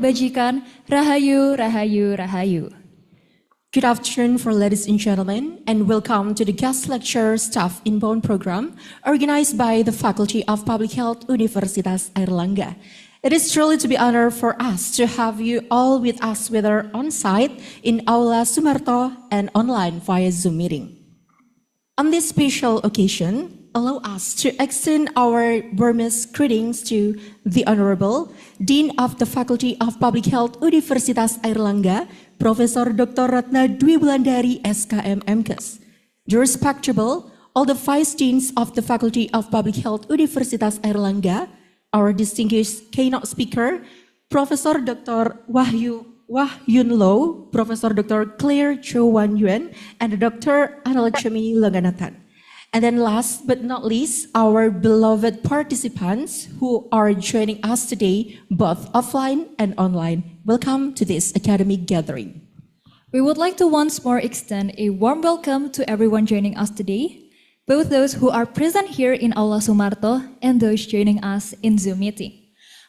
Bajikan, Rahayu, Rahayu, Rahayu. Good afternoon, ladies and gentlemen, and welcome to the guest lecture Staff Inbound program organized by the Faculty of Public Health Universitas Airlangga. It is truly to be honored for us to have you all with us, whether on-site in Aula Sumarto and online via Zoom meeting. On this special occasion, allow us to extend our warmest greetings to the Honorable Dean of the Faculty of Public Health Universitas Airlangga, Professor Dr. Ratna Dwi Wulandari, SKM MKes. The respectable, all the Vice Deans of the Faculty of Public Health Universitas Airlangga, our distinguished keynote speaker, Professor Dr. Wahyun Lo, Professor Dr. Claire Cho Wan Yuan, and Dr. Analakshmi Loganathan. And then last but not least, our beloved participants who are joining us today, both offline and online. Welcome to this academic gathering. We would like to once more extend a warm welcome to everyone joining us today, both those who are present here in Aula Sumarto and those joining us in Zoom meeting.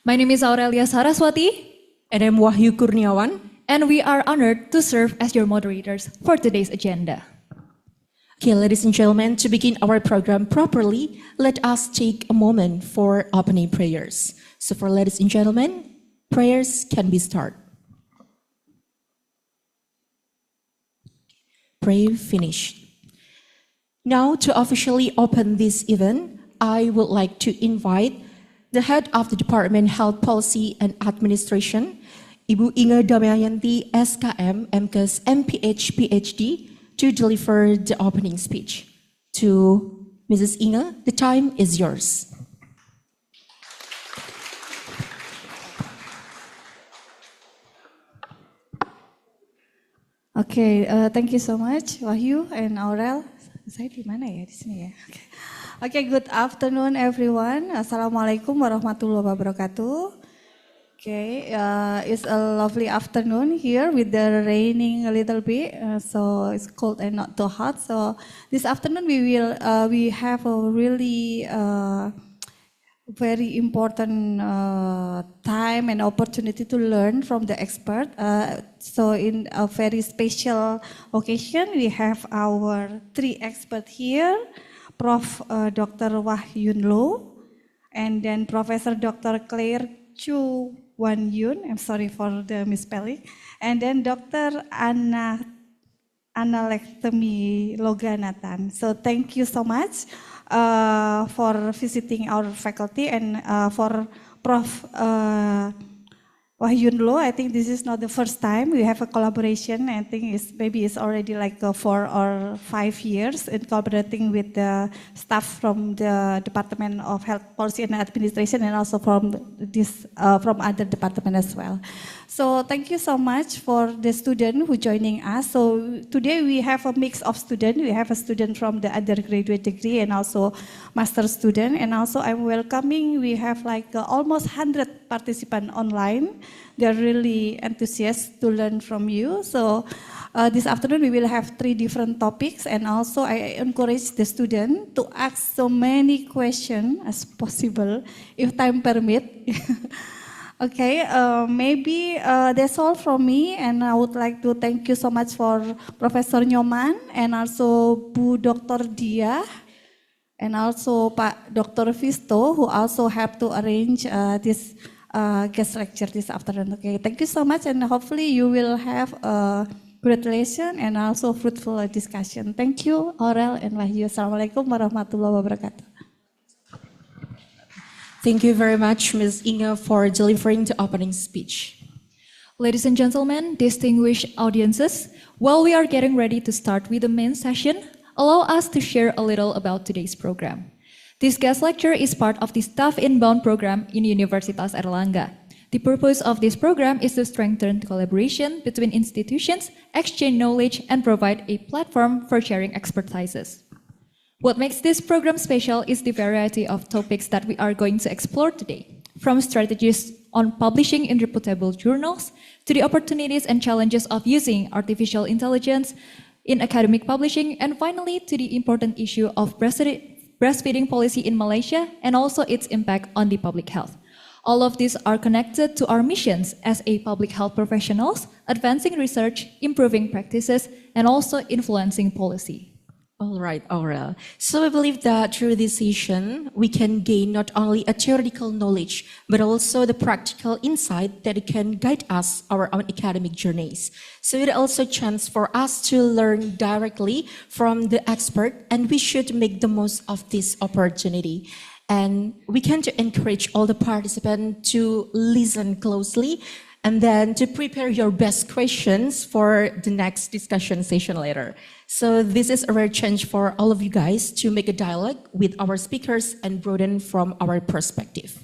My name is Aurelia Saraswati. And I'm Wahyu Kurniawan. And we are honored to serve as your moderators for today's agenda. Okay, ladies and gentlemen, to begin our program properly, let us take a moment for opening prayers. So for ladies and gentlemen, prayers can be started. Prayer finished. Now, to officially open this event, I would like to invite the head of the Department Health Policy and Administration, Ibu Inge Damayanti, SKM, MKes, MPH, PhD, to deliver the opening speech. To Mrs. Inge, the time is yours. Okay, thank you so much, Wahyu and Aurel. Saya di mana ya? Di sini ya. Okay, good afternoon everyone. Assalamualaikum warahmatullahi wabarakatuh. Okay, it's a lovely afternoon here with the raining a little bit, so it's cold and not too hot. So this afternoon we have a really very important time and opportunity to learn from the expert. So in a very special occasion, we have our three experts here, Prof. Dr. Wahyun Lo, and then Professor Dr. Claire Chu Wan Yun, I'm sorry for the misspelling, and then Dr. Analakshmi Loganathan. So thank you so much for visiting our faculty and for Prof. Wahyun Lo. I think this is not the first time we have a collaboration. I think it's already like 4 or 5 years in collaborating with the staff from the Department of Health Policy and Administration and also from other department as well. So thank you so much for the student who joining us. So today we have a mix of students. We have a student from the undergraduate degree and also master student. And also I'm welcoming, we have like almost 100 participants online. They're really enthusiastic to learn from you. So this afternoon we will have 3 different topics, and also I encourage the student to ask so many questions as possible if time permit. Okay, maybe that's all from me, and I would like to thank you so much for Professor Nyoman and also Bu Dr. Dia and also Pak Dr. Visto, who also helped to arrange this guest lecture this afternoon. Okay, thank you so much, and hopefully you will have a great lesson and also fruitful discussion. Thank you, Aurel and Wahyu. Assalamualaikum warahmatullahi wabarakatuh. Thank you very much, Ms. Inge, for delivering the opening speech. Ladies and gentlemen, distinguished audiences, while we are getting ready to start with the main session, allow us to share a little about today's program. This guest lecture is part of the Staff Inbound program in Universitas Airlangga. The purpose of this program is to strengthen collaboration between institutions, exchange knowledge, and provide a platform for sharing expertises. What makes this program special is the variety of topics that we are going to explore today, from strategies on publishing in reputable journals to the opportunities and challenges of using artificial intelligence in academic publishing, and finally to the important issue of breastfeeding policy in Malaysia and also its impact on the public health. All of these are connected to our missions as a public health professionals, advancing research, improving practices, and also influencing policy. All right, Aurel. So I believe that through this session, we can gain not only a theoretical knowledge, but also the practical insight that can guide us our own academic journeys. So it also a chance for us to learn directly from the expert, and we should make the most of this opportunity. And we can to encourage all the participants to listen closely and then to prepare your best questions for the next discussion session later. So this is a rare chance for all of you guys to make a dialogue with our speakers and broaden from our perspective.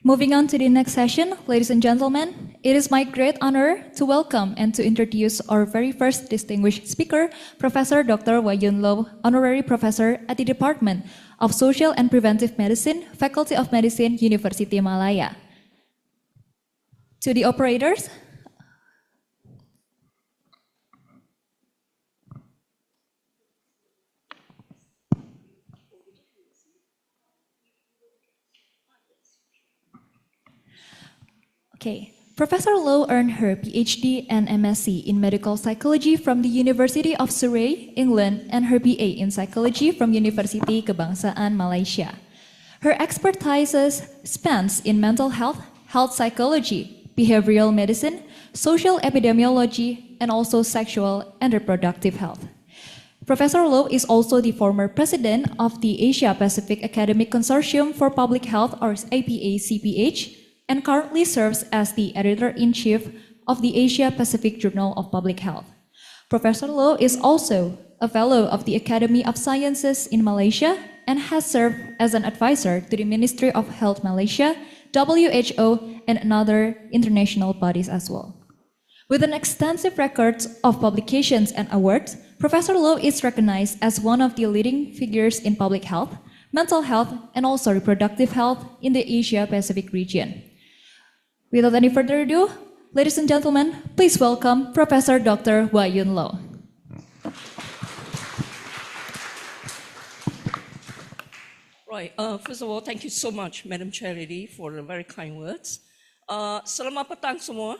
Moving on to the next session, ladies and gentlemen, it is my great honor to welcome and to introduce our very first distinguished speaker, Professor Dr. Wayun Lo, Honorary Professor at the Department of Social and Preventive Medicine, Faculty of Medicine, University Malaya. To the operators, okay. Professor Lo earned her PhD and MSc in medical psychology from the University of Surrey, England, and her BA in psychology from University Kebangsaan Malaysia. Her expertise spans in mental health, health psychology, behavioral medicine, social epidemiology, and also sexual and reproductive health. Professor Lo is also the former president of the Asia Pacific Academic Consortium for Public Health, or APA-CPH, and currently serves as the editor-in-chief of the Asia Pacific Journal of Public Health. Professor Lo is also a fellow of the Academy of Sciences in Malaysia and has served as an advisor to the Ministry of Health Malaysia, WHO, and other international bodies as well. With an extensive record of publications and awards, Professor Lo is recognized as one of the leading figures in public health, mental health, and also reproductive health in the Asia-Pacific region. Without any further ado, ladies and gentlemen, please welcome Professor Dr. Wayun Lo. Right. First of all, thank you so much, Madam Charity, for the very kind words. Selamat petang semua.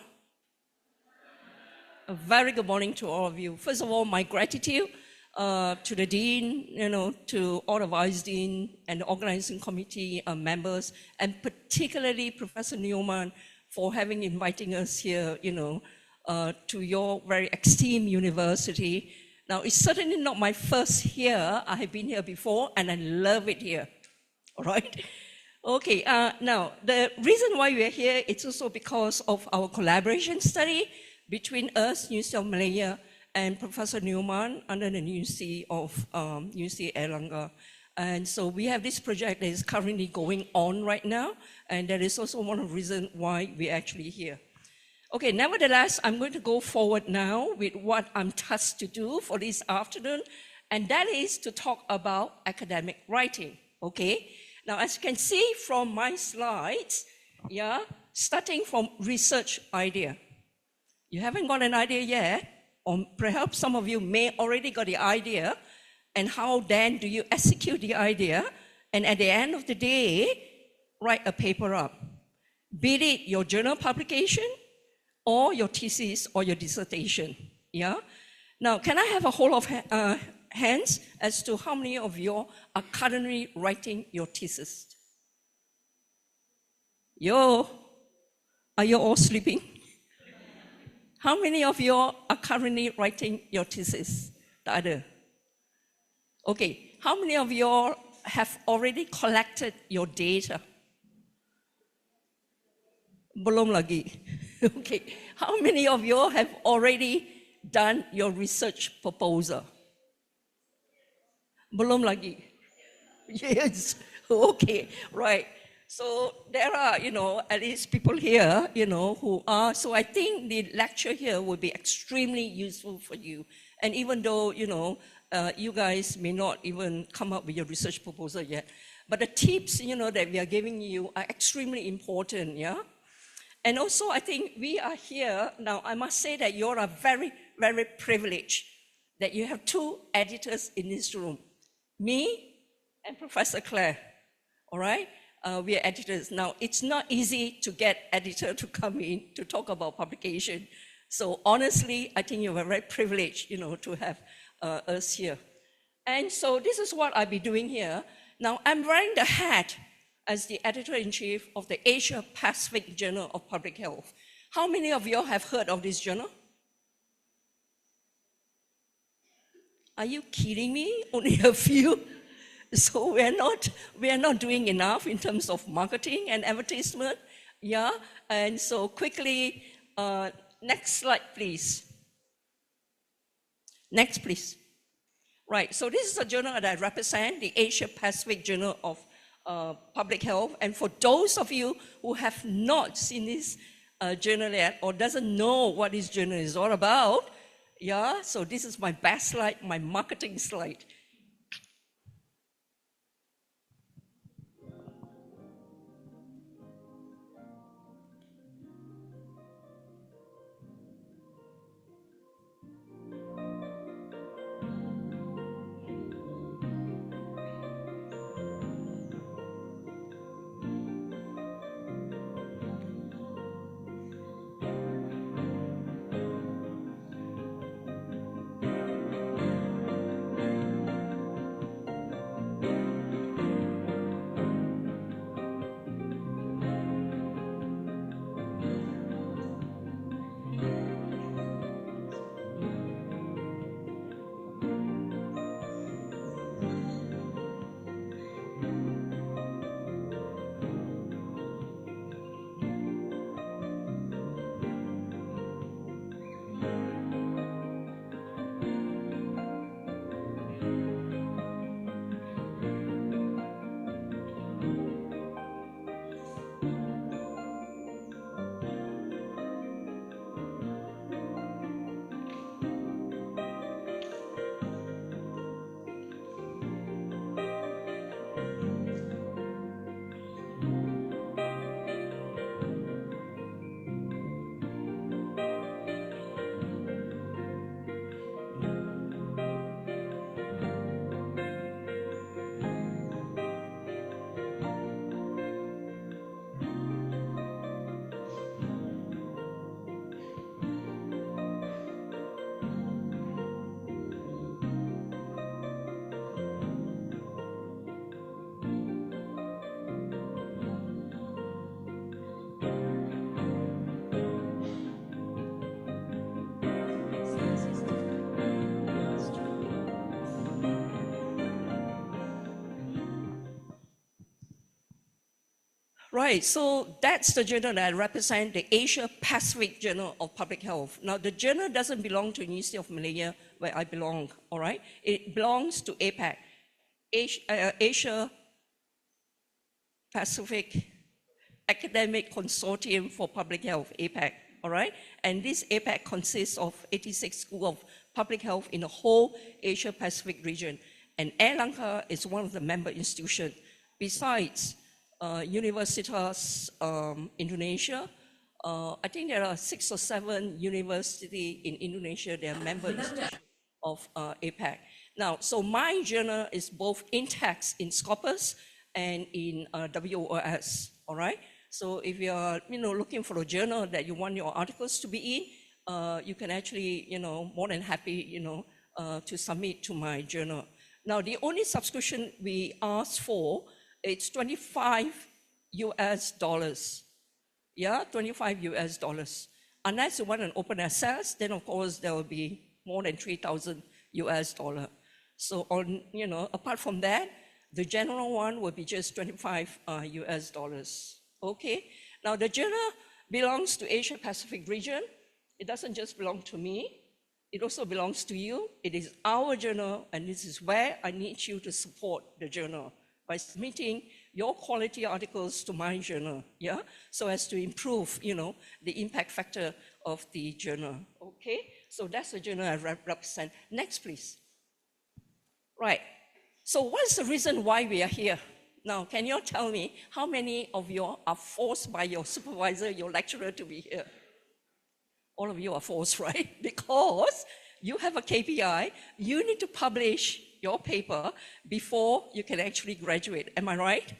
A very good morning to all of you. First of all, my gratitude to the Dean, to all the Vice Dean and the organizing committee members, and particularly Professor Newman for inviting us here, to your very esteemed university. Now, it's certainly not my first here. I have been here before, and I love it here. All right? Okay, now, the reason why we are here, it's also because of our collaboration study between us, University of Malaya, and Professor Newman under the University of UC Erlangga. And so we have this project that is currently going on right now, and that is also one of the reasons why we're actually here. Okay, nevertheless, I'm going to go forward now with what I'm tasked to do for this afternoon, and that is to talk about academic writing, okay? Now, as you can see from my slides, starting from research idea. You haven't got an idea yet, or perhaps some of you may already got the idea, and how then do you execute the idea, and at the end of the day, write a paper up. Be it your journal publication, or your thesis, or your dissertation, Now, can I have a whole of hands as to how many of you are currently writing your thesis? Are you all sleeping? How many of you are currently writing your thesis? The other. Okay, how many of you have already collected your data? Belum lagi. Okay, how many of you have already done your research proposal? Belum lagi. Yes, okay, right. So there are, at least people here, who are, so I think the lecture here will be extremely useful for you. And even though, you guys may not even come up with your research proposal yet, but the tips, that we are giving you are extremely important, And also, I think we are here, now I must say that you are very, very privileged that you have two editors in this room, me and Professor Claire, all right? we are editors. Now, it's not easy to get editor to come in to talk about publication. So honestly, I think you're very privileged, to have us here. And so this is what I'll be doing here. Now, I'm wearing the hat as the editor-in-chief of the Asia Pacific Journal of Public Health. How many of you have heard of this journal? Are you kidding me? Only a few? So we are not doing enough in terms of marketing and advertisement. Yeah, and so quickly, next slide, please. Next, please. Right, so this is a journal that I represent, the Asia Pacific Journal of Public Health. And for those of you who have not seen this journal yet or doesn't know what this journal is all about, yeah, so this is my best slide, my marketing slide. Right, so that's the journal that I represent, the Asia Pacific Journal of Public Health. Now, the journal doesn't belong to the University of Malaya, where I belong, all right? It belongs to APAC, Asia Pacific Academic Consortium for Public Health, APAC, all right? And this APAC consists of 86 schools of public health in the whole Asia Pacific region. And Air Lanka is one of the member institutions. Besides, Universitas Indonesia, I think there are 6 or 7 universities in Indonesia that are members of APAC. Now, so my journal is both in text, in Scopus, and in WOS, all right? So if you're looking for a journal that you want your articles to be in, you can actually, more than happy, to submit to my journal. Now, the only subscription we ask for, it's $25 US. Yeah, $25 US. Unless you want an open access, then of course there will be more than $3,000 US. So on, apart from that, the general one will be just $25 US. Okay. Now the journal belongs to Asia Pacific region. It doesn't just belong to me. It also belongs to you. It is our journal, and this is where I need you to support the journal by submitting your quality articles to my journal, yeah? So as to improve, the impact factor of the journal, okay? So that's the journal I represent. Next, please. Right, so what's the reason why we are here? Now, can you tell me how many of you are forced by your supervisor, your lecturer to be here? All of you are forced, right? Because you have a KPI, you need to publish your paper before you can actually graduate. Am I right?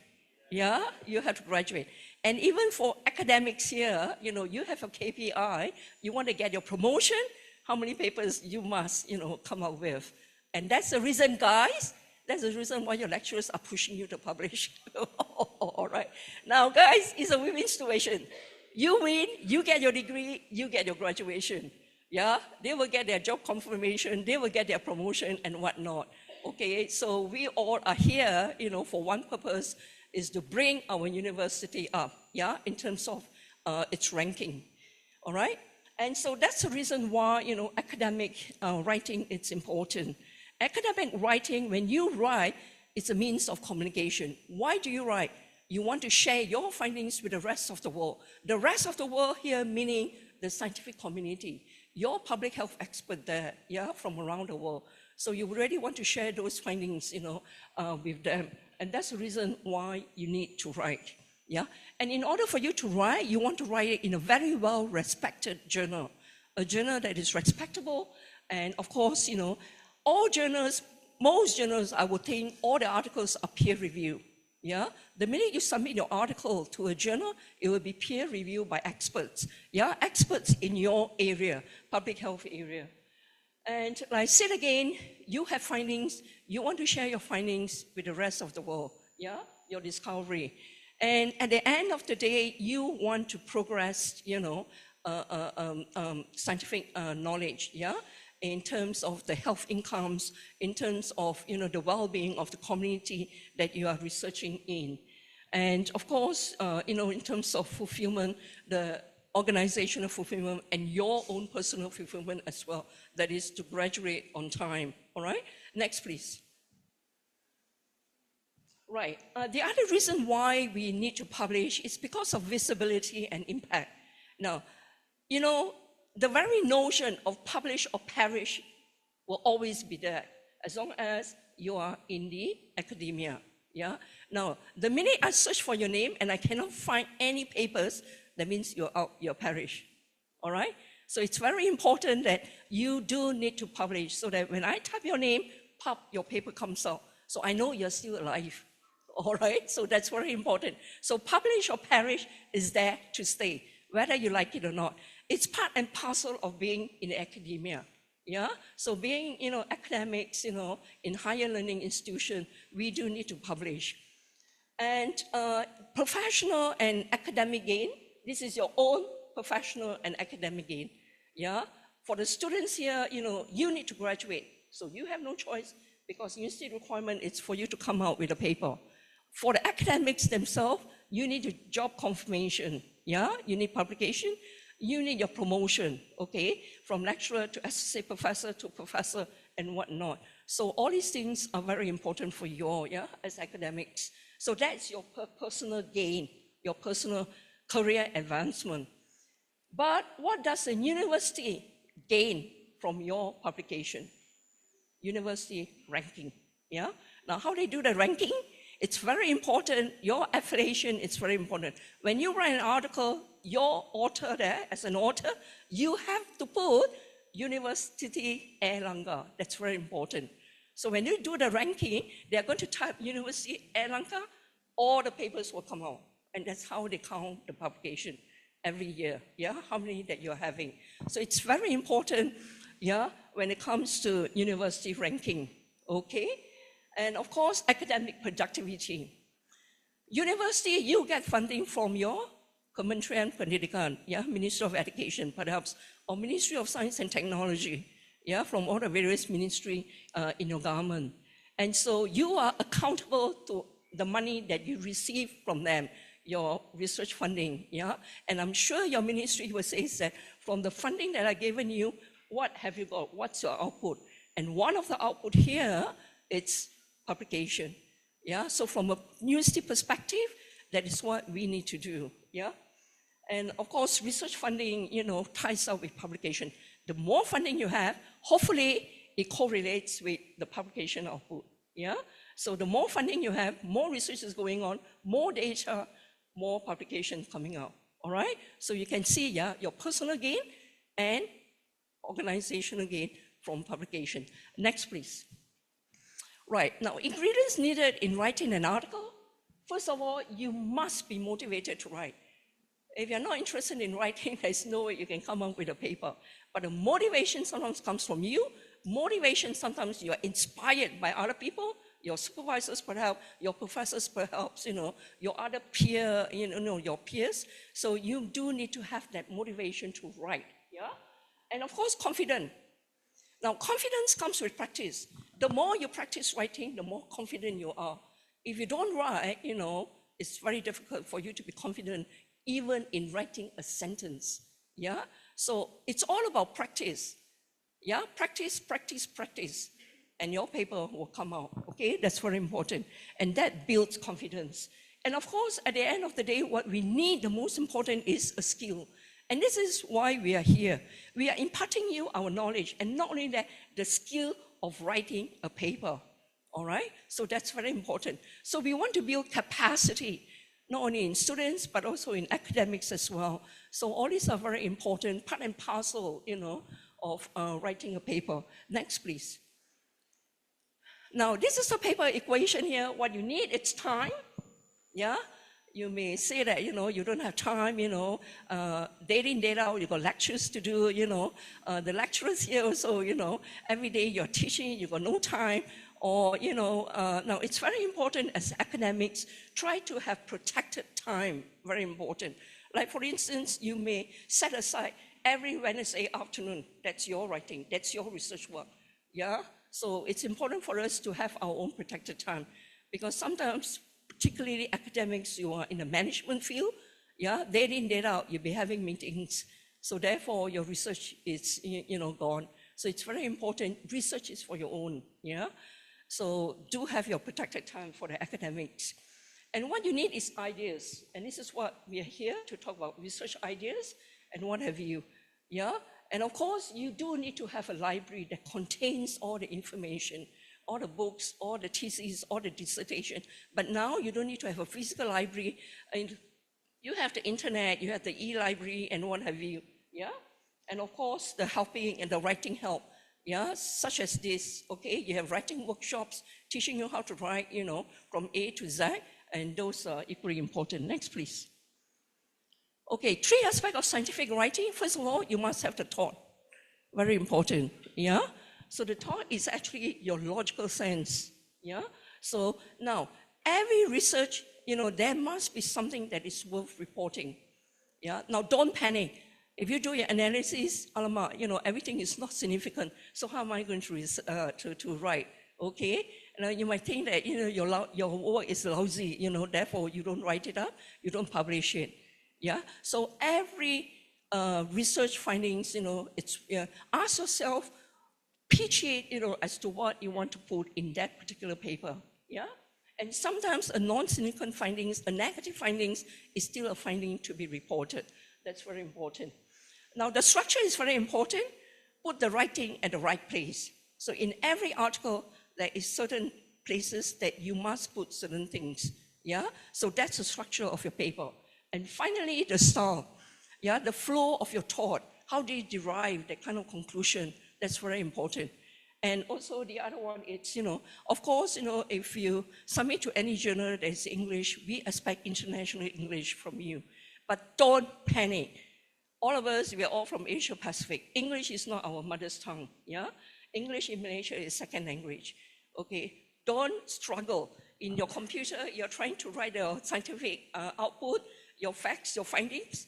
Yeah, you have to graduate. And even for academics here, you have a KPI. You want to get your promotion, how many papers you must, come up with. And that's the reason, guys, that's the reason why your lecturers are pushing you to publish. All right. Now, guys, it's a win-win situation. You win, you get your degree, you get your graduation. Yeah, they will get their job confirmation, they will get their promotion and whatnot. Okay, so we all are here, for one purpose, is to bring our university up, yeah, in terms of its ranking, all right? And so that's the reason why, academic writing is important. Academic writing, when you write, it's a means of communication. Why do you write? You want to share your findings with the rest of the world. The rest of the world here, meaning the scientific community, your public health expert there, yeah, from around the world. So you really want to share those findings, with them. And that's the reason why you need to write, yeah? And in order for you to write, you want to write it in a very well-respected journal, a journal that is respectable. And of course, all journals, most journals, I would think all the articles are peer-reviewed, yeah? The minute you submit your article to a journal, it will be peer-reviewed by experts, yeah? Experts in your area, public health area. And like I said again, you have findings, you want to share your findings with the rest of the world, yeah, your discovery. And at the end of the day, you want to progress, scientific knowledge, yeah, in terms of the health incomes, in terms of, the well-being of the community that you are researching in. And of course, in terms of fulfillment, the organizational fulfillment and your own personal fulfillment as well, that is to graduate on time, all right? Next, please. Right, the other reason why we need to publish is because of visibility and impact. Now, the very notion of publish or perish will always be there, as long as you are in the academia, yeah? Now, the minute I search for your name and I cannot find any papers, that means you're out, you're perish, all right? So it's very important that you do need to publish so that when I type your name, pop, your paper comes out. So I know you're still alive, all right? So that's very important. So publish or perish is there to stay, whether you like it or not. It's part and parcel of being in academia, yeah? So being, academics, in higher learning institution, we do need to publish. And professional and academic gain, this is your own professional and academic gain, yeah? For the students here, you need to graduate. So you have no choice because university requirement is for you to come out with a paper. For the academics themselves, you need a job confirmation, yeah? You need publication, you need your promotion, okay? From lecturer to associate professor to professor and whatnot. So all these things are very important for you all, yeah, as academics. So that's your personal gain, your personal career advancement. But what does a university gain from your publication? University ranking, yeah? Now, how they do the ranking? It's very important. Your affiliation is very important. When you write an article, your author there, as an author, you have to put University Airlangga. That's very important. So when you do the ranking, they're going to type University Airlangga, all the papers will come out. And that's how they count the publication every year, yeah, how many that you're having. So it's very important, yeah, when it comes to university ranking, okay? And of course, academic productivity. University, you get funding from your Kementerian Pendidikan, yeah, Ministry of Education, perhaps, or Ministry of Science and Technology, yeah, from all the various ministry in your government. And so you are accountable to the money that you receive from them, your research funding, yeah? And I'm sure your ministry will say that from the funding that I've given you, what have you got? What's your output? And one of the output here, it's publication, yeah? So from a university perspective, that is what we need to do, yeah? And of course, research funding, ties up with publication. The more funding you have, hopefully it correlates with the publication output, yeah? So the more funding you have, more research is going on, more data, more publications coming out, all right? So you can see, yeah, your personal gain and organizational gain from publication. Next, please. Right, now ingredients needed in writing an article. First of all, you must be motivated to write. If you're not interested in writing, there's no way you can come up with a paper. But the motivation sometimes comes from you. Motivation, sometimes you are inspired by other people, your supervisors perhaps, your professors perhaps, your other peer, your peers. So you do need to have that motivation to write, yeah? And of course, confidence. Now, confidence comes with practice. The more you practice writing, the more confident you are. If you don't write, it's very difficult for you to be confident even in writing a sentence, yeah? So it's all about practice, yeah? Practice, practice, practice, and your paper will come out, okay? That's very important, and that builds confidence. And of course, at the end of the day, what we need, the most important, is a skill. And this is why we are here. We are imparting you our knowledge, and not only that, the skill of writing a paper, all right? So that's very important. So we want to build capacity, not only in students, but also in academics as well. So all these are very important, part and parcel, of writing a paper. Next, please. Now, this is a paper equation here. What you need, it's time, yeah? You may say that, you don't have time, day in, day out, you got lectures to do, the lecturers here also, every day you're teaching, you got no time. Or, now it's very important as academics, try to have protected time, very important. Like for instance, you may set aside every Wednesday afternoon, that's your writing, that's your research work, yeah? So it's important for us to have our own protected time, because sometimes, particularly academics, you are in the management field, yeah? Day in, day out, you'll be having meetings. So therefore, your research is, gone. So it's very important, research is for your own, yeah? So do have your protected time for the academics. And what you need is ideas. And this is what we are here to talk about, research ideas and what have you, yeah? And of course, you do need to have a library that contains all the information, all the books, all the theses, all the dissertation. But now you don't need to have a physical library. And you have the internet, you have the e-library and what have you, yeah? And of course, the helping and the writing help. Yeah, such as this, okay? You have writing workshops teaching you how to write, from A to Z, and those are equally important. Next, please. Okay, 3 aspects of scientific writing. First of all, you must have the thought. Very important, yeah? So the thought is actually your logical sense, yeah? So now, every research, there must be something that is worth reporting, yeah? Now, don't panic. If you do your analysis, alamak, everything is not significant. So how am I going to write? Okay, you might think that your work is lousy. Therefore you don't write it up, you don't publish it. Yeah. So every research findings, it's ask yourself, pitch it, as to what you want to put in that particular paper. Yeah. And sometimes a non-significant findings, a negative findings, is still a finding to be reported. That's very important. Now, the structure is very important. Put the writing at the right place. So in every article, there is certain places that you must put certain things, yeah? So that's the structure of your paper. And finally, the style, yeah? The flow of your thought. How do you derive that kind of conclusion? That's very important. And also the other one is, of course, if you submit to any journal that is English, we expect international English from you. But don't panic. All of us, we are all from Asia Pacific. English is not our mother's tongue, yeah? English in Malaysia is second language, okay? Don't struggle. In your computer, you're trying to write a scientific output, your facts, your findings.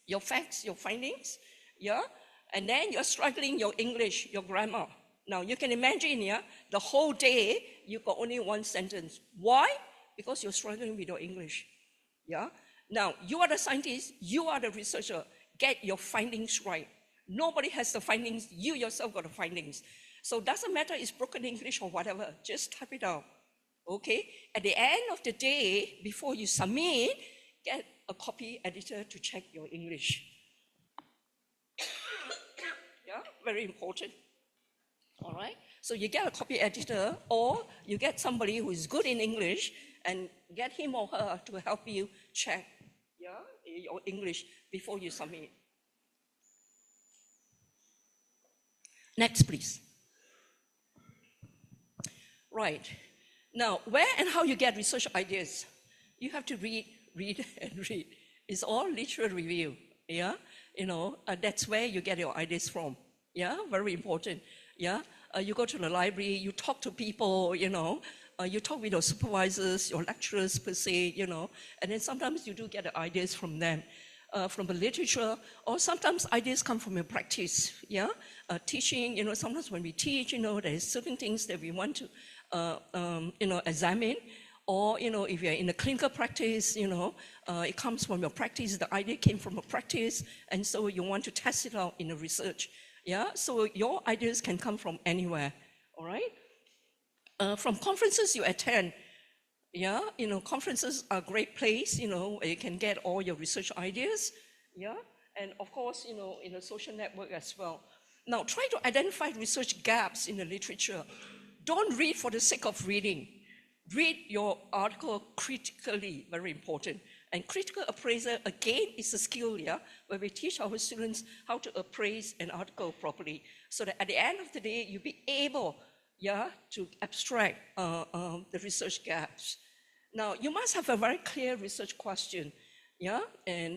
Your facts, your findings, yeah? And then you're struggling your English, your grammar. Now, you can imagine, yeah, the whole day, you got only one sentence. Why? Because you're struggling with your English. Yeah. Now, you are the scientist, you are the researcher. Get your findings right. Nobody has the findings, you yourself got the findings. So it doesn't matter it's broken English or whatever, just type it out. Okay? At the end of the day, before you submit, get a copy editor to check your English. Yeah, very important. All right? So you get a copy editor, or you get somebody who is good in English and get him or her to help you check, yeah, your English before you submit. Next, please. Right. Now, where and how you get research ideas? You have to read, and read. It's all literature review, yeah? That's where you get your ideas from, yeah? Very important, yeah? You go to the library, you talk to people, you talk with your supervisors, your lecturers per se, and then sometimes you do get the ideas from them, from the literature, or sometimes ideas come from your practice, yeah? Teaching, sometimes when we teach, there's certain things that we want to, examine, or, if you're in a clinical practice, it comes from your practice, the idea came from a practice, and so you want to test it out in a research, yeah? So your ideas can come from anywhere, all right? From conferences you attend, yeah, conferences are a great place, where you can get all your research ideas, yeah, and of course, in a social network as well. Now, try to identify research gaps in the literature. Don't read for the sake of reading. Read your article critically, very important. And critical appraisal, again, is a skill, yeah, where we teach our students how to appraise an article properly, so that at the end of the day, you'll be able, yeah, to abstract the research gaps. Now, you must have a very clear research question, yeah,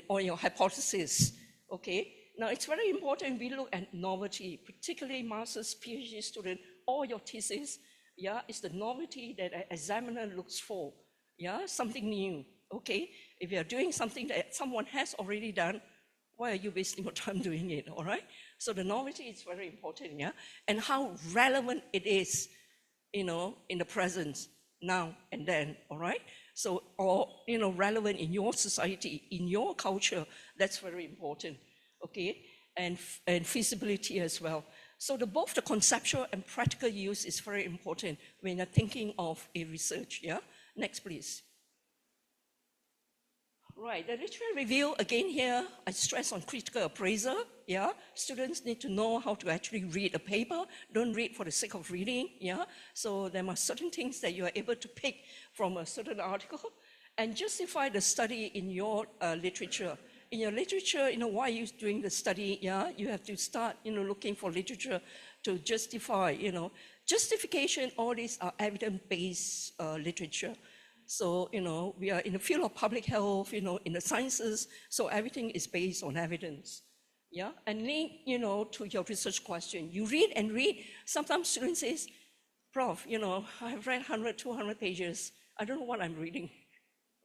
or your hypothesis, okay? Now, it's very important we look at novelty, particularly master's, PhD student, or your thesis, yeah, it's the novelty that an examiner looks for, yeah, something new, okay? If you're doing something that someone has already done, why are you wasting your time doing it, all right? So the novelty is very important, yeah? And how relevant it is, in the present, now and then, all right? So, or, relevant in your society, in your culture, that's very important, okay? And feasibility as well. So both the conceptual and practical use is very important when you're thinking of a research, yeah? Next, please. Right, the literature review, again here, I stress on critical appraisal, yeah? Students need to know how to actually read a paper. Don't read for the sake of reading, yeah? So there are certain things that you are able to pick from a certain article and justify the study in your literature. In your literature, why are you doing the study, yeah? You have to start, looking for literature to justify, Justification, all these are evidence-based literature. So, we are in the field of public health, in the sciences, so everything is based on evidence, yeah? And link, to your research question. You read and read. Sometimes students say, Prof, I've read 100, 200 pages. I don't know what I'm reading,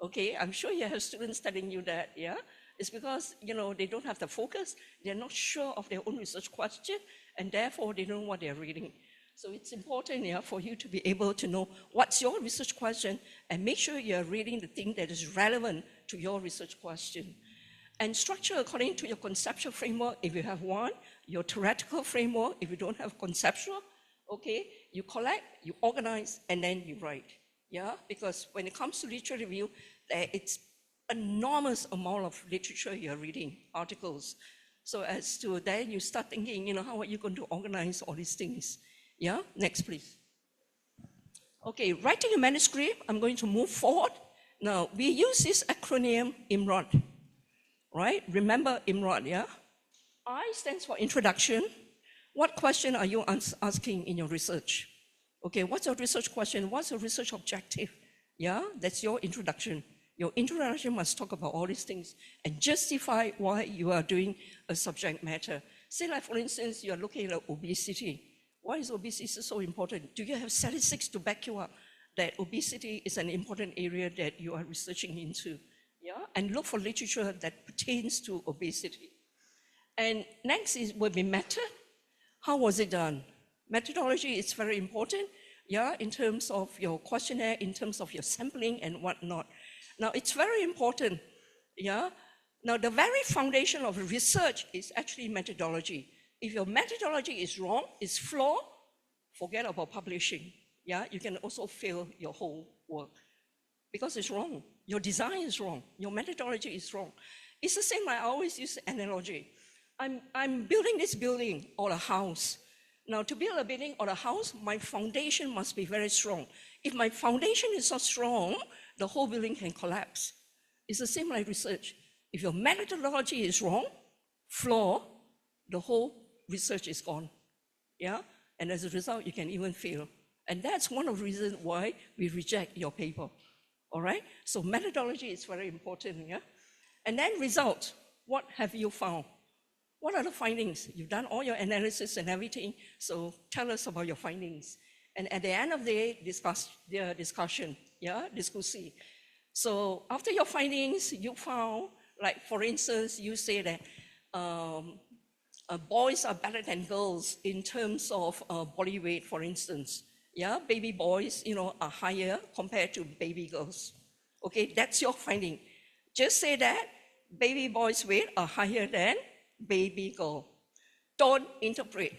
okay? I'm sure you have students telling you that, yeah? It's because, they don't have the focus. They're not sure of their own research question, and therefore they don't know what they're reading. So it's important, yeah, for you to be able to know what's your research question and make sure you're reading the thing that is relevant to your research question. And structure according to your conceptual framework, if you have one, your theoretical framework, if you don't have conceptual, okay, you collect, you organize, and then you write, yeah? Because when it comes to literature review, it's enormous amount of literature you're reading, articles. So as to then you start thinking, how are you going to organize all these things? Yeah, next please. Okay, writing a manuscript, I'm going to move forward. Now, we use this acronym IMROD, right? Remember IMROD, yeah? I stands for introduction. What question are you asking in your research? Okay, what's your research question? What's your research objective? Yeah, that's your introduction. Your introduction must talk about all these things and justify why you are doing a subject matter. Say like, for instance, you are looking at obesity. Why is obesity so important? Do you have statistics to back you up that obesity is an important area that you are researching into? Yeah, and look for literature that pertains to obesity. And next will be method. How was it done? Methodology is very important, yeah, in terms of your questionnaire, in terms of your sampling and whatnot. Now, it's very important, yeah. Now, the very foundation of research is actually methodology. If your methodology is wrong, is flawed, forget about publishing. Yeah, you can also fail your whole work because it's wrong. Your design is wrong. Your methodology is wrong. It's the same. I always use the analogy. I'm building this building or a house. Now, to build a building or a house, my foundation must be very strong. If my foundation is not strong, the whole building can collapse. It's the same like research. If your methodology is wrong, flaw, the whole research is gone, yeah? And as a result, you can even fail. And that's one of the reasons why we reject your paper. All right? So methodology is very important, yeah? And then result, what have you found? What are the findings? You've done all your analysis and everything, so tell us about your findings. And at the end of the day, discussion, yeah, discussion. So after your findings, you found, like for instance, you say that boys are better than girls in terms of body weight, for instance. Yeah, baby boys, are higher compared to baby girls. Okay, that's your finding. Just say that baby boys' weight are higher than baby girl. Don't interpret.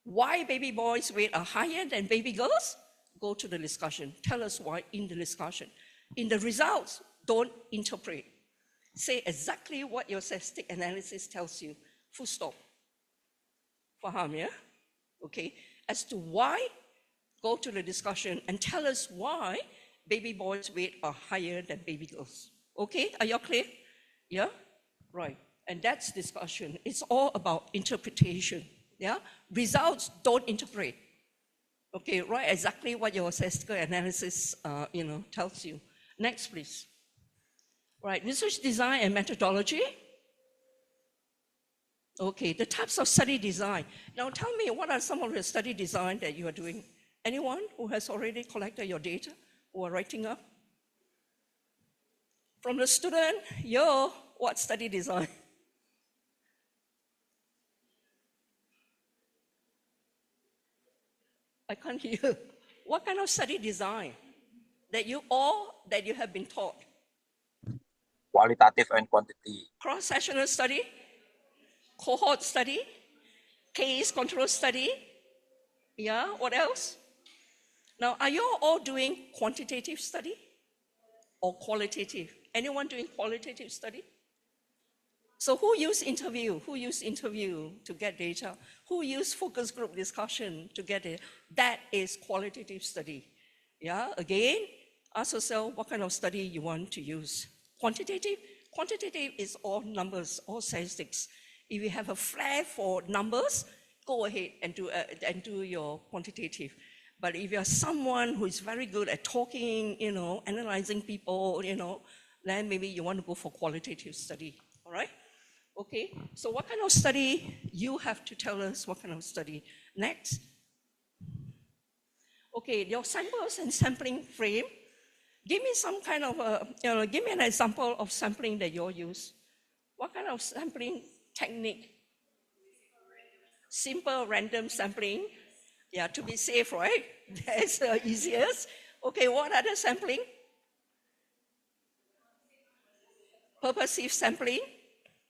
Why baby boys' weight are higher than baby girls? Go to the discussion. Tell us why in the discussion. In the results, don't interpret. Say exactly what your statistic analysis tells you. Full stop. Faham, yeah? Okay. As to why, go to the discussion and tell us why baby boys' weight are higher than baby girls. Okay, are you clear? Yeah? Right. And that's discussion. It's all about interpretation. Yeah? Results, don't interpret. Okay, write exactly what your statistical analysis tells you. Next, please. Right, research design and methodology. Okay, the types of study design. Now tell me, what are some of the study design that you are doing? Anyone who has already collected your data or are writing up? From the student, what study design? I can't hear. What kind of study design that you have been taught? Qualitative and quantity. Cross-sectional study, cohort study, case control study. Yeah, what else? Now, are you all doing quantitative study or qualitative? Anyone doing qualitative study? So who use interview? Who use interview to get data? Who use focus group discussion to get it? That is qualitative study. Yeah, again, ask yourself what kind of study you want to use. Quantitative? Quantitative is all numbers, all statistics. If you have a flair for numbers, go ahead and do your quantitative. But if you're someone who is very good at talking, analyzing people, then maybe you want to go for qualitative study, all right? Okay, so what kind of study? You have to tell us what kind of study. Next. Okay, your samples and sampling frame. Give me some kind of give me an example of sampling that you use. What kind of sampling technique? Simple random sampling. Yeah, to be safe, right? That's the easiest. Okay, what other sampling? Purposive sampling.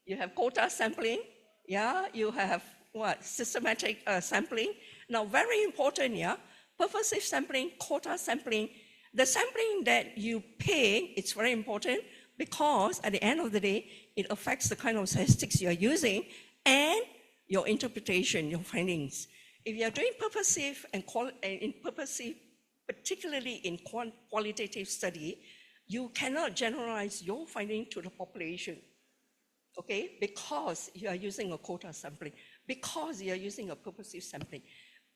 You have quota sampling. Yeah, you have what? Systematic sampling. Now, very important, yeah? Purposive sampling, quota sampling. The sampling that you pick, it's very important because at the end of the day, it affects the kind of statistics you are using and your interpretation, your findings. If you are doing purposive and in purposive, particularly in qualitative study, you cannot generalize your finding to the population, okay? Because you are using a quota sampling, because you are using a purposive sampling.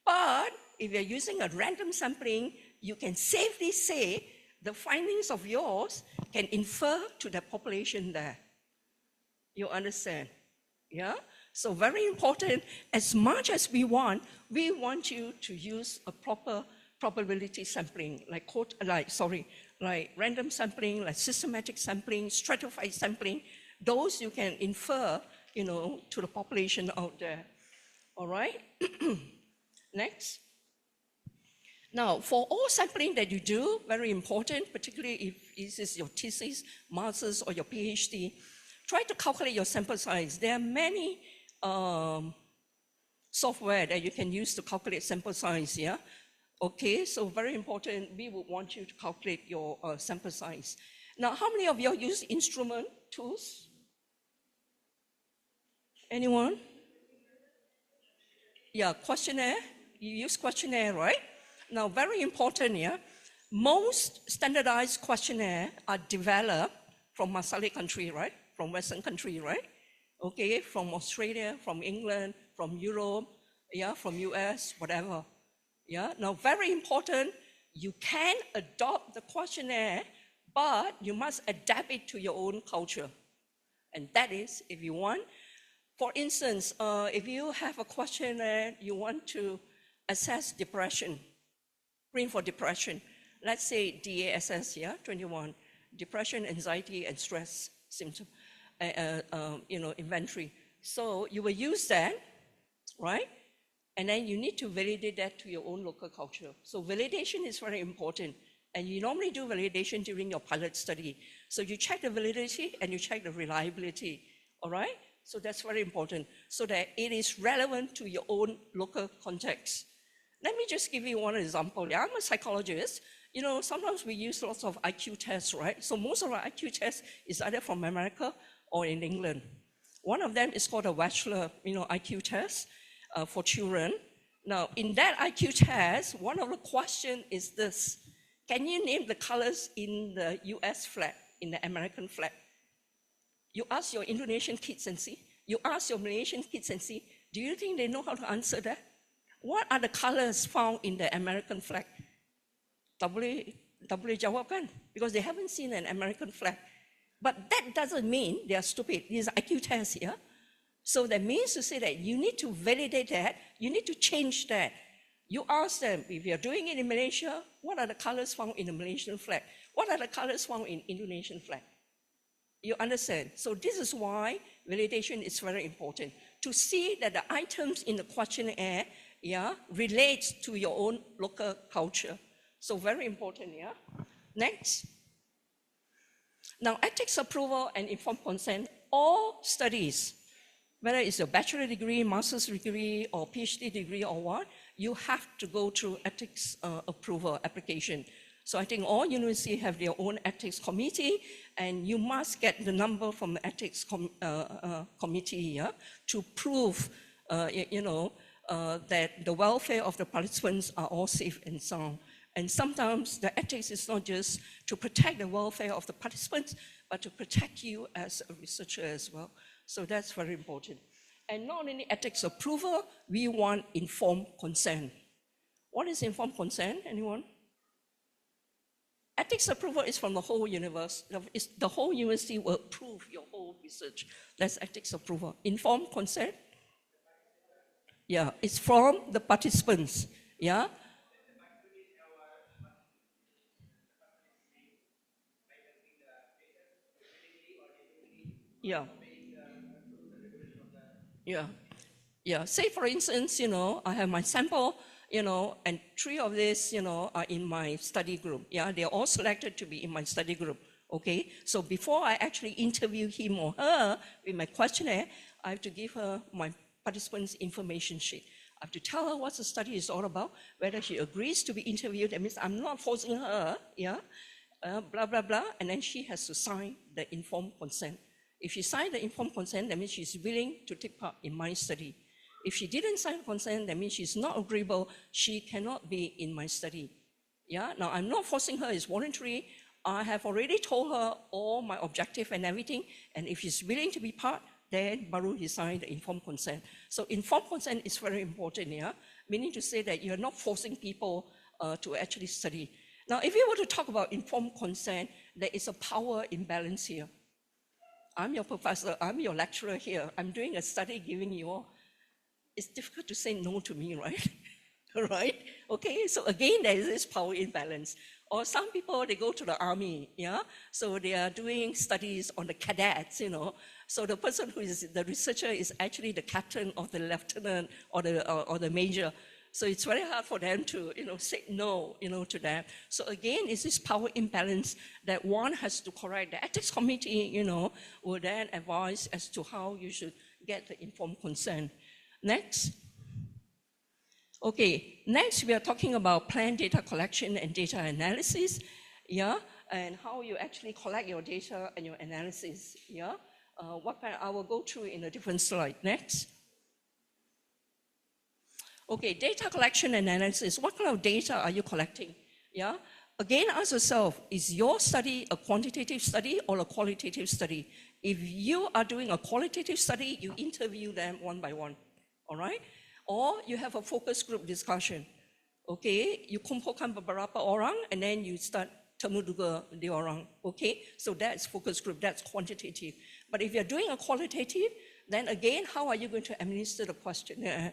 But if you're using a random sampling, you can safely say the findings of yours can infer to the population there. You understand? Yeah? So very important, as much as we want you to use a proper probability sampling, like random sampling, like systematic sampling, stratified sampling. Those you can infer, to the population out there. All right? Next. Now, for all sampling that you do, very important, particularly if this is your thesis, master's, or your PhD, try to calculate your sample size. There are many software that you can use to calculate sample size, yeah? Okay, so very important, we would want you to calculate your sample size. Now, how many of you use instrument tools? Anyone? Yeah, questionnaire. You use questionnaire, right? Now, very important, yeah? Most standardized questionnaire are developed from Masale country, right? From Western country, right? Okay, from Australia, from England, from Europe, yeah, from US, whatever. Yeah, now very important, you can adopt the questionnaire, but you must adapt it to your own culture. And that is, if you want, for instance, if you have a questionnaire, you want to assess depression, screen for depression, let's say DASS, yeah, 21, depression, anxiety, and stress symptom, inventory. So you will use that, right? And then you need to validate that to your own local culture. So validation is very important. And you normally do validation during your pilot study. So you check the validity and you check the reliability, all right? So that's very important, so that it is relevant to your own local context. Let me just give you one example. Yeah, I'm a psychologist. You know, sometimes we use lots of IQ tests, right? So most of our IQ tests is either from America or in England. One of them is called a Bachelor, IQ test for children. Now, in that IQ test, one of the questions is this: can you name the colors in the US flag, in the American flag? You ask your Indonesian kids and see. You ask your Malaysian kids and see. Do you think they know how to answer that? What are the colors found in the American flag? Tak boleh jawab kan? Because they haven't seen an American flag. But that doesn't mean they are stupid. These are IQ tests here. So that means to say that you need to validate that. You need to change that. You ask them, if you're doing it in Malaysia, what are the colors found in the Malaysian flag? What are the colors found in Indonesian flag? You understand? So this is why validation is very important. To see that the items in the questionnaire, relates to your own local culture. So very important, yeah? Next. Now, ethics approval and informed consent, all studies, whether it's a bachelor degree, master's degree, or PhD degree, or what, you have to go through ethics approval application. So I think all universities have their own ethics committee, and you must get the number from the ethics committee to prove, that the welfare of the participants are all safe and sound. And sometimes the ethics is not just to protect the welfare of the participants, but to protect you as a researcher as well. So that's very important. And not only ethics approval, we want informed consent. What is informed consent, anyone? Ethics approval is from the whole universe. The whole university will approve your whole research. That's ethics approval. Informed consent? Yeah, it's from the participants. Yeah? Yeah. Yeah. Yeah. Say, for instance, I have my sample, and 3 of these, are in my study group. Yeah, they're all selected to be in my study group. Okay. So before I actually interview him or her with my questionnaire, I have to give her my participant's information sheet. I have to tell her what the study is all about, whether she agrees to be interviewed. That means I'm not forcing her, blah, blah, blah. And then she has to sign the informed consent. If she signed the informed consent, that means she's willing to take part in my study. If she didn't sign consent, that means she's not agreeable. She cannot be in my study. Yeah. Now, I'm not forcing her. It's voluntary. I have already told her all my objective and everything. And if she's willing to be part, then baru he signed the informed consent. So informed consent is very important, yeah? Meaning to say that you're not forcing people to actually study. Now, if you were to talk about informed consent, there is a power imbalance here. I'm your professor, I'm your lecturer here. I'm doing a study giving you all. It's difficult to say no to me, right? Right? Okay, so again, there is this power imbalance. Or some people, they go to the army, yeah? So they are doing studies on the cadets, So the person who is the researcher is actually the captain or the lieutenant or the major. So it's very hard for them to, say no, to them. So again, it's this power imbalance that one has to correct. The ethics committee, will then advise as to how you should get the informed consent. Next. Okay, next we are talking about planned data collection and data analysis, yeah, and how you actually collect your data and your analysis, yeah. I will go through in a different slide. Next. Okay, data collection and analysis. What kind of data are you collecting? Yeah. Again, ask yourself: is your study a quantitative study or a qualitative study? If you are doing a qualitative study, you interview them one by one. All right. Or you have a focus group discussion. Okay, you kumpulkan beberapa orang, and then you start temu juga di orang. Okay, so that's focus group, that's quantitative. But if you're doing a qualitative, then again, how are you going to administer the questionnaire?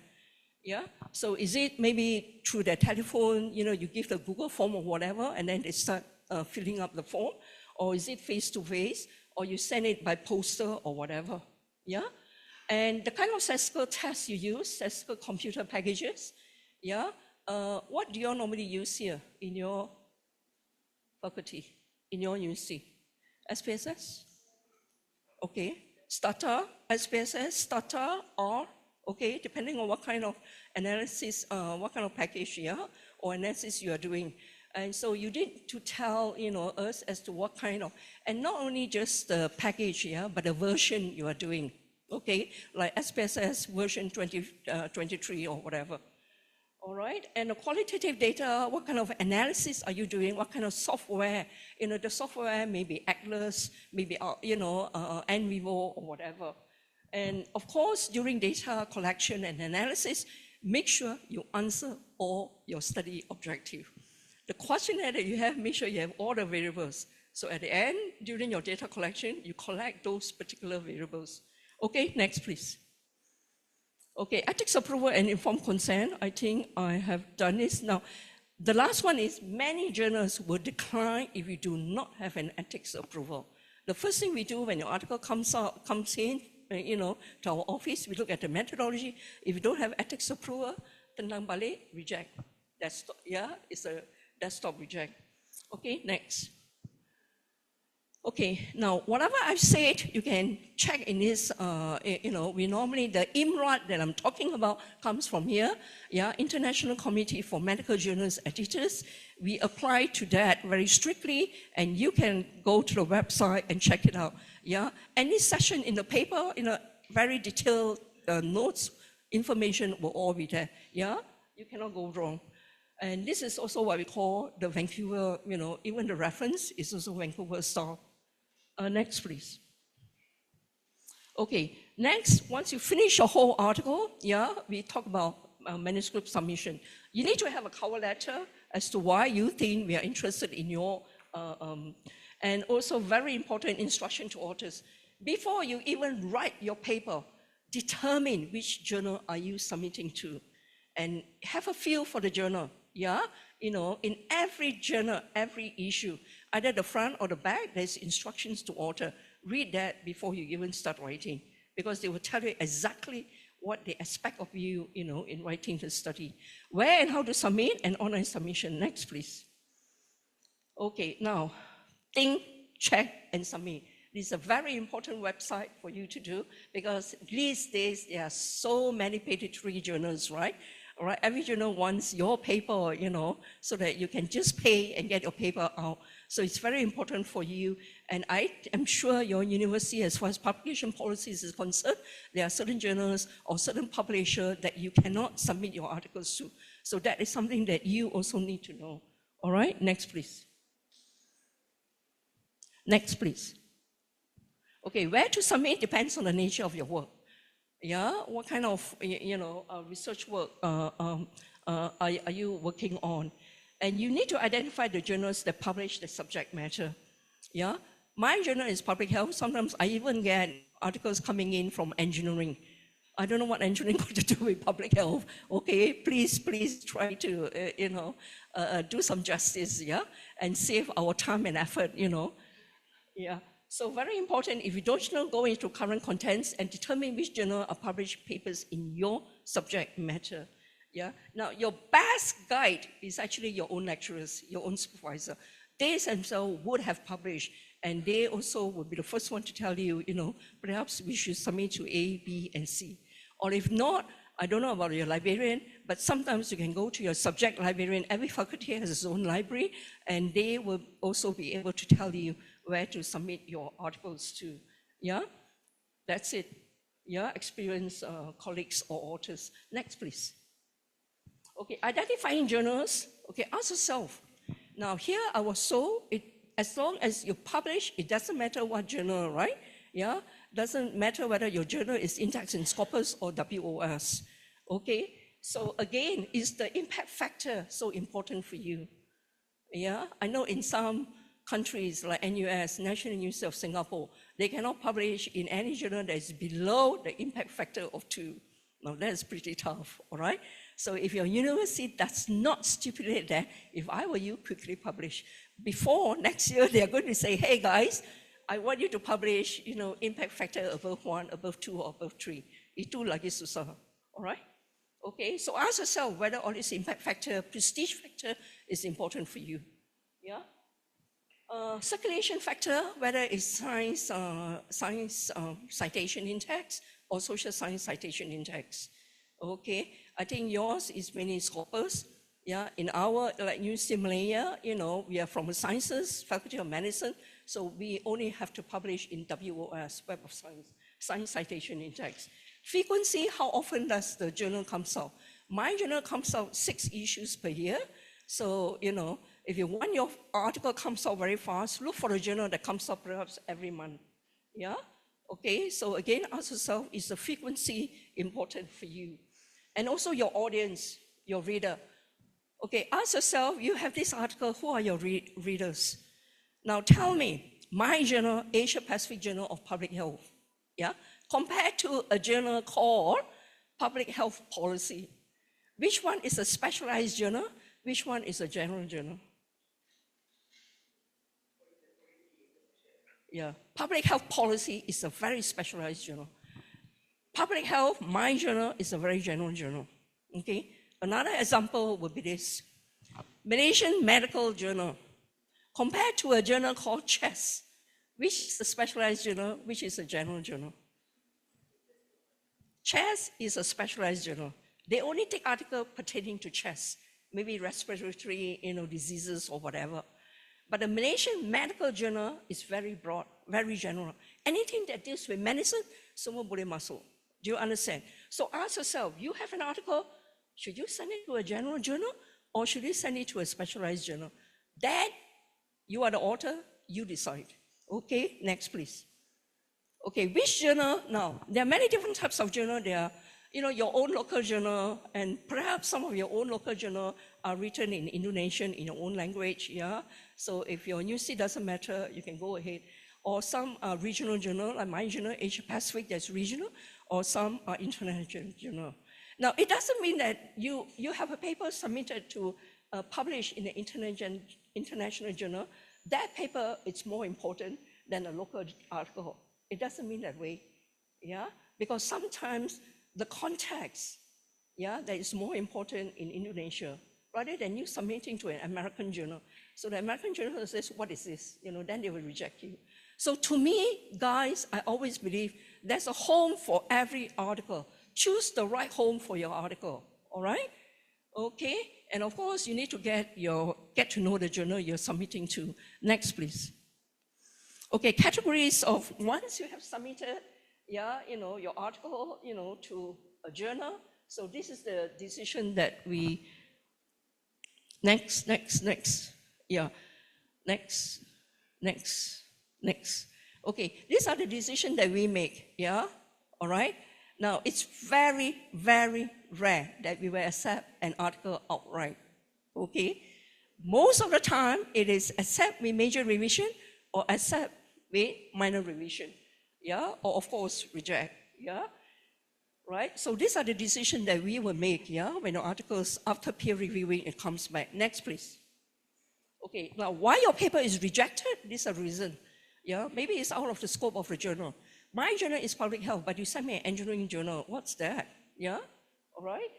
Yeah, so is it maybe through the telephone, you give the Google form or whatever, and then they start filling up the form? Or is it face-to-face, or you send it by poster or whatever? Yeah, and the kind of statistical tests you use, statistical computer packages, yeah, what do you normally use here in your faculty, in your university? SPSS? Okay, Stata, SPSS, Stata, or, okay, depending on what kind of analysis, what kind of package, yeah, or analysis you are doing. And so you need to tell, us as to what kind of, and not only just the package, yeah, but the version you are doing, okay, like SPSS version 2023 or whatever. All right, and the qualitative data, what kind of analysis are you doing? What kind of software? The software may be Atlas, maybe, NVivo or whatever. And of course, during data collection and analysis, make sure you answer all your study objective. The questionnaire that you have, make sure you have all the variables. So at the end, during your data collection, you collect those particular variables. Okay, next please. Okay, ethics approval and informed consent. I think I have done this. Now, the last one is many journals will decline if you do not have an ethics approval. The first thing we do when your article comes in, to our office, we look at the methodology. If you don't have ethics approval, tendang balik, reject. That's, yeah, it's a desktop reject. Okay, next. Okay, now whatever I've said, you can check in this, we normally, the IMRAD that I'm talking about comes from here, yeah, International Committee for Medical Journals Editors. We apply to that very strictly, and you can go to the website and check it out, yeah. Any session in the paper, very detailed notes, information will all be there, yeah. You cannot go wrong. And this is also what we call the Vancouver, even the reference is also Vancouver style. Next, please. Okay, next, once you finish your whole article, yeah, we talk about manuscript submission. You need to have a cover letter as to why you think we are interested in your, and also very important instruction to authors. Before you even write your paper, determine which journal are you submitting to, and have a feel for the journal. Yeah, in every journal, every issue, either the front or the back, there's instructions to author. Read that before you even start writing, because they will tell you exactly what they expect of you, in writing the study. Where and how to submit, and online submission. Next, please. Okay, now, think, check, and submit. This is a very important website for you to do, because these days there are so many pediatric journals, right? All right, every journal wants your paper, so that you can just pay and get your paper out. So it's very important for you. And I am sure your university, as far as publication policies is concerned, there are certain journals or certain publishers that you cannot submit your articles to. So that is something that you also need to know. All right, next please. Next please. Okay, where to submit depends on the nature of your work. Yeah, what kind of research work are you working on? And you need to identify the journals that publish the subject matter. Yeah, my journal is public health. Sometimes I even get articles coming in from engineering. I don't know what engineering got to do with public health. Okay, please try to do some justice, yeah, and save our time and effort, yeah. So very important, if you don't know, go into current contents and determine which journal are published papers in your subject matter. Yeah. Now, your best guide is actually your own lecturers, your own supervisor. They themselves would have published, and they also would be the first one to tell you, perhaps we should submit to A, B, and C. Or if not, I don't know about your librarian, but sometimes you can go to your subject librarian. Every faculty has its own library, and they will also be able to tell you where to submit your articles to. Yeah, that's it. Yeah, experienced colleagues or authors. Next, please. Okay, identifying journals. Okay, ask yourself. Now here I was told, as long as you publish, it doesn't matter what journal, right? Yeah, doesn't matter whether your journal is indexed in Scopus or WOS. Okay, So again, is the impact factor so important for you? Yeah, I know in some countries like NUS, National University of Singapore, they cannot publish in any journal that is below the impact factor of 2. Now that's pretty tough, all right? So if your university does not stipulate that, if I were you, quickly publish. Before next year, they're going to say, hey guys, I want you to publish, impact factor above 1, above 2, or above 3. Itu lagi susah, all right? Okay, so ask yourself whether all this impact factor, prestige factor is important for you. Yeah? Circulation factor, whether it's science citation index or social science citation index. Okay, I think yours is mainly Scopus. Yeah, in our University of Malaya, we are from the sciences, Faculty of Medicine, so we only have to publish in WOS, Web of Science, Science Citation Index. Frequency, how often does the journal come out? My journal comes out 6 issues per year. So, if you want your article comes out very fast, look for a journal that comes out perhaps every month. Yeah? Okay, so again, ask yourself, is the frequency important for you? And also your audience, your reader. Okay, ask yourself, you have this article, who are your readers? Now tell me, my journal, Asia Pacific Journal of Public Health, yeah, compared to a journal called Public Health Policy. Which one is a specialized journal? Which one is a general journal? Yeah, Public Health Policy is a very specialized journal. Public Health, my journal, is a very general journal. Okay, another example would be this. Malaysian Medical Journal, compared to a journal called CHESS, which is a specialized journal, which is a general journal. CHESS is a specialized journal. They only take articles pertaining to CHESS, maybe respiratory diseases or whatever. But the Malaysian Medical Journal is very broad, very general. Anything that deals with medicine, semua boleh masuk. Do you understand? So ask yourself, you have an article, should you send it to a general journal or should you send it to a specialized journal? That, you are the author, you decide. Okay, next please. Okay, which journal? Now, there are many different types of journal. There are, your own local journal, and perhaps some of your own local journal are written in Indonesian, in your own language, yeah? So if your university doesn't matter, you can go ahead. Or some are regional journal, like my journal, Asia Pacific, that's regional, or some are international journal. Now, it doesn't mean that you have a paper submitted to publish in an international journal. That paper is more important than a local article. It doesn't mean that way, yeah? Because sometimes the context, yeah, that is more important in Indonesia, rather than you submitting to an American journal. So the American journal says, what is this? Then they will reject you. So to me, guys, I always believe there's a home for every article. Choose the right home for your article, all right? Okay, and of course, you need to get to know the journal you're submitting to. Next, please. Okay, categories of once you have submitted, yeah, your article, to a journal. So this is the decision that we, next, yeah, next. Okay, these are the decisions that we make, yeah, all right? Now, it's very, very rare that we will accept an article outright, okay? Most of the time, it is accept with major revision or accept with minor revision, yeah? Or of course, reject, yeah? Right? So these are the decisions that we will make, yeah? When the articles, after peer reviewing, it comes back. Next, please. Okay, now why your paper is rejected, this is a reason. Yeah, maybe it's out of the scope of the journal. My journal is public health, but you send me an engineering journal. What's that? Yeah, all right.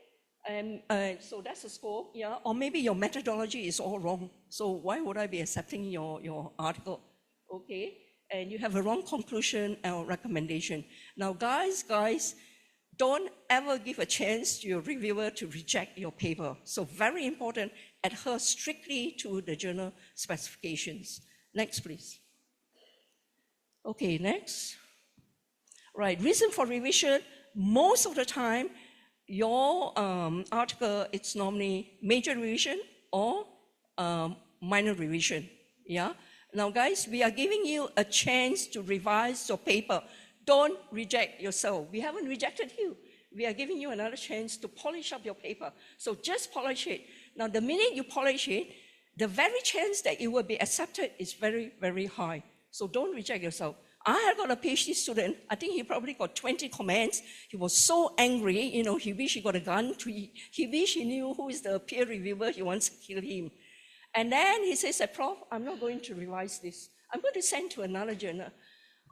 And so that's the scope. Yeah, or maybe your methodology is all wrong. So why would I be accepting your article? Okay, and you have a wrong conclusion or recommendation. Now, guys, don't ever give a chance to your reviewer to reject your paper. So very important, adhere strictly to the journal specifications. Next, please. Okay, next. Right, reason for revision, most of the time, your article, it's normally major revision or minor revision, yeah? Now guys, we are giving you a chance to revise your paper. Don't reject yourself. We haven't rejected you. we are giving you another chance to polish up your paper. So just polish it. Now, the minute you polish it, the very chance that it will be accepted is very, very high. So don't reject yourself. I have got a PhD student. I think he probably got 20 comments. He was so angry, he wished he got a gun. He wished he knew who is the peer reviewer. He wants to kill him. And then he says, Prof, I'm not going to revise this. I'm going to send to another journal.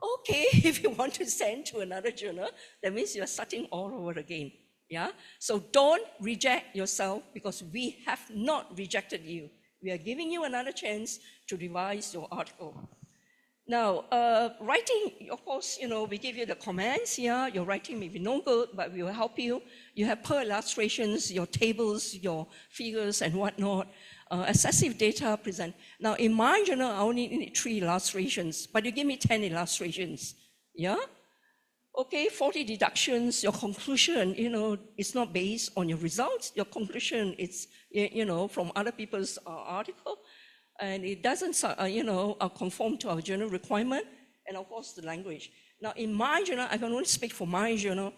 Okay, if you want to send to another journal, that means you're starting all over again. Yeah? So don't reject yourself because we have not rejected you. We are giving you another chance to revise your article. Now, writing, of course, we give you the comments here. Your writing may be no good, but we will help you. You have per illustrations, your tables, your figures, and whatnot. Excessive data present. Now, in my journal, I only need 3 illustrations, but you give me 10 illustrations. Yeah? Okay, 40 deductions. Your conclusion, it's not based on your results. Your conclusion is, from other people's article. And it doesn't, conform to our journal requirement, and of course the language. Now, in my journal, I can only speak for my journal.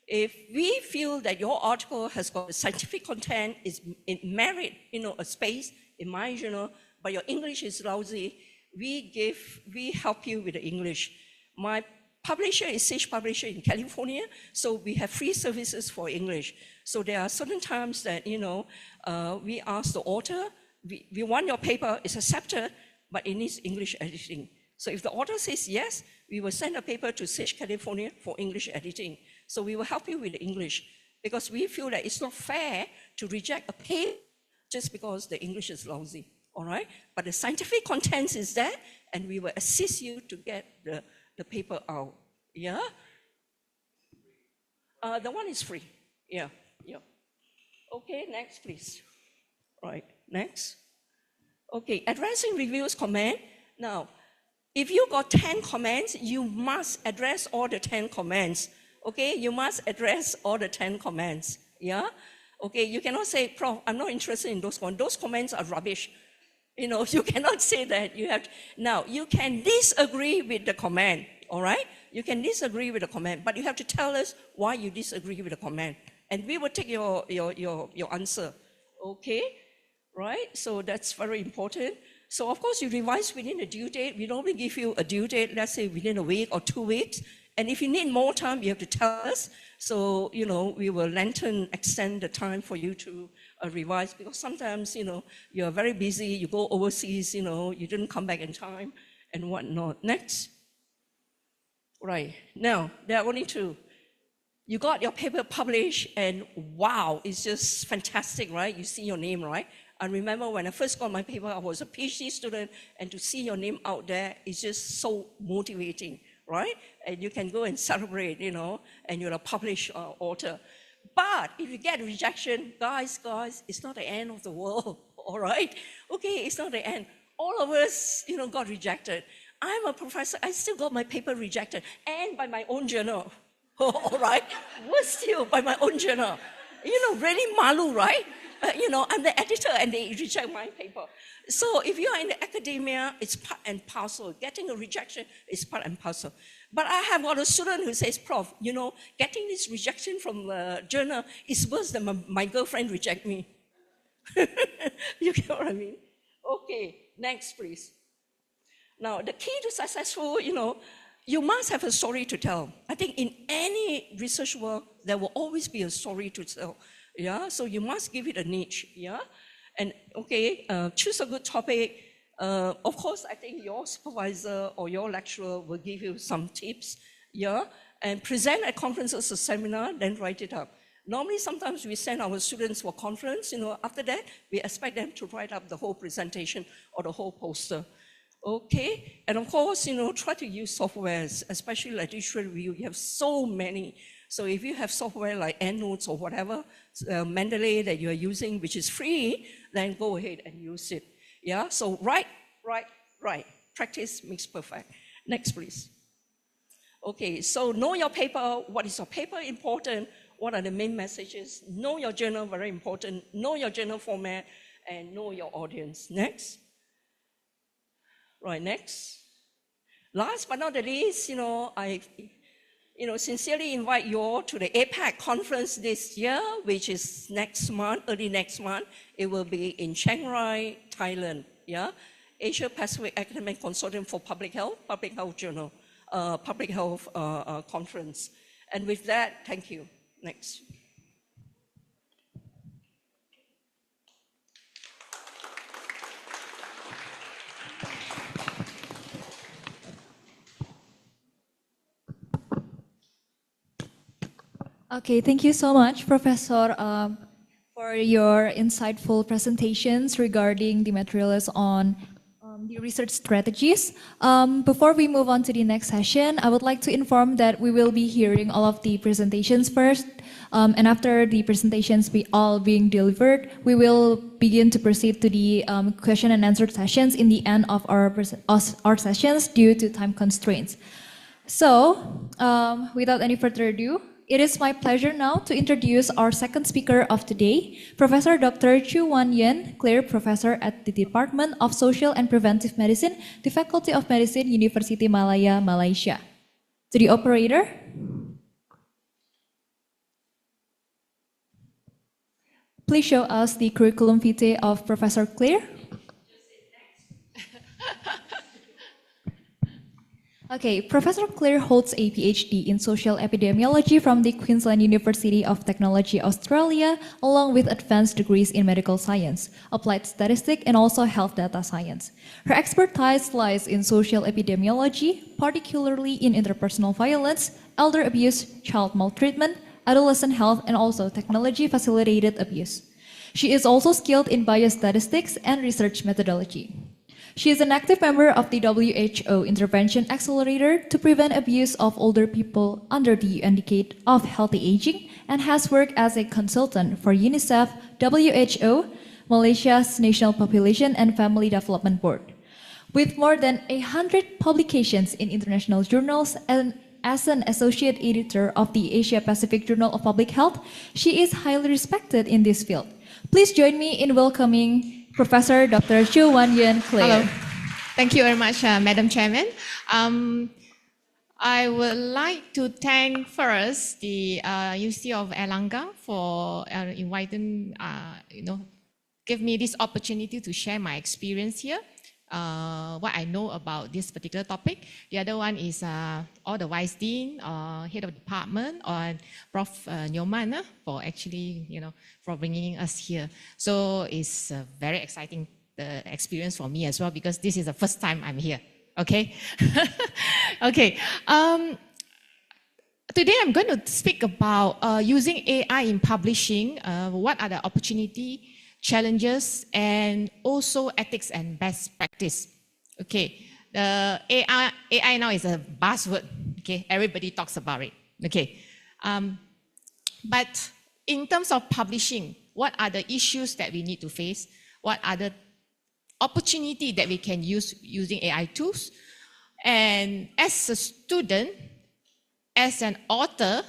If we feel that your article has got scientific content, it merit, a space in my journal, but your English is lousy, we help you with the English. My publisher is Sage Publisher in California, so we have free services for English. So there are certain times that, we ask the author, we want your paper, it's accepted, but it needs English editing. So if the author says yes, we will send a paper to Sage California for English editing. So we will help you with the English because we feel that it's not fair to reject a paper just because the English is lousy, all right? But the scientific content is there, and we will assist you to get the paper out, yeah? The one is free, yeah. Okay, next, please. Right, next. Okay, addressing reviews comment. Now, if you got 10 comments, you must address all the 10 comments. Okay, you must address all the 10 comments. Yeah? Okay, you cannot say, Prof, I'm not interested in those comments. Those comments are rubbish. You cannot say that. Now, you can disagree with the comment, all right? You can disagree with the comment, but you have to tell us why you disagree with the comment. And we will take your answer. Okay? Right? So that's very important. So of course you revise within the due date. We normally give you a due date, let's say within a week or 2 weeks. And if you need more time, you have to tell us. So, we will extend the time for you to revise because sometimes, you are very busy, you go overseas, you didn't come back in time and whatnot. Next. Right. Now, there are only 2. You got your paper published and wow, it's just fantastic, right? You see your name, right? I remember when I first got my paper, I was a PhD student, and to see your name out there is just so motivating, right? And you can go and celebrate, and you're a published author. But if you get rejection, guys, it's not the end of the world, all right? Okay, it's not the end. All of us, got rejected. I'm a professor, I still got my paper rejected, and by my own journal, all right? Worse still, by my own journal. Really malu, right? I'm the editor and they reject my paper. So if you are in the academia, it's part and parcel. Getting a rejection is part and parcel. But I have got a student who says, Prof, getting this rejection from the journal is worse than my girlfriend reject me. You get what I mean? Okay, next please. Now, the key to successful, you must have a story to tell. I think in any research work, there will always be a story to tell. Yeah, so you must give it a niche, yeah? And okay, choose a good topic. Of course, I think your supervisor or your lecturer will give you some tips, yeah? And present at conferences or seminar, then write it up. Normally, sometimes we send our students for conference, after that, we expect them to write up the whole presentation or the whole poster. Okay, and of course, try to use softwares, especially like literature review. You have so many. So if you have software like EndNotes or whatever, Mendeley that you are using, which is free, then go ahead and use it. Yeah, so write. Practice makes perfect. Next, please. Okay, so know your paper. What is your paper important? What are the main messages? Know your journal, very important. Know your journal format and know your audience. Next. Right, next. Last but not the least, sincerely invite you all to the APAC conference this year, which is next month, early next month. It will be in Chiang Rai, Thailand. Yeah, Asia Pacific Academic Consortium for Public Health Journal, Public Health Conference. And with that, thank you. Next. Okay, thank you so much, Professor, for your insightful presentations regarding the materials on the research strategies. Before we move on to the next session, I would like to inform that we will be hearing all of the presentations first, and after the presentations be all being delivered, we will begin to proceed to the question and answer sessions in the end of our sessions due to time constraints. So, without any further ado, it is my pleasure now to introduce our second speaker of today, Professor Dr. Chu Wan Yen, Claire Professor at the Department of Social and Preventive Medicine, the Faculty of Medicine, University Malaya, Malaysia. To the operator. Please show us the curriculum vitae of Professor Claire. Okay, Professor Claire holds a PhD in social epidemiology from the Queensland University of Technology, Australia, along with advanced degrees in medical science, applied statistics, and also health data science. Her expertise lies in social epidemiology, particularly in interpersonal violence, elder abuse, child maltreatment, adolescent health, and also technology-facilitated abuse. She is also skilled in biostatistics and research methodology. She is an active member of the WHO Intervention Accelerator to prevent abuse of older people under the UN Decade of Healthy Aging and has worked as a consultant for UNICEF, WHO, Malaysia's National Population and Family Development Board. With more than 100 publications in international journals and as an associate editor of the Asia Pacific Journal of Public Health, she is highly respected in this field. Please join me in welcoming Professor Dr. Chu Wan Yen Claire. Hello. Thank you very much, Madam Chairman. I would like to thank first the UC of Erlangga for inviting, give me this opportunity to share my experience here, what I know about this particular topic. The other one is all the Vice Dean, Head of Department, and Prof. Nyoman for actually, for bringing us here. So it's a very exciting experience for me as well because this is the first time I'm here. Okay. Okay. Today I'm going to speak about using AI in publishing. What are the opportunity, challenges, and also ethics and best practice. Okay, the AI now is a buzzword. Okay, everybody talks about it. Okay, but in terms of publishing, what are the issues that we need to face? What are the opportunity that we can use using AI tools? And as a student, as an author,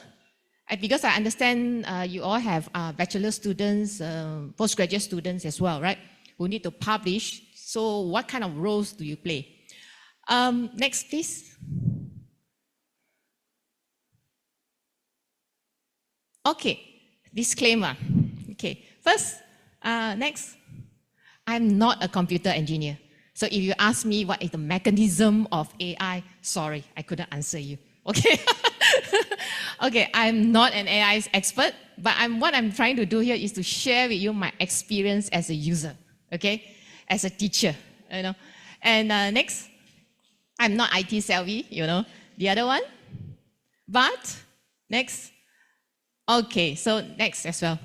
because I understand you all have bachelor students, postgraduate students as well, right? Who need to publish. So what kind of roles do you play? Next, please. Okay, disclaimer. Okay, first, next, I'm not a computer engineer. So if you ask me what is the mechanism of AI, sorry, I couldn't answer you. Okay. Okay, I'm not an AI expert, but what I'm trying to do here is to share with you my experience as a user, okay, as a teacher, And next, I'm not IT savvy, the other one. But next, okay, so next as well.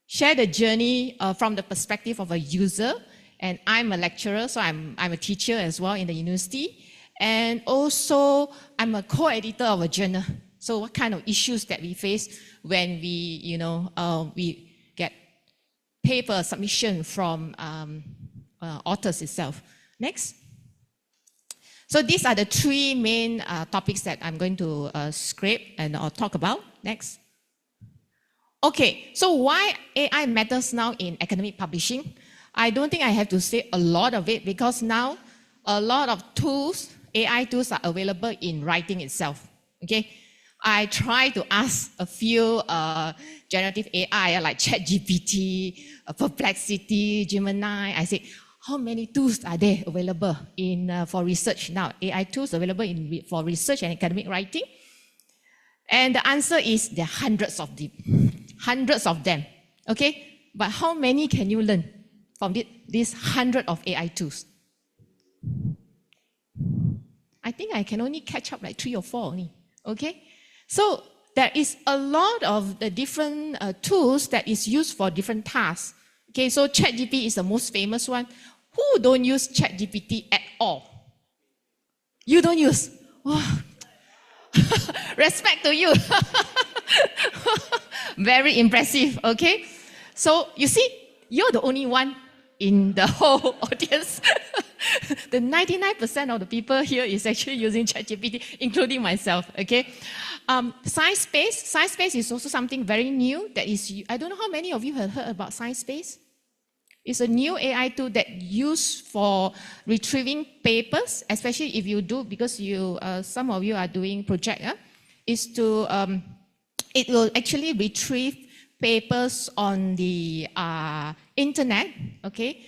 Share the journey from the perspective of a user, and I'm a lecturer, so I'm a teacher as well in the university. And also, I'm a co-editor of a journal. So what kind of issues that we face when we, we get paper submission from authors itself. Next. So these are the three main topics that I'm going to scrape and I'll talk about. Next. Okay, so why AI matters now in academic publishing? I don't think I have to say a lot of it because now a lot of tools, AI tools are available in writing itself. Okay, I try to ask a few generative AI like ChatGPT, Perplexity, Gemini. I say, how many tools are there available for research now? AI tools available for research and academic writing? And the answer is there are hundreds of them. Okay, but how many can you learn from these hundred of AI tools? I think I can only catch up like 3 or 4 only. Okay, so there is a lot of the different tools that is used for different tasks. Okay, so ChatGPT is the most famous one. Who don't use ChatGPT at all? You don't use. Wow. Respect to you. Very impressive, okay? So you see, you're the only one in the whole audience. The 99% of the people here is actually using ChatGPT, including myself, okay? Science-based is also something very new that is, I don't know how many of you have heard about Science-based. It's a new AI tool that used for retrieving papers, especially if you do, because some of you are doing project, it will actually retrieve papers on the internet, okay?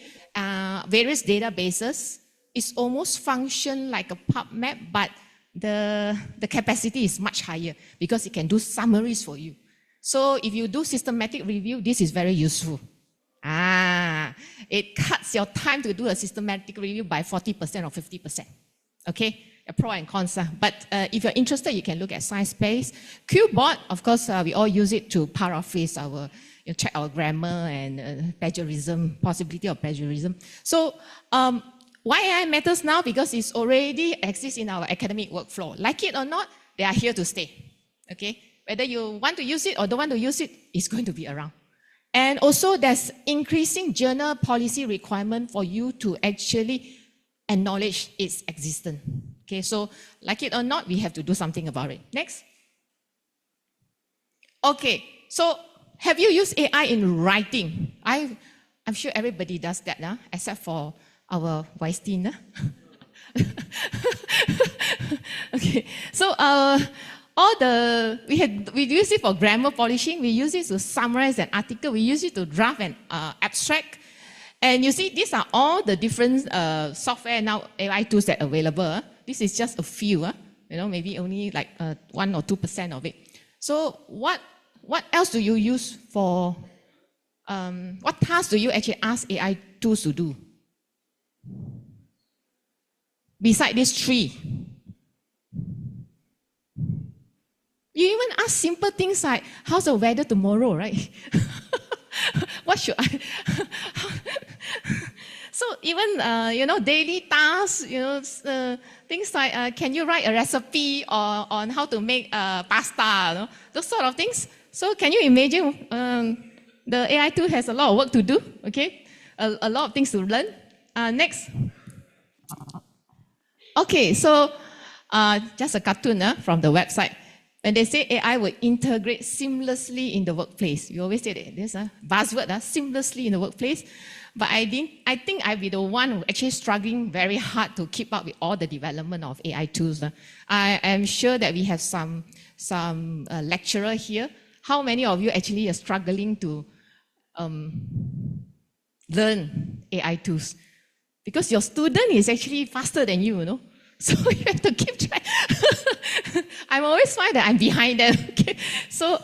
Various databases. It's almost function like a PubMed, but the capacity is much higher because it can do summaries for you. So if you do systematic review, this is very useful. It cuts your time to do a systematic review by 40% or 50%. Okay, a pro and cons. But if you're interested, you can look at Science-based. Qbot, of course, we all use it to paraphrase check our grammar and plagiarism, possibility of plagiarism. So why AI matters now? Because it's already exists in our academic workflow. Like it or not, they are here to stay. Okay, whether you want to use it or don't want to use it, it's going to be around. And also there's increasing journal policy requirement for you to actually acknowledge its existence. Okay, so like it or not, we have to do something about it. Next. Okay, so have you used AI in writing? I'm sure everybody does that, except for our Weinstein. Okay, so we use it for grammar polishing, we use it to summarize an article, we use it to draft an abstract. And you see, these are all the different software now, AI tools that are available. This is just a few, maybe only like 1 or 2% of it. So what else do you use for, what tasks do you actually ask AI tools to do? Beside these 3. You even ask simple things like, how's the weather tomorrow, right? What should I... So even, daily tasks, things like, can you write a recipe on how to make pasta, those sort of things. So can you imagine the AI tool has a lot of work to do, okay? A lot of things to learn. Next. Okay, so just a cartoon from the website. When they say AI will integrate seamlessly in the workplace, we always say that there's a buzzword, seamlessly in the workplace. But I think I'll be the one who actually struggling very hard to keep up with all the development of AI tools. I am sure that we have some lecturer here. How many of you actually are struggling to learn AI tools? Because your student is actually faster than you, So you have to keep track. I always find that I'm behind them.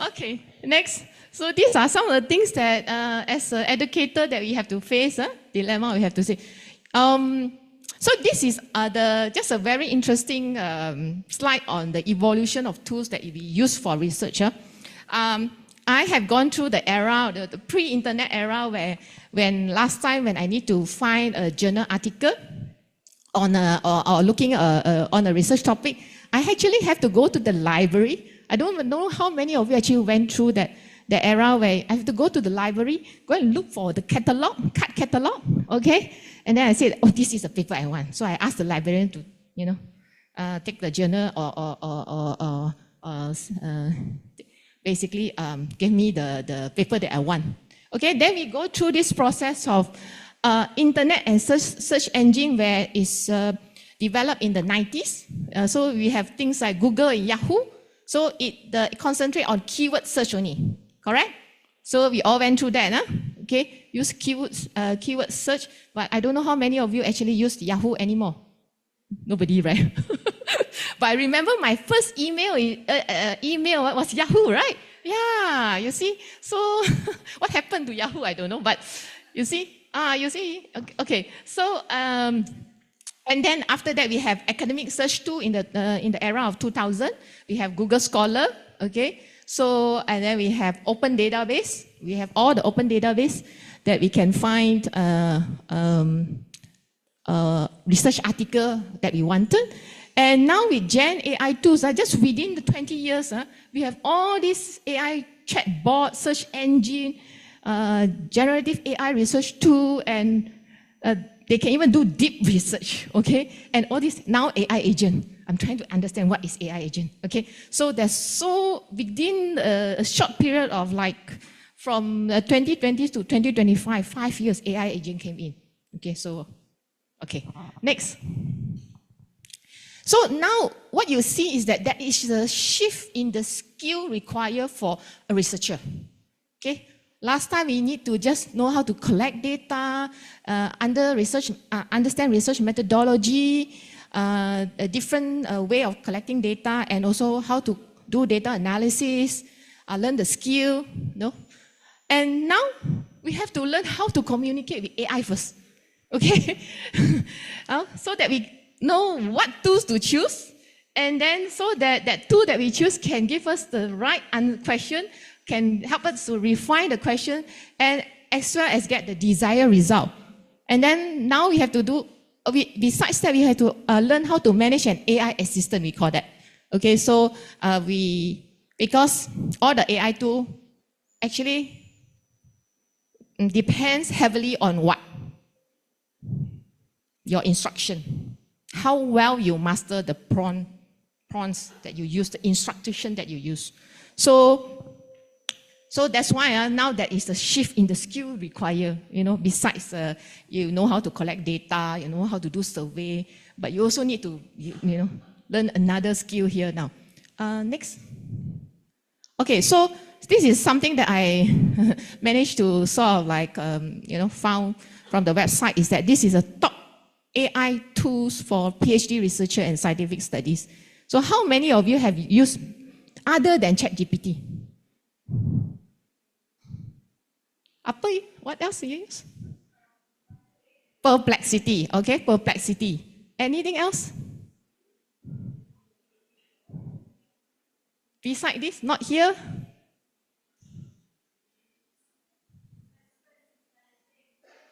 Okay, next. So these are some of the things that, as an educator, that we have to face, dilemma we have to say. So this is just a very interesting slide on the evolution of tools that we use for research. I have gone through the era, the pre-internet era, when last time when I need to find a journal article or looking on a research topic, I actually have to go to the library. I don't know how many of you actually went through the era where I have to go to the library, go and look for the catalog, card catalog, okay? And then I said, oh, this is the paper I want. So I asked the librarian to, take the journal or basically give me the paper that I want. Okay, then we go through this process of internet and search engine where it's developed in the 90s. So we have things like Google and Yahoo. So it concentrate on keyword search only, correct? So we all went through that, huh? Okay, use keyword search, but I don't know how many of you actually use Yahoo anymore. Nobody, right? But I remember my first email was Yahoo, right? Yeah, you see. So what happened to Yahoo? I don't know, but you see. Okay. So and then after that we have academic search too in the era of 2000. We have Google Scholar. Okay. So and then we have open database. We have all the open database that we can find research article that we wanted. And now with Gen AI tools, just within the 20 years, we have all these AI chatbot, search engine, generative AI research tool, and they can even do deep research, okay? And all this, now AI agent. I'm trying to understand what is AI agent, okay? So within a short period of from 2020 to 2025, 5 years, AI agent came in. Okay, next. So now what you see is that there is a shift in the skill required for a researcher. Okay, last time we need to just know how to collect data, understand research methodology, a different way of collecting data, and also how to do data analysis, learn the skill, And now we have to learn how to communicate with AI first. Okay, so that we know what tools to choose, and then so that tool that we choose can give us the right question, can help us to refine the question, and as well as get the desired result. And then now we have to do, besides that, we have to learn how to manage an AI assistant, we call that. Okay, so because all the AI tool actually depends heavily on what? Your instruction. How well you master the prompts that you use, the instruction that you use. So that's why now there is a shift in the skill required, besides you know how to collect data, you know how to do survey, but you also need to, learn another skill here now. Next. Okay, so this is something that I managed to sort of found from the website, is that this is a top AI tools for PhD researcher and scientific studies. So how many of you have used other than ChatGPT? What else do you use? Perplexity, okay, Perplexity. Anything else? Beside this, not here?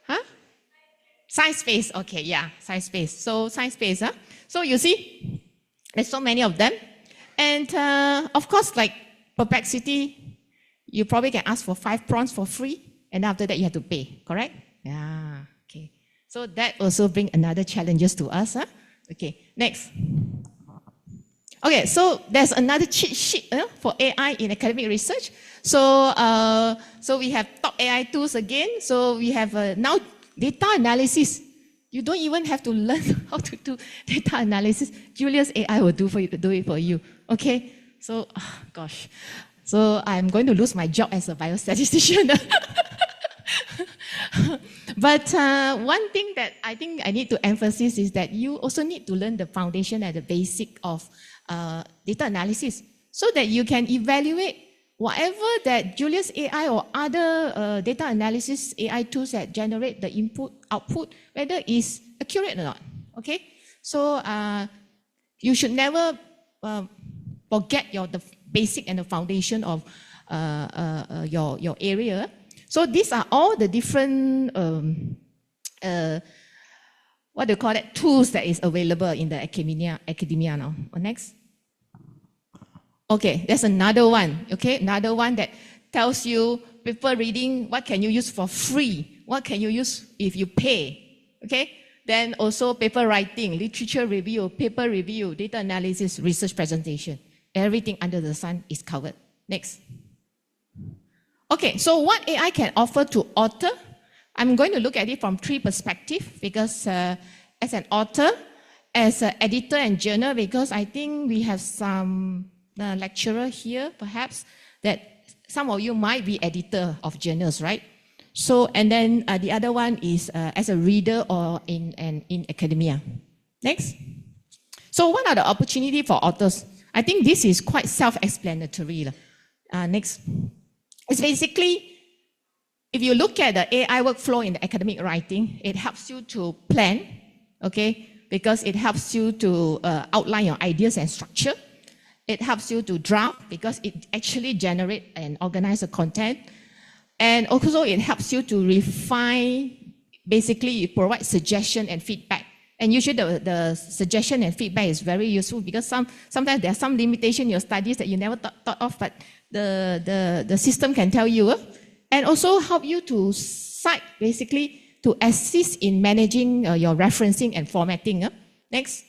Huh? Sciencebase, okay, yeah, Sciencebase. So Sciencebase, So you see, there's so many of them. And of course, like Perplexity, you probably can ask for 5 prompts for free, and after that you have to pay, correct? Yeah, okay. So that also brings another challenges to us. Okay, next. Okay, so there's another cheat sheet for AI in academic research. So we have top AI tools again. So we have now data analysis. You don't even have to learn how to do data analysis. Julius AI will do it for you. Okay, so gosh, so I'm going to lose my job as a biostatistician. But one thing that I think I need to emphasize is that you also need to learn the foundation and the basic of data analysis, so that you can evaluate whatever that Julius AI or other data analysis AI tools that generate the input, output, whether it's accurate or not. Okay, so you should never forget the basic and the foundation of your area. So these are all the different what do you call it, tools that is available in the academia now. Next. Okay, there's another one. Okay, another one that tells you paper reading, what can you use for free? What can you use if you pay? Okay, then also paper writing, literature review, paper review, data analysis, research presentation. Everything under the sun is covered. Next. Okay, so what AI can offer to author? I'm going to look at it from 3 perspectives, because as an author, as an editor and journal, because I think we have some lecturer here, perhaps, that some of you might be editor of journals, right? So, and then the other one is as a reader or in academia. Next. So what are the opportunities for authors? I think this is quite self-explanatory. Next. It's basically, if you look at the AI workflow in the academic writing, it helps you to plan, okay? Because it helps you to outline your ideas and structure. It helps you to draft because it actually generates and organizes the content. And also it helps you to refine, basically it provides suggestion and feedback. And usually the suggestion and feedback is very useful because sometimes there are some limitation in your studies that you never thought of, but the system can tell you. And also help you to cite, basically, to assist in managing your referencing and formatting. Next.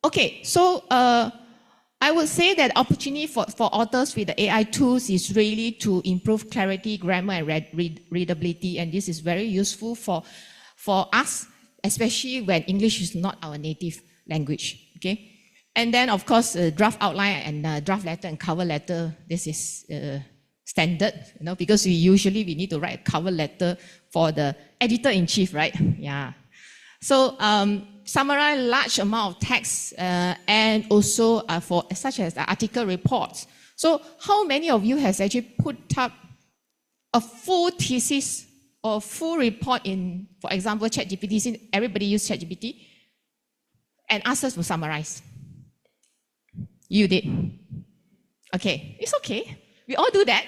Okay, so I would say that opportunity for authors with the AI tools is really to improve clarity, grammar, and readability. And this is very useful for us, especially when English is not our native language. Okay, and then of course draft outline and draft letter and cover letter. This is standard, because we need to write a cover letter for the editor-in-chief, right? Yeah. So summarize large amount of text and also for such as article reports. So how many of you has actually put up a full thesis or full report in, for example, ChatGPT, since everybody use ChatGPT, and ask us to summarize? You did. Okay, it's okay. We all do that.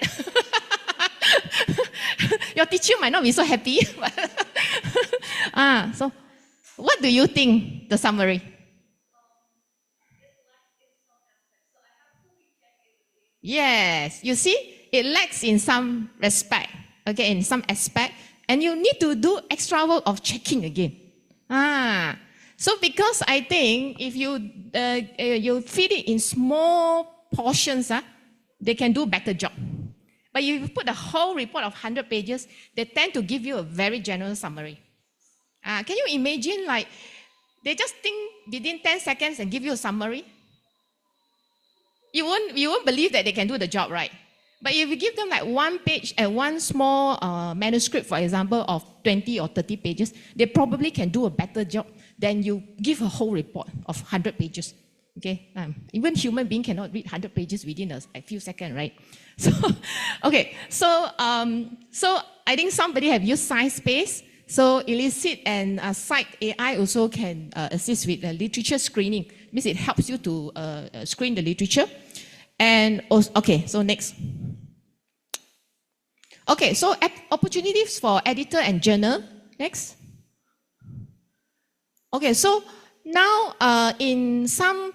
Your teacher might not be so happy. So what do you think, the summary? Yes, you see, it lacks in some respect, okay, in some aspect, and you need to do extra work of checking again. So because I think if you feed it in small portions, they can do a better job. But if you put the whole report of 100 pages, they tend to give you a very general summary. Can you imagine, like, they just think within 10 seconds and give you a summary? You won't believe that they can do the job, right? But if you give them like one page and one small manuscript, for example, of 20 or 30 pages, they probably can do a better job than you give a whole report of 100 pages. Okay, even human being cannot read 100 pages within a few seconds, right? So, okay, so I think somebody have used SciSpace. So Elicit and Cite AI also can assist with literature screening. Means it helps you to screen the literature. And also, okay, so next. Okay, so opportunities for editor and journal. Next. Okay, so now in some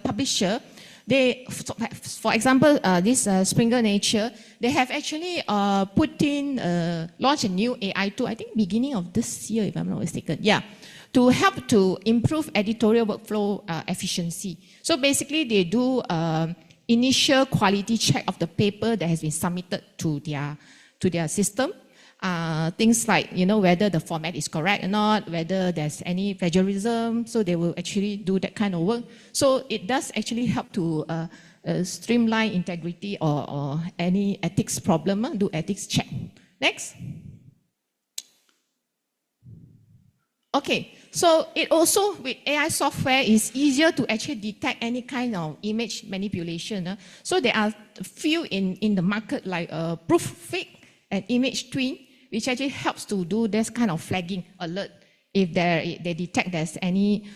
publisher, they, for example, this Springer Nature, they have actually launched a new AI tool, I think beginning of this year, if I'm not mistaken. Yeah, to help to improve editorial workflow efficiency. So basically, they do initial quality check of the paper that has been submitted to their system. Things like, whether the format is correct or not, whether there's any plagiarism. So they will actually do that kind of work. So it does actually help to streamline integrity or any ethics problem, do ethics check. Next. Okay, so it also, with AI software, is easier to actually detect any kind of image manipulation. So there are a few in the market like Proofread and Image Twin, which actually helps to do this kind of flagging alert if they detect there's any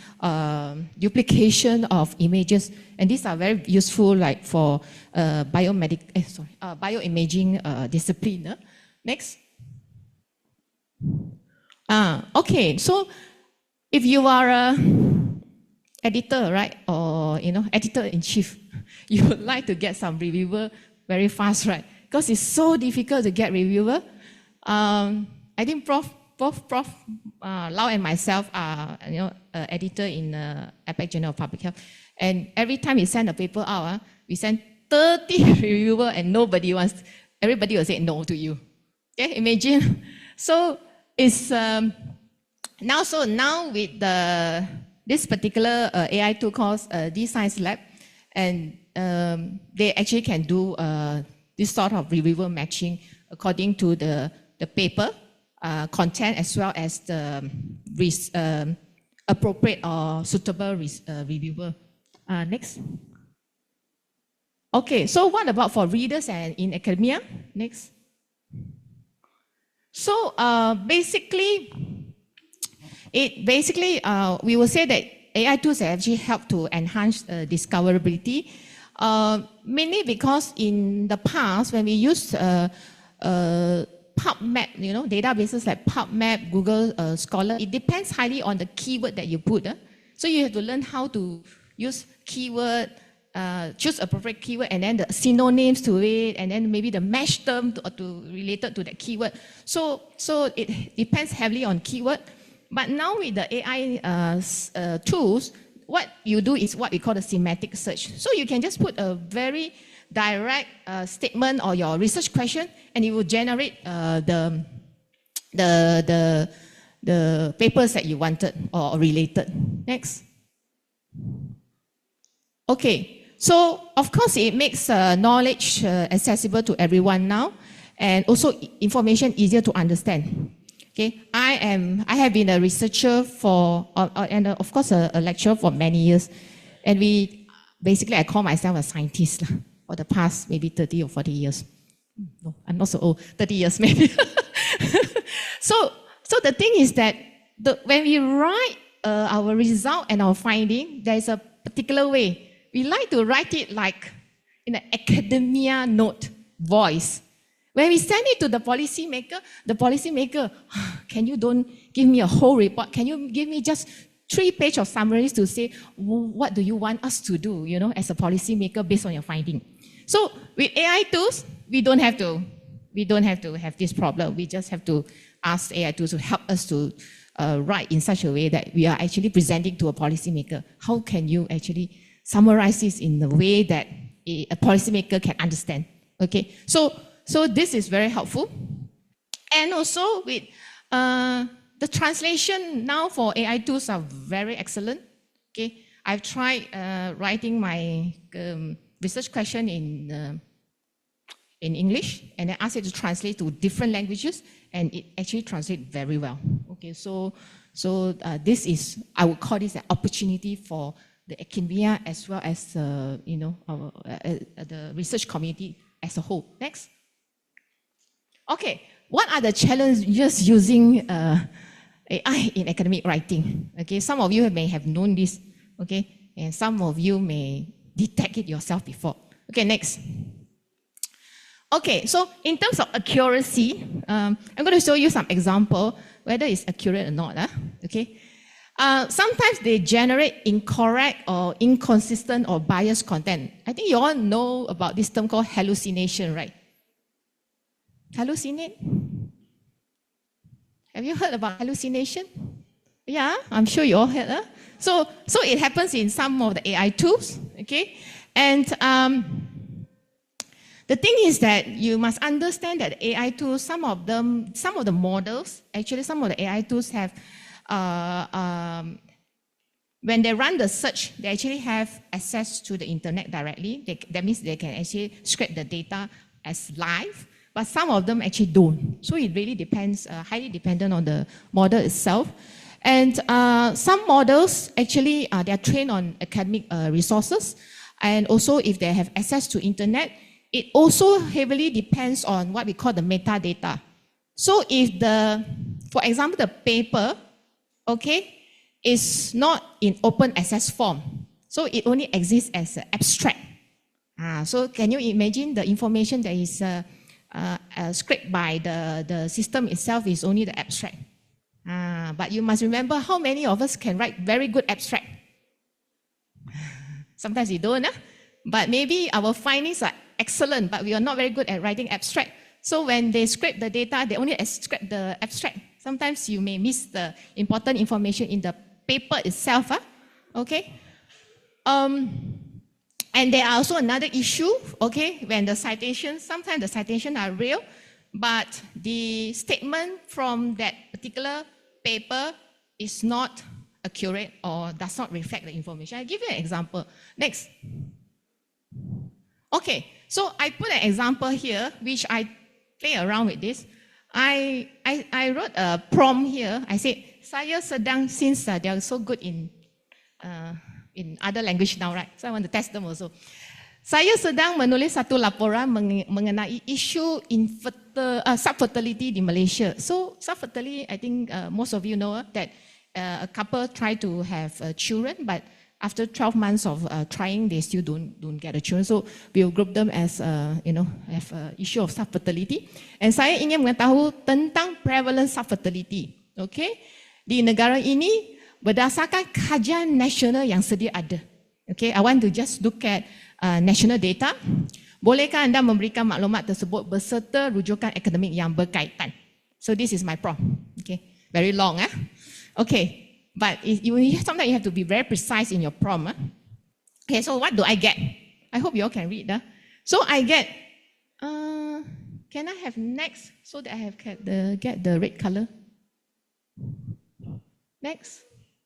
duplication of images. And these are very useful, like for bioimaging discipline. Next. Okay, so if you are an editor, right, or editor-in-chief, you would like to get some reviewer very fast, right? Because it's so difficult to get reviewer. I think Prof. Lau and myself are editor in AKK Journal of Public Health, and every time we send a paper out, we send 30 reviewer and everybody will say no to you. Okay, imagine. So it's now with the this particular AI tool called D-Science Lab, and they actually can do this sort of reviewer matching according to the paper content as well as the appropriate or suitable reviewer. Next. Okay, so what about for readers and in academia? Next. So basically, we will say that AI tools actually help to enhance discoverability, mainly because in the past, when we used PubMed, databases like PubMed, Google Scholar, it depends highly on the keyword that you put. So you have to learn how to use keyword, choose appropriate keyword, and then the synonyms to it, and then maybe the match term to related to that keyword. So it depends heavily on keyword. But now with the AI tools, what you do is what we call the semantic search. So you can just put a very direct statement or your research question, and it will generate the papers that you wanted or related. Next. Okay, so of course it makes knowledge accessible to everyone now, and also information easier to understand. Okay, I have been a researcher for, and of course a lecturer for many years, and I call myself a scientist for the past maybe 30 or 40 years. No, I'm not so old, 30 years maybe. So the thing is that when we write our result and our finding, there is a particular way. We like to write it like in an academia note voice. When we send it to the policymaker, can you don't give me a whole report? Can you give me just 3 pages of summaries to say, what do you want us to do, as a policymaker based on your finding? So with AI tools, we don't have to have this problem. We just have to ask AI tools to help us to write in such a way that we are actually presenting to a policymaker. How can you actually summarize this in the way that a policymaker can understand? Okay, so this is very helpful. And also with the translation now for AI tools are very excellent. Okay, I've tried writing my research question in English, and I asked it to translate to different languages, and it actually translates very well. Okay, so this is, I would call this an opportunity for the academia as well as the research community as a whole. Next. Okay, what are the challenges using AI in academic writing? Okay, some of you may have known this, okay, and some of you may detect it yourself before. Okay, next. Okay, so in terms of accuracy, I'm going to show you some example, whether it's accurate or not. Okay, sometimes they generate incorrect or inconsistent or biased content. I think you all know about this term called hallucination, right? Hallucinate? Have you heard about hallucination? Yeah, I'm sure you all heard. So it happens in some of the AI tools, okay? And the thing is that you must understand that AI tools, some of the models, actually some of the AI tools have, when they run the search, they actually have access to the internet directly. That means they can actually scrape the data as live. But some of them actually don't. So it really depends, highly dependent on the model itself. And some models actually, they are trained on academic resources. And also if they have access to internet, it also heavily depends on what we call the metadata. So if for example, the paper, okay, is not in open access form. So it only exists as an abstract. So can you imagine the information that is scraped by the system itself is only the abstract. But you must remember how many of us can write very good abstract. Sometimes you don't, but maybe our findings are excellent, but we are not very good at writing abstract. So when they scrape the data, they only scrape the abstract. Sometimes you may miss the important information in the paper itself. Okay. And there are also another issue, okay, when sometimes the citations are real, but the statement from that particular paper is not accurate or does not reflect the information. I'll give you an example. Next. Okay, so I put an example here, which I play around with this. I wrote a prompt here. I said, saya sedang, since they are so good in other language now, right? So I want to test them also. Saya sedang menulis satu laporan mengenai isu subfertility di Malaysia. So subfertility, I think most of you know that a couple try to have children, but after 12 months of trying, they still don't get a children. So we'll group them as have issue of subfertility. And saya ingin mengetahui tentang prevalence subfertility. Okay, di negara ini berdasarkan kajian nasional yang sedia ada. Okay, I want to just look at national data. Bolehkah anda memberikan maklumat tersebut beserta rujukan akademik yang berkaitan? So this is my prompt. Okay, very long, eh? Okay, but sometimes you have to be very precise in your prompt. Okay, so what do I get? I hope you all can read. So I get. Can I have next so that I have get the red color? Next.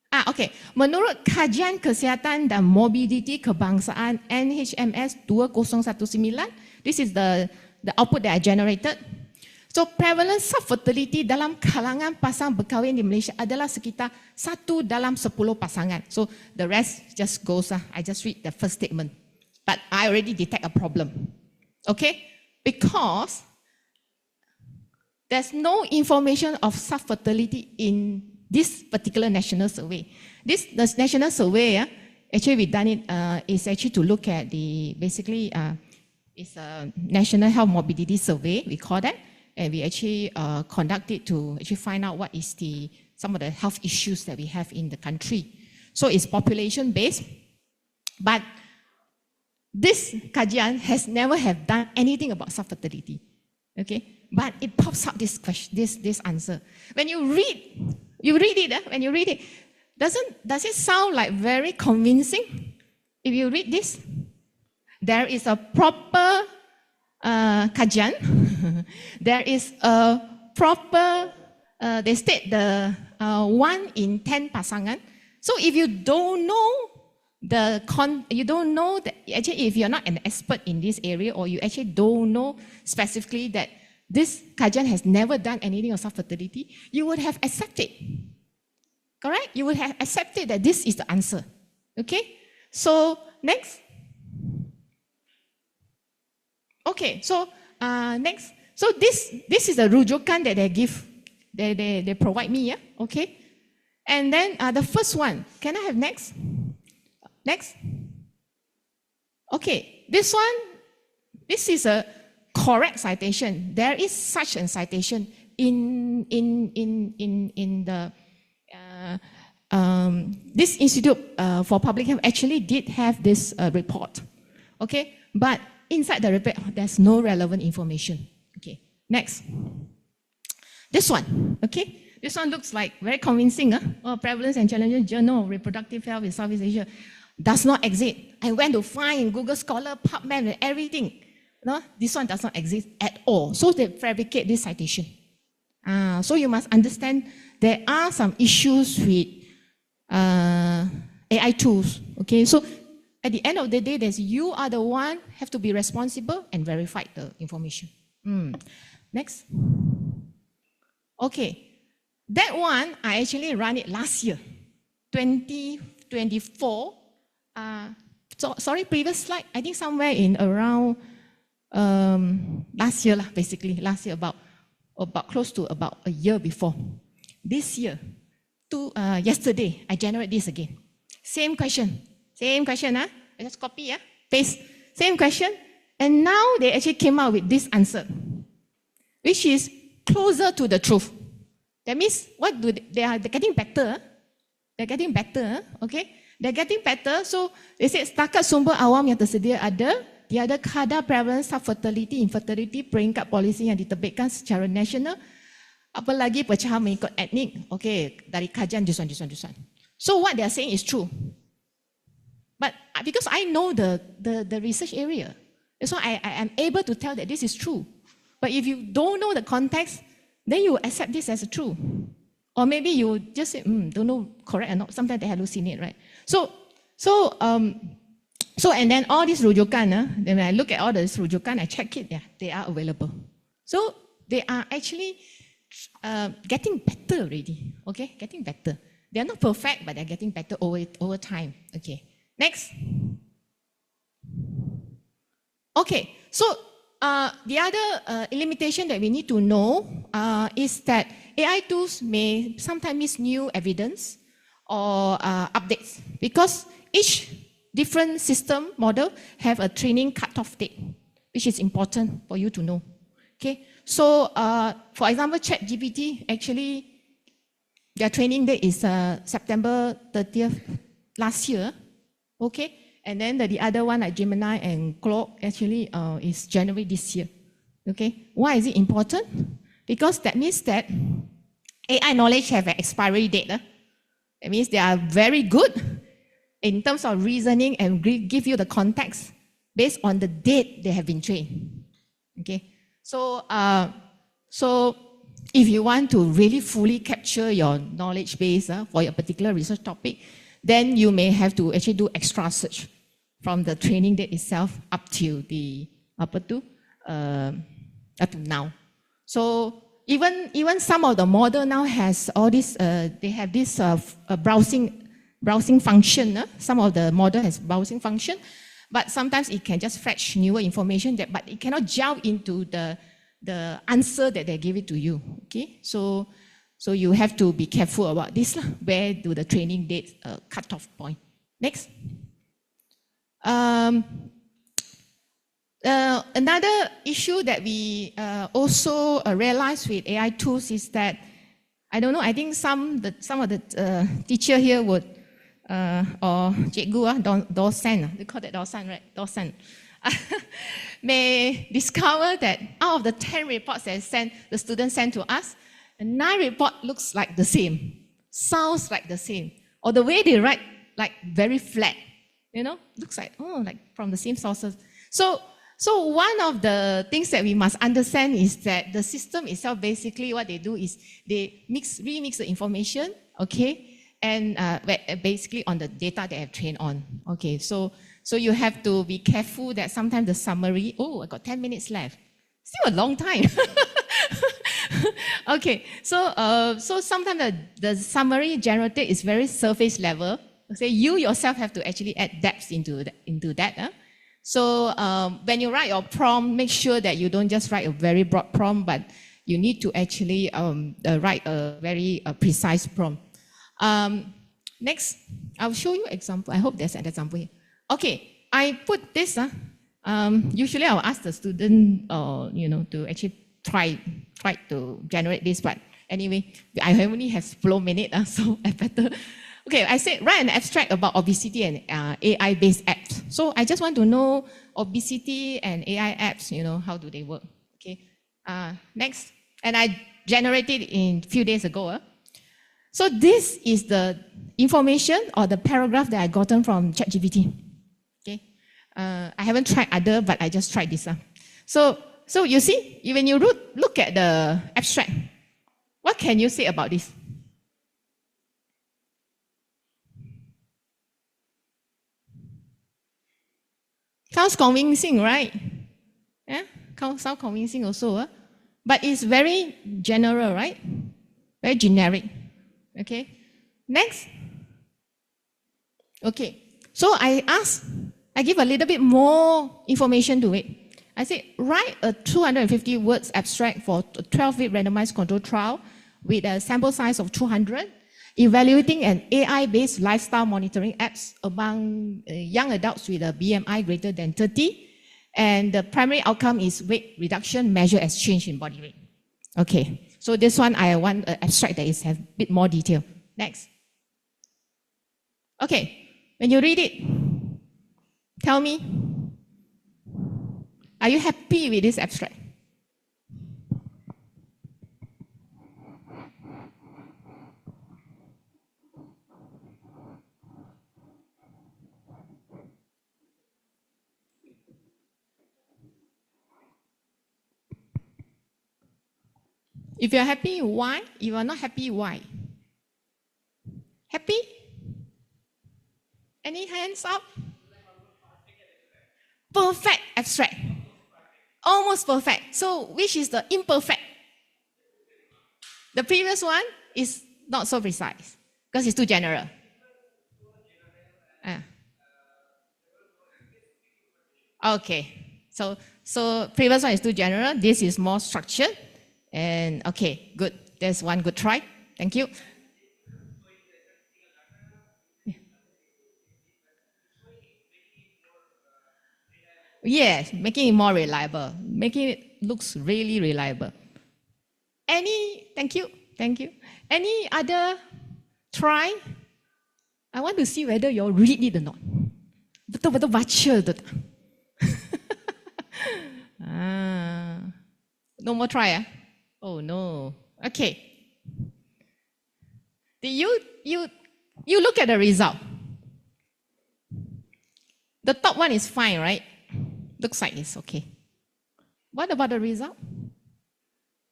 Okay. Menurut kajian kesihatan dan morbidity kebangsaan NHMS 2019, this is the output that I generated. So prevalence subfertility dalam kalangan pasang berkahwin di Malaysia adalah sekitar 1 dalam 10 pasangan. So the rest just goes, I just read the first statement. But I already detect a problem. Okay? Because there's no information of subfertility in this particular national survey. This national survey, actually we done it, is actually to look at it's a national health morbidity survey, we call that, and we actually conduct it to actually find out what is some of the health issues that we have in the country. So it's population based, but this kajian has never have done anything about subfertility. Okay, but it pops up this question, this answer. When you read it, does it sound like very convincing? If you read this, there is a proper kajian. There is a proper. They state the 1 in 10 pasangan. So if you don't know actually if you're not an expert in this area, or you actually don't know specifically that this kajian has never done anything on subfertility, you would have accepted. Correct? You would have accepted that this is the answer. Okay? So, next. Okay, so next. So this is the rujukan that they give, they provide me, yeah? Okay? And then the first one, can I have next? Next. Okay, this is a correct citation. There is such a citation in the this Institute for Public Health actually did have this report. Okay, but inside the report there's no relevant information. Okay, next. This one. Okay, this one looks like very convincing. Prevalence and Challenges Journal of Reproductive Health in Southeast Asia does not exist. I went to find in Google Scholar, PubMed, and everything. No, this one does not exist at all. So they fabricate this citation. So you must understand there are some issues with AI tools. Okay, so at the end of the day, you are the one have to be responsible and verify the information. Next. Okay, that one I actually ran it last year, 2024. Sorry, previous slide. I think somewhere in around last year, basically last year, about close to about a year before. This year, yesterday, I generate this again. Same question. I just copy, paste. Same question, and now they actually came out with this answer, which is closer to the truth. That means they're getting better. They're getting better. Okay. They're getting better. So they said setakat sumber awam yang tersedia ada, tiada kadar prevalence subfertility, infertility, peringkat polisi yang diterbitkan secara nasional, apalagi pecahan mengikut etnik. Okay, dari kajian this one. So what they are saying is true. But because I know the research area, that's why I am able to tell that this is true. But if you don't know the context, then you accept this as true. Or maybe you just say, don't know correct or not. Sometimes they hallucinate, right? So, and then all these rujukan, then when I look at all this rujukan, I check it, yeah, they are available. So they are actually getting better already, okay? Getting better. They are not perfect, but they're getting better over time, okay? Next. Okay, so the other limitation that we need to know is that AI tools may sometimes miss new evidence or updates because each different system model have a training cutoff date, which is important for you to know. Okay, so for example, ChatGPT actually their training date is September 30th last year. Okay, and then the other one like Gemini and Claude actually is January this year. Okay, why is it important? Because that means that AI knowledge have an expiry date. That means they are very good in terms of reasoning and give you the context based on the date they have been trained. Okay, so if you want to really fully capture your knowledge base for your particular research topic, then you may have to actually do extra search from the training date itself up to now. So even some of the model now has all this. They have this browsing function. Some of the model has browsing function, but sometimes it can just fetch newer information. But it cannot delve into the answer that they give it to you. Okay, so you have to be careful about this. Where do the training date cutoff point? Next. Another issue that we also realize with AI tools is that, I don't know, I think some of the teacher here would, or cikgu, dosen, they call it dosen, right? Dosen, may discover that out of the 10 reports that the students sent to us, 9 report looks like the same, sounds like the same, or the way they write like very flat, looks like, like from the same sources. So one of the things that we must understand is that the system itself, basically what they do is they remix the information, okay, and basically on the data they have trained on. Okay, so you have to be careful that sometimes the summary, I got 10 minutes left. Still a long time. Okay, so sometimes the summary generated is very surface level. Okay, you yourself have to actually add depth into that. So when you write your prompt, make sure that you don't just write a very broad prompt, but you need to actually write a very precise prompt. Next, I'll show you example. I hope there's an example here. Okay, I put this. Usually I'll ask the student, to actually try to generate this, but anyway, I only have flow minute, so I better. Okay, I said write an abstract about obesity and AI-based apps. So I just want to know obesity and AI apps, how do they work? Okay, next. And I generated it in a few days ago. So this is the information or the paragraph that I gotten from ChatGPT. Okay, I haven't tried other, but I just tried this. So you see, when you look at the abstract, what can you say about this? Sounds convincing, right? Yeah, sounds convincing also. But it's very general, right? Very generic. Okay. Next. Okay. So I give a little bit more information to it. I said, write a 250 words abstract for a 12-week randomized control trial with a sample size of 200, evaluating an AI-based lifestyle monitoring apps among young adults with a BMI greater than 30. And the primary outcome is weight reduction measured as change in body weight. Okay, so this one I want an abstract that has a bit more detail. Next. Okay, when you read it, tell me, are you happy with this abstract? If you're happy, why? If you're not happy, why? Hands up. Perfect abstract. Almost perfect. So which is the imperfect? The previous one is not so precise because it's too general. Okay. So previous one is too general. This is more structured. And okay, good. There's one good try. Thank you. Yes, making it more reliable, making it looks really reliable. Thank you. Any other try? I want to see whether you all read it or not. Betul-betul baca tu tak? No more try, Oh no. Okay. You look at the result. The top one is fine, right? Looks like it's okay. What about the result?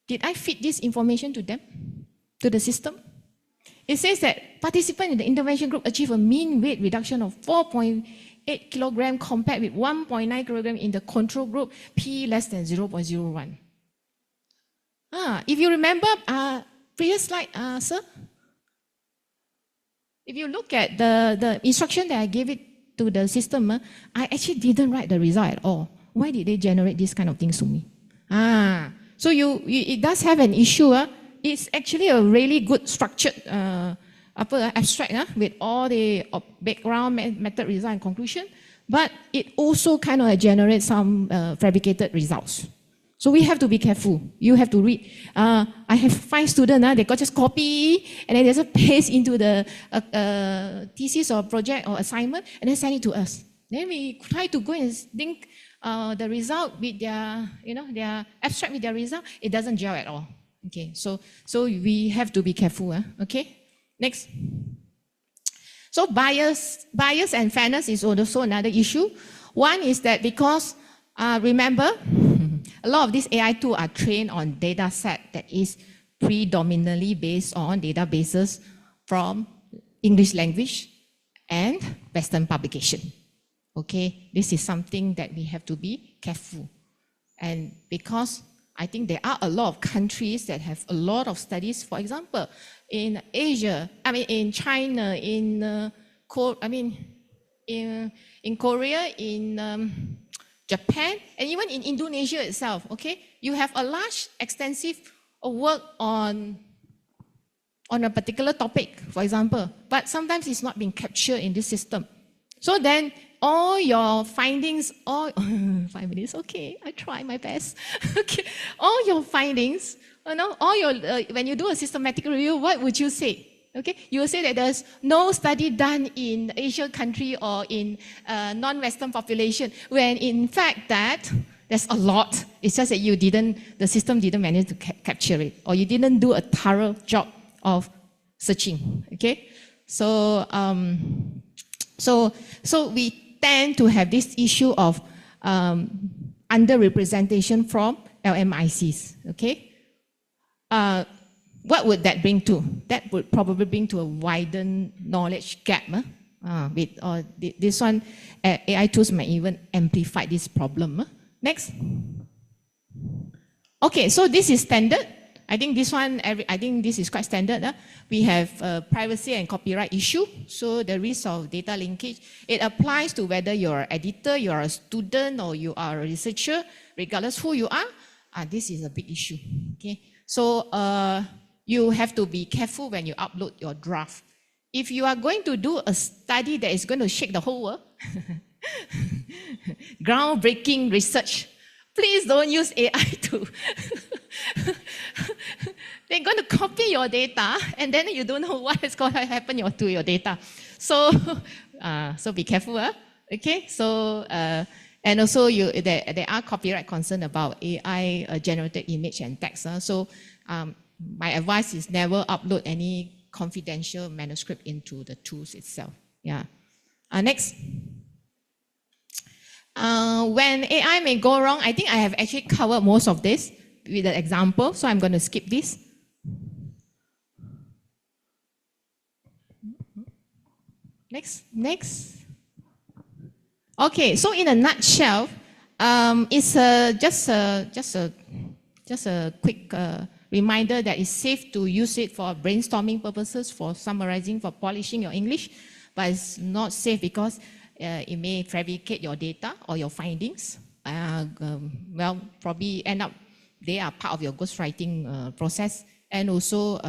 Did I feed this information to them? To the system? It says that participants in the intervention group achieve a mean weight reduction of 4.8 kilogram compared with 1.9 kilogram in the control group, P less than 0.01. If you remember, previous slide, sir. If you look at the instruction that I gave it to the system, I actually didn't write the result at all. Why did they generate these kind of things to me? So it does have an issue. It's actually a really good structured abstract with all the background, method, result, and conclusion. But it also kind of generates some fabricated results. So we have to be careful. You have to read. I have 5 students, they got just copy and then they just paste into the thesis or project or assignment and then send it to us. Then we try to go and link the result with their, their abstract with their result. It doesn't gel at all. Okay, so we have to be careful. Okay, next. So bias and fairness is also another issue. One is that because, remember, a lot of these AI tools are trained on data set that is predominantly based on databases from English language and Western publication. Okay, this is something that we have to be careful. And because I think there are a lot of countries that have a lot of studies, for example, in Asia, in China, in Korea, in Japan, and even in Indonesia itself, okay? You have a large, extensive work on a particular topic, for example, but sometimes it's not being captured in this system. So then all your findings, 5 minutes, okay, I try my best. Okay, all your findings, when you do a systematic review, what would you say? Okay, you will say that there's no study done in Asian country or in non-Western population, when in fact that there's a lot. It's just that the system didn't manage to capture it, or you didn't do a thorough job of searching. Okay, so we tend to have this issue of underrepresentation from LMICs. Okay. What would that bring to? That would probably bring to a widened knowledge gap. This one, AI tools might even amplify this problem. Next. Okay, so this is standard. I think this one, this is quite standard. We have privacy and copyright issue. So the risk of data linkage, it applies to whether you're an editor, you're a student, or you are a researcher, regardless who you are. This is a big issue. Okay, so you have to be careful when you upload your draft. If you are going to do a study that is going to shake the whole world, groundbreaking research, please don't use AI to. They're going to copy your data, and then you don't know what is going to happen to your data. So, so be careful. Okay. So, and also there are copyright concerns about AI generated image and text. So, my advice is never upload any confidential manuscript into the tools itself. Yeah. Next. When AI may go wrong, I think I have actually covered most of this with an example, so I'm going to skip this. Next. Okay, so in a nutshell, it's just a quick reminder that it's safe to use it for brainstorming purposes, for summarizing, for polishing your English, but it's not safe because it may fabricate your data or your findings. Well, probably end up they are part of your ghostwriting process, and also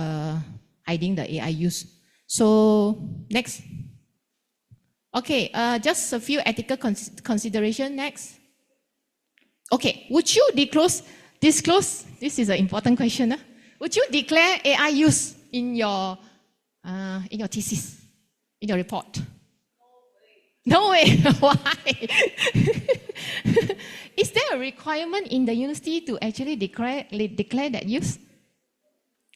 hiding the AI use. So next. Okay, just a few ethical consideration next. Okay, would you disclose, this is an important question, would you declare AI use in your thesis, in your report? No way. Why? Is there a requirement in the university to actually declare that use?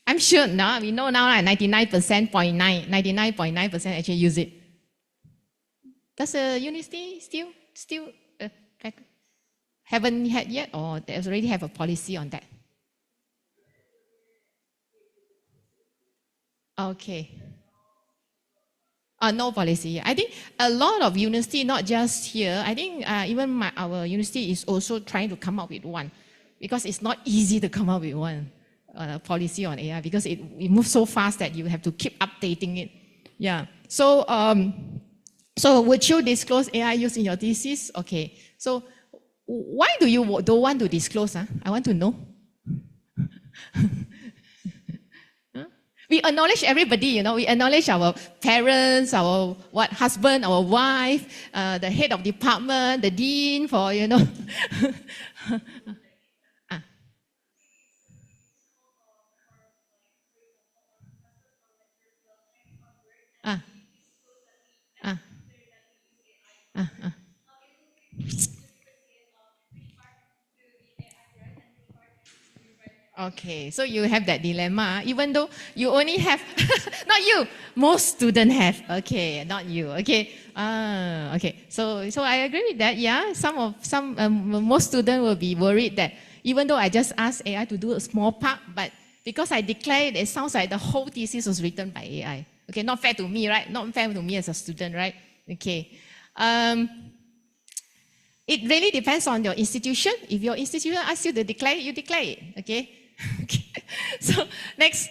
I'm sure now, we know now 99.9% actually use it. Does the university still haven't had yet, or they already have a policy on that? Okay. No policy. I think a lot of university, not just here, I think even our university is also trying to come up with one, because it's not easy to come up with one policy on AI, because it moves so fast that you have to keep updating it. Yeah. So would you disclose AI use in your thesis? Okay. So why do you don't want to disclose? I want to know. We acknowledge everybody, we acknowledge our parents, our husband, our wife, the head of department, the dean for, Okay, so you have that dilemma, even though you only have, not you, most students have. Okay, not you. Okay, okay. So I agree with that. Yeah, most students will be worried that even though I just asked AI to do a small part, but because I declared it sounds like the whole thesis was written by AI. Okay, not fair to me, right? Not fair to me as a student, right? Okay. It really depends on your institution. If your institution asks you to declare it, you declare it. Okay. Okay. So next.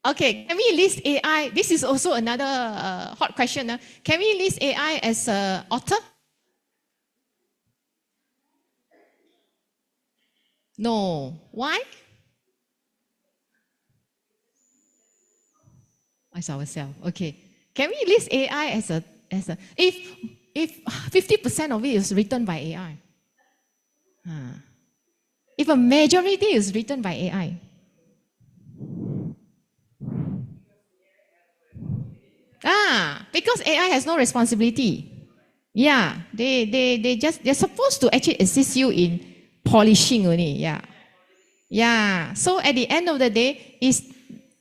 Okay, can we list AI? This is also another hot question. Can we list AI as an author? No. Why? As ourselves. Okay. Can we list AI as a if 50% of it is written by AI? If a majority is written by AI? Because AI has no responsibility. Yeah, they're supposed to actually assist you in polishing only. Yeah. Yeah. So at the end of the day,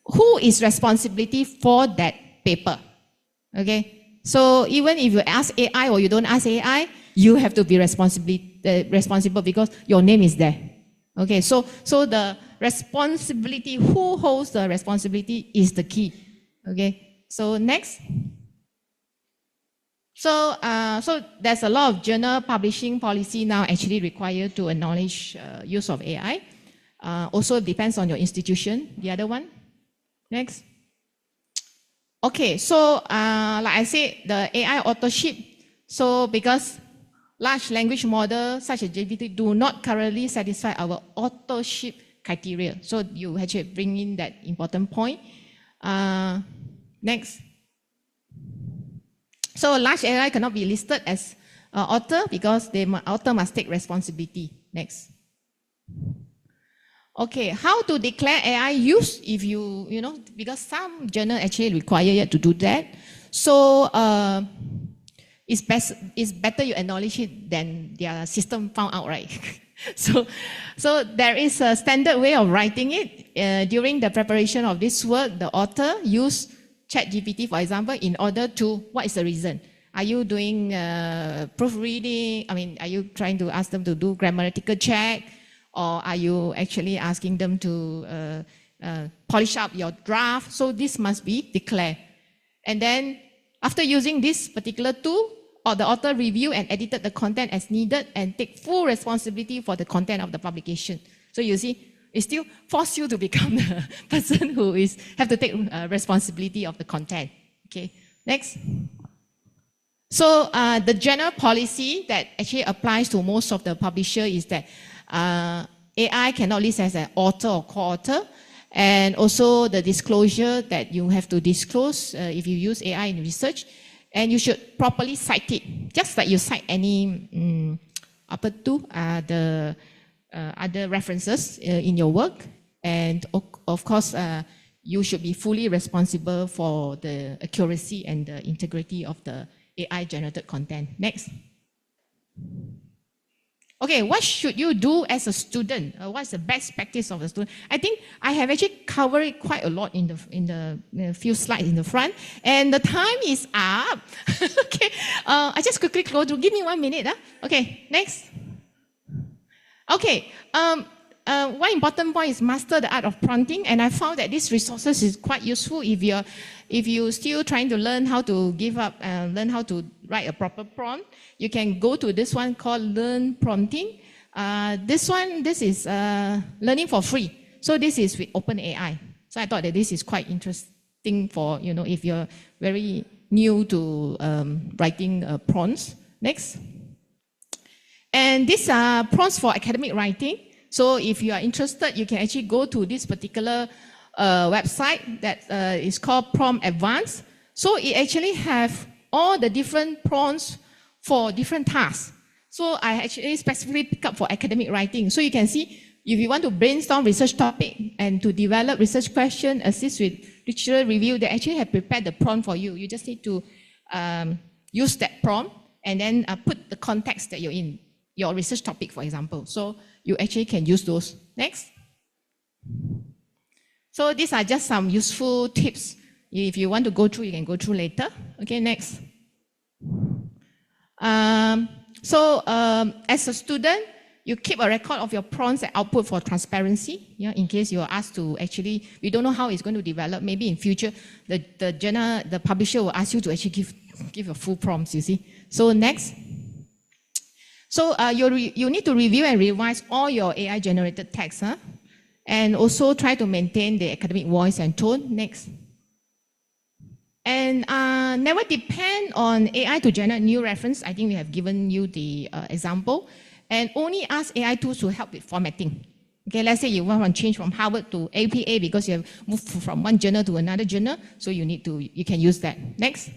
who is responsibility for that paper? Okay. So even if you ask AI or you don't ask AI, you have to be responsible because your name is there. Okay. So the responsibility, who holds the responsibility is the key. Okay. So next. So there's a lot of journal publishing policy now actually required to acknowledge use of AI. Also depends on your institution. The other one. Next. Okay, so like I said, the AI authorship. So because large language models such as GPT do not currently satisfy our authorship criteria. So you actually bring in that important point. Next. So large AI cannot be listed as author because the author must take responsibility. Next. Okay, how to declare AI use if because some journals actually require you to do that. So it's better you acknowledge it than their system found out, right? So there is a standard way of writing it. During the preparation of this work, the author used ChatGPT, for example, in order to, what is the reason? Are you doing proofreading? I mean, are you trying to ask them to do grammatical check? Or are you actually asking them to polish up your draft? So this must be declared. And then after using this particular tool, or the author reviewed and edited the content as needed and take full responsibility for the content of the publication. So you see, it still forces you to become the person who have to take responsibility of the content. Okay, next. So the general policy that actually applies to most of the publisher is that AI cannot list as an author or co-author, and also the disclosure that you have to disclose if you use AI in research, and you should properly cite it, just like you cite any the other references in your work, and of course you should be fully responsible for the accuracy and the integrity of the AI generated content. Next. Okay, what should you do as a student? What's the best practice of a student? I think I have actually covered it quite a lot in the few slides in the front, and the time is up. Okay, I just quickly go through. Give me 1 minute. Okay, next. Okay, one important point is master the art of prompting, and I found that these resources is quite useful if you're still trying to learn how to learn how to write a proper prompt. You can go to this one called Learn Prompting. This is learning for free. So this is with OpenAI. So I thought that this is quite interesting for, if you're very new to writing prompts. Next. And these are prompts for academic writing. So if you are interested, you can actually go to this particular website that is called Prompt Advanced. So it actually have all the different prompts for different tasks. So I actually specifically pick up for academic writing. So you can see if you want to brainstorm research topic and to develop research question, assist with literature review, they actually have prepared the prompt for you. You just need to use that prompt and then put the context that you're in, your research topic, for example. So you actually can use those. Next. So these are just some useful tips. If you want to go through, you can go through later. Okay, next. As a student, you keep a record of your prompts and output for transparency. Yeah, in case you are asked to actually, we don't know how it's going to develop. Maybe in future, the publisher will ask you to actually give your full prompts. You see. So next. So you need to review and revise all your AI generated text, and also try to maintain the academic voice and tone. Next. And never depend on AI to generate new reference. I think we have given you the example. And only ask AI tools to help with formatting. Okay, let's say you want to change from Harvard to APA because you have moved from one journal to another journal, so you can use that. Next.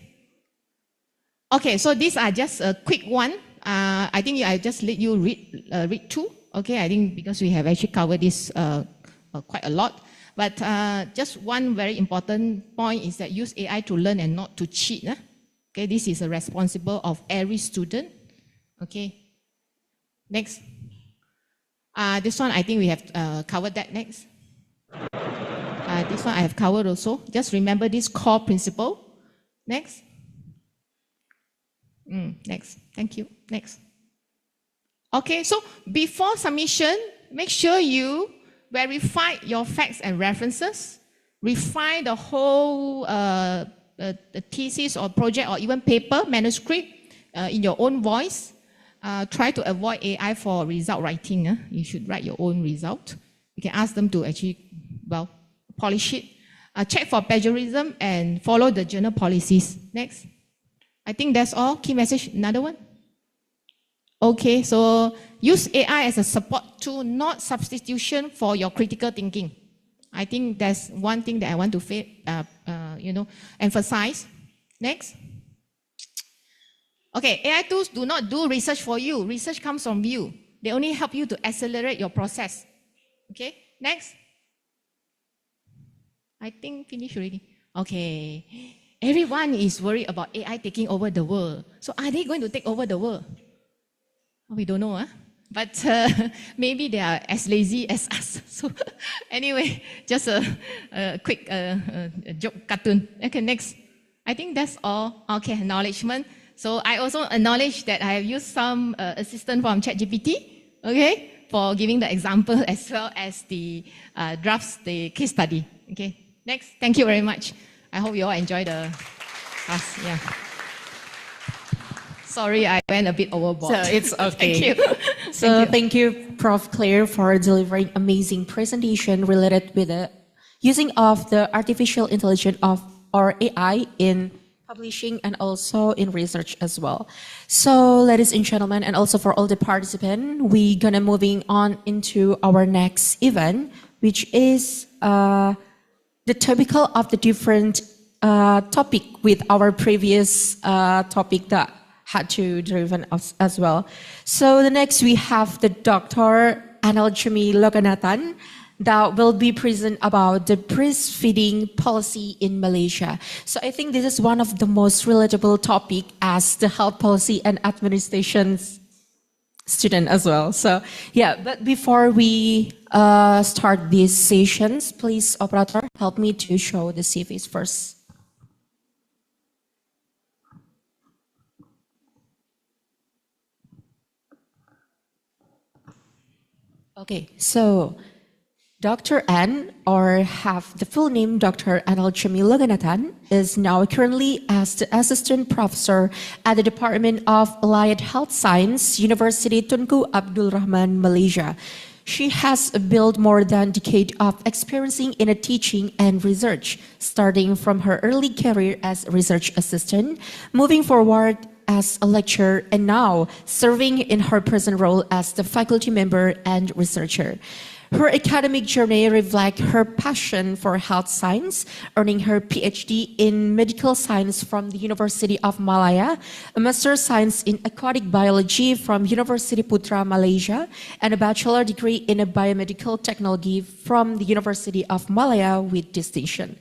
Okay, so these are just a quick one. I think I just let you read through. Okay, I think because we have actually covered this quite a lot. But just one very important point is that use AI to learn and not to cheat. Okay, this is a responsible of every student. Okay, next. This one I think we have covered that. Next. This one I have covered also. Just remember this core principle. Next. Next. Thank you. Next. Okay, so before submission, make sure you verify your facts and references, refine the whole the thesis or project or even paper, manuscript in your own voice. Try to avoid AI for result writing. You should write your own result. You can ask them to actually, polish it. Check for plagiarism and follow the journal policies. Next. I think that's all. Key message, another one. Okay, so use AI as a support tool, not substitution for your critical thinking. I think that's one thing that I want to emphasize. Next. Okay, AI tools do not do research for you. Research comes from you. They only help you to accelerate your process. Okay, next. I think finish already. Okay. Everyone is worried about AI taking over the world. So are they going to take over the world? We don't know, but maybe they are as lazy as us. So anyway, just a quick joke cartoon. Okay, next. I think that's all. Okay, acknowledgement. So I also acknowledge that I have used some assistant from ChatGPT, okay, for giving the example as well as the drafts, the case study. Okay, next. Thank you very much. I hope you all enjoy the class. Yeah. Sorry, I went a bit overboard. So it's okay. Thank you. So thank you, Prof. Claire, for delivering amazing presentation related with the using of the artificial intelligence of or AI in publishing and also in research as well. So, ladies and gentlemen, and also for all the participants, we gonna moving on into our next event, which is the typical of the different topic with our previous topic that had to driven us as well. So the next we have the Dr. Analjami Loganathan that will be present about the breastfeeding policy in Malaysia. So I think this is one of the most relatable topic as the health policy and administration's student as well. So yeah, but before we start these sessions, please operator, help me to show the CVs first. Okay, so Dr. Ann, or have the full name Dr. Analjami Loganathan, is now currently as the assistant professor at the Department of Allied Health Science, University Tunku Abdul Rahman, Malaysia. She has built more than a decade of experiencing in a teaching and research, starting from her early career as a research assistant, moving forward as a lecturer, and now serving in her present role as the faculty member and researcher. Her academic journey reflects her passion for health science, earning her PhD in medical science from the University of Malaya, a master's science in aquatic biology from University Putra, Malaysia, and a bachelor degree in biomedical technology from the University of Malaya with distinction.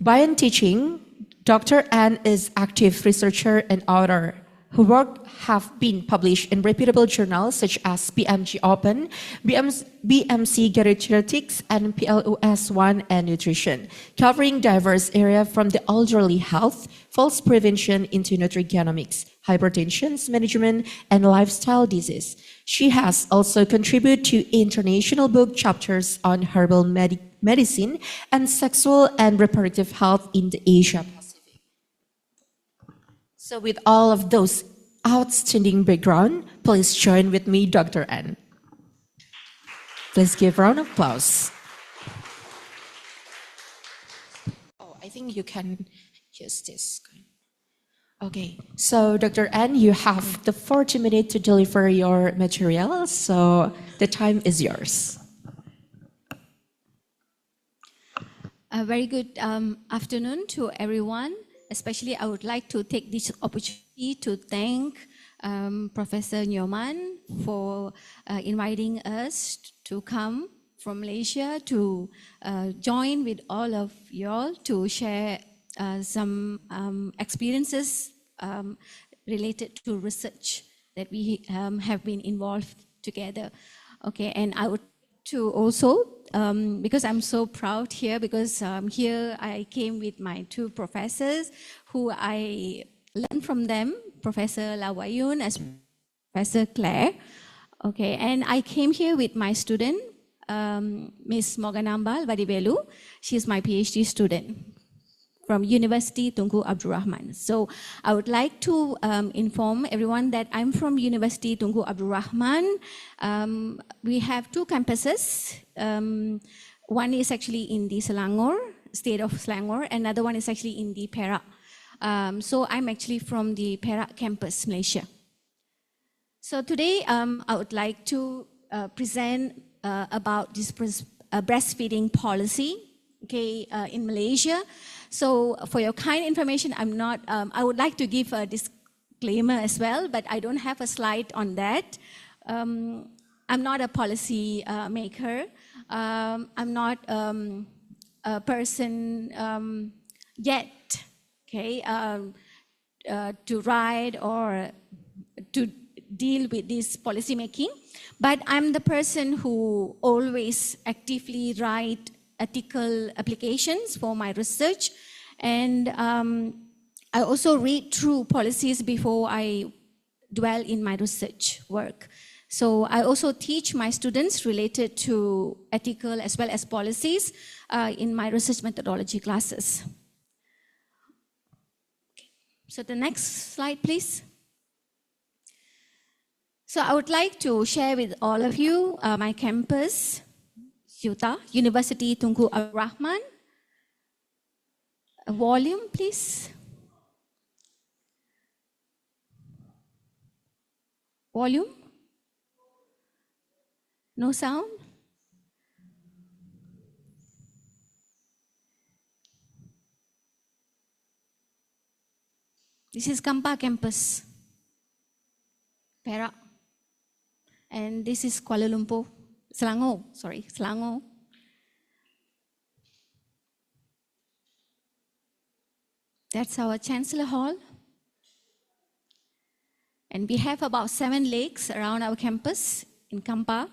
Beyond teaching, Dr. Ann is active researcher and author. Her work have been published in reputable journals such as BMG Open, BMC Geriatrics, and PLOS One and Nutrition, covering diverse areas from the elderly health, falls prevention into nutrigenomics, hypertension management, and lifestyle disease. She has also contributed to international book chapters on herbal medicine and sexual and reproductive health in the Asia. So with all of those outstanding background, please join with me, Dr. Ann. Please give a round of applause. Oh, I think you can use this. Okay, so Dr. Ann, you have the 40 minutes to deliver your material, so the time is yours. A very good afternoon to everyone. Especially, I would like to take this opportunity to thank Professor Nyoman for inviting us to come from Malaysia to join with all of y'all to share some experiences related to research that we have been involved together. Okay, and I would to also, because I'm so proud here, because here I came with my two professors who I learned from them, Professor Lawayun as Professor Claire. Okay, and I came here with my student, Miss Morganambal Vadibelu. She's my PhD student from University Tunku Abdul Rahman. So I would like to inform everyone that I'm from University Tunku Abdul Rahman. We have two campuses. One is actually in the Selangor, state of Selangor, another one is actually in the Perak. So I'm actually from the Perak campus, Malaysia. So today I would like to present about this breastfeeding policy, okay, in Malaysia. So for your kind information, I would like to give a disclaimer as well, but I don't have a slide on that. I'm not a policy maker. I'm not a person yet, okay, to write or to deal with this policy making. But I'm the person who always actively write ethical applications for my research, and I also read through policies before I dwell in my research work. So I also teach my students related to ethical as well as policies in my research methodology classes. Okay. So the next slide, please. So I would like to share with all of you my campus, Yuta, University Tunku Abdul Rahman. A volume, please. Volume? No sound? This is Kampa campus, Perak. And this is Kuala Lumpur, Selangor. That's our Chancellor Hall. And we have about 7 lakes around our campus in Kampa.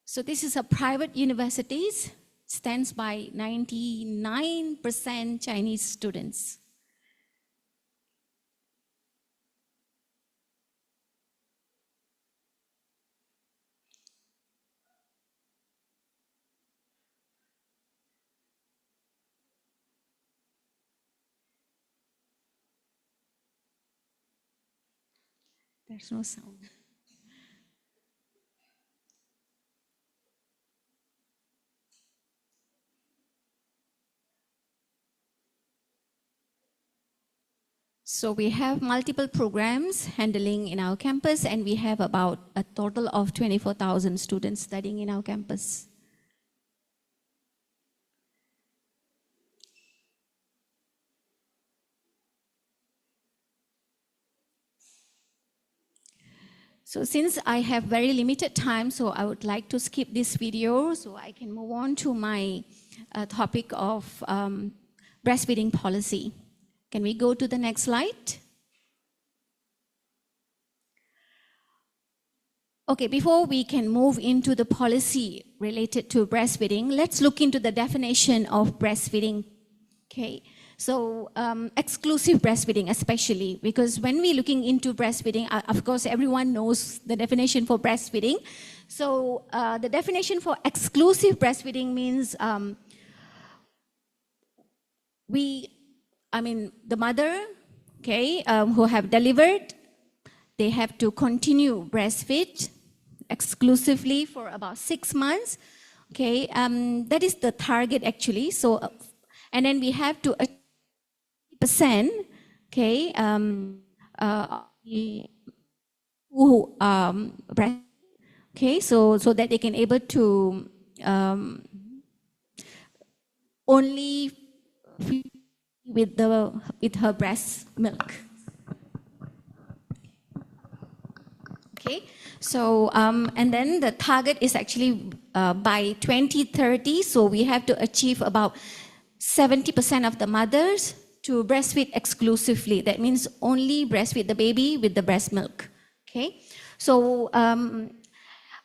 So this is a private university, stands by 99% Chinese students. There's no sound. So we have multiple programs handling in our campus, and we have about a total of 24,000 students studying in our campus. So since I have very limited time, so I would like to skip this video so I can move on to my topic of breastfeeding policy. Can we go to the next slide? Okay, before we can move into the policy related to breastfeeding, let's look into the definition of breastfeeding. Okay, so exclusive breastfeeding especially, because when we're looking into breastfeeding, of course, everyone knows the definition for breastfeeding. So the definition for exclusive breastfeeding means the mother, okay, who have delivered, they have to continue breastfeed exclusively for about 6 months. Okay, that is the target actually. So, and then we have to 80%, okay, who okay, so that they can able to only feed with her breast milk. Okay, so and then the target is actually by 2030, so we have to achieve about 70% of the mothers to breastfeed exclusively. That means only breastfeed the baby with the breast milk. Okay, so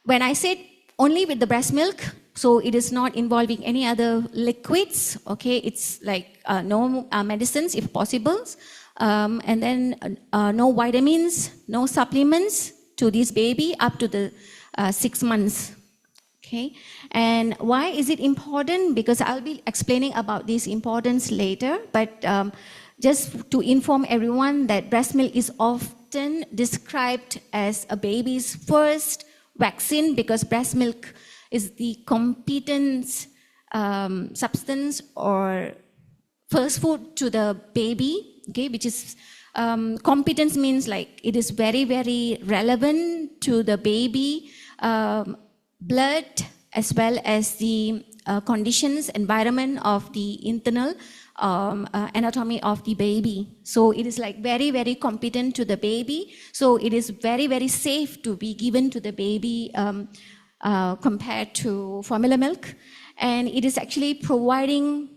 when I said only with the breast milk, so it is not involving any other liquids. Okay, it's like no medicines if possible, and then no vitamins, no supplements to this baby up to the 6 months. Okay, and why is it important? Because I'll be explaining about this importance later, but just to inform everyone that breast milk is often described as a baby's first vaccine, because breast milk is the competence substance or first food to the baby, okay, which is competence means like it is very, very relevant to the baby blood as well as the conditions, environment of the internal anatomy of the baby. So it is like very, very competent to the baby. So it is very, very safe to be given to the baby compared to formula milk. And it is actually providing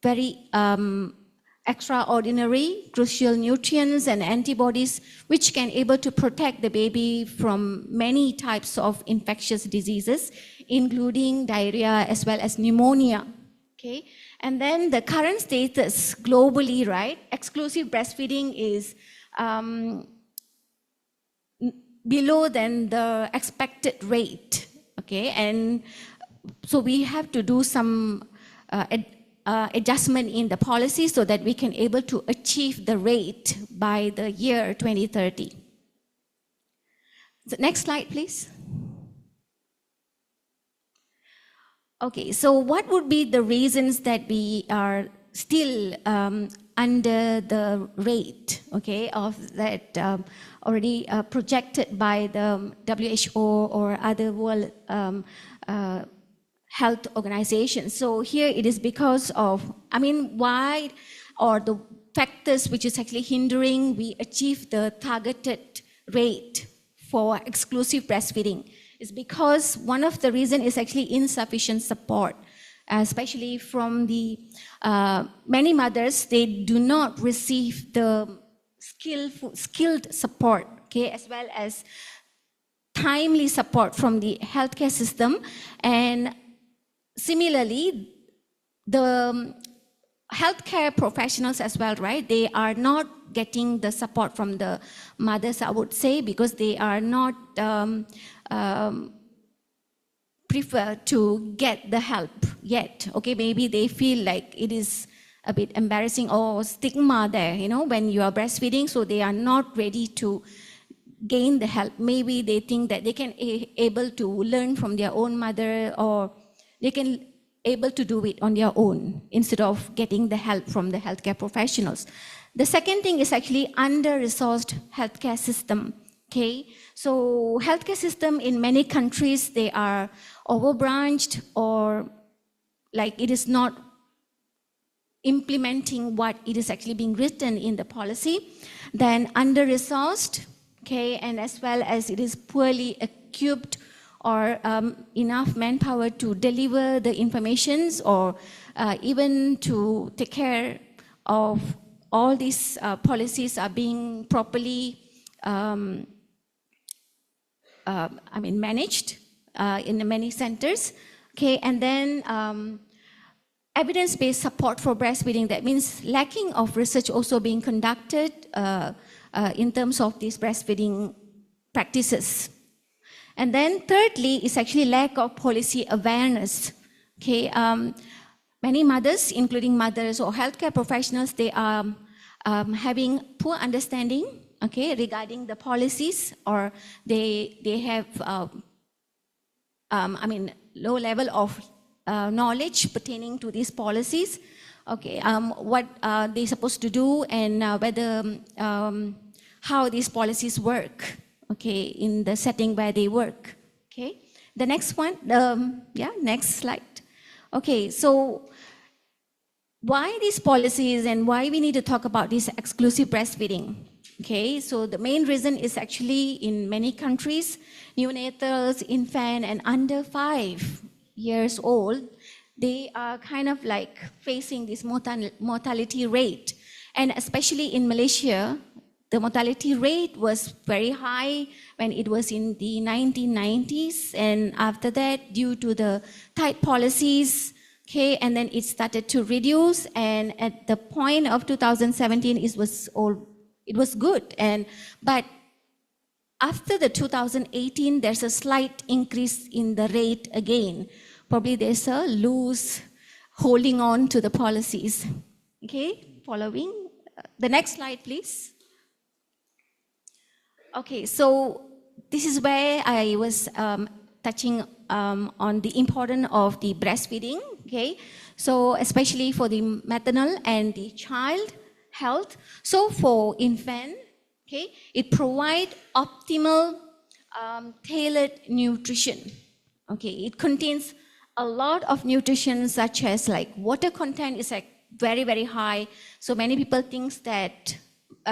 very extraordinary crucial nutrients and antibodies which can able to protect the baby from many types of infectious diseases, including diarrhea as well as pneumonia. Okay, and then the current status globally, right? Exclusive breastfeeding is below than the expected rate. Okay, and so we have to do some adjustment in the policy so that we can able to achieve the rate by the year 2030. The next slide, please. Okay, so what would be the reasons that we are still under the rate, okay, of that already projected by the WHO or other world health organizations? So here it is because of, why, or the factors which is actually hindering we achieve the targeted rate for exclusive breastfeeding. Is because one of the reasons is actually insufficient support, especially from the many mothers. They do not receive the skilled support, okay, as well as timely support from the healthcare system. And similarly, the healthcare professionals as well, right? They are not getting the support from the mothers, I would say, because they are not prefer to get the help yet. Okay, maybe they feel like it is a bit embarrassing or stigma there, when you are breastfeeding, so they are not ready to gain the help. Maybe they think that they can able to learn from their own mother, or they can able to do it on their own instead of getting the help from the healthcare professionals. The second thing is actually under-resourced healthcare system. Okay, so healthcare system in many countries, they are overbranched, or like it is not implementing what it is actually being written in the policy. Then under-resourced, okay, and as well as it is poorly equipped or enough manpower to deliver the informations, or even to take care of all these policies are being properly managed in many centers. Okay, and then evidence-based support for breastfeeding. That means lacking of research also being conducted in terms of these breastfeeding practices. And then thirdly is actually lack of policy awareness. Okay, many mothers, including mothers or healthcare professionals, they are having poor understanding, okay, regarding the policies, or they have low level of knowledge pertaining to these policies. Okay, what are they supposed to do, and whether how these policies work, okay, in the setting where they work. Okay, the next one, next slide. Okay, so why these policies and why we need to talk about this exclusive breastfeeding? Okay, so the main reason is actually in many countries, neonatals, infant, and under 5 years old, they are kind of like facing this mortality rate. And especially in Malaysia, the mortality rate was very high when it was in the 1990s. And after that, due to the tight policies, okay, and then it started to reduce. And at the point of 2017, it was good. But after the 2018, there's a slight increase in the rate again. Probably there's a loose holding on to the policies. Okay, following. The next slide, please. Okay, so this is where I was touching on the importance of the breastfeeding. Okay, so especially for the maternal and the child health. So for infant, okay, it provides optimal tailored nutrition. Okay, it contains a lot of nutrition, such as like water content is like very, very high. So many people think that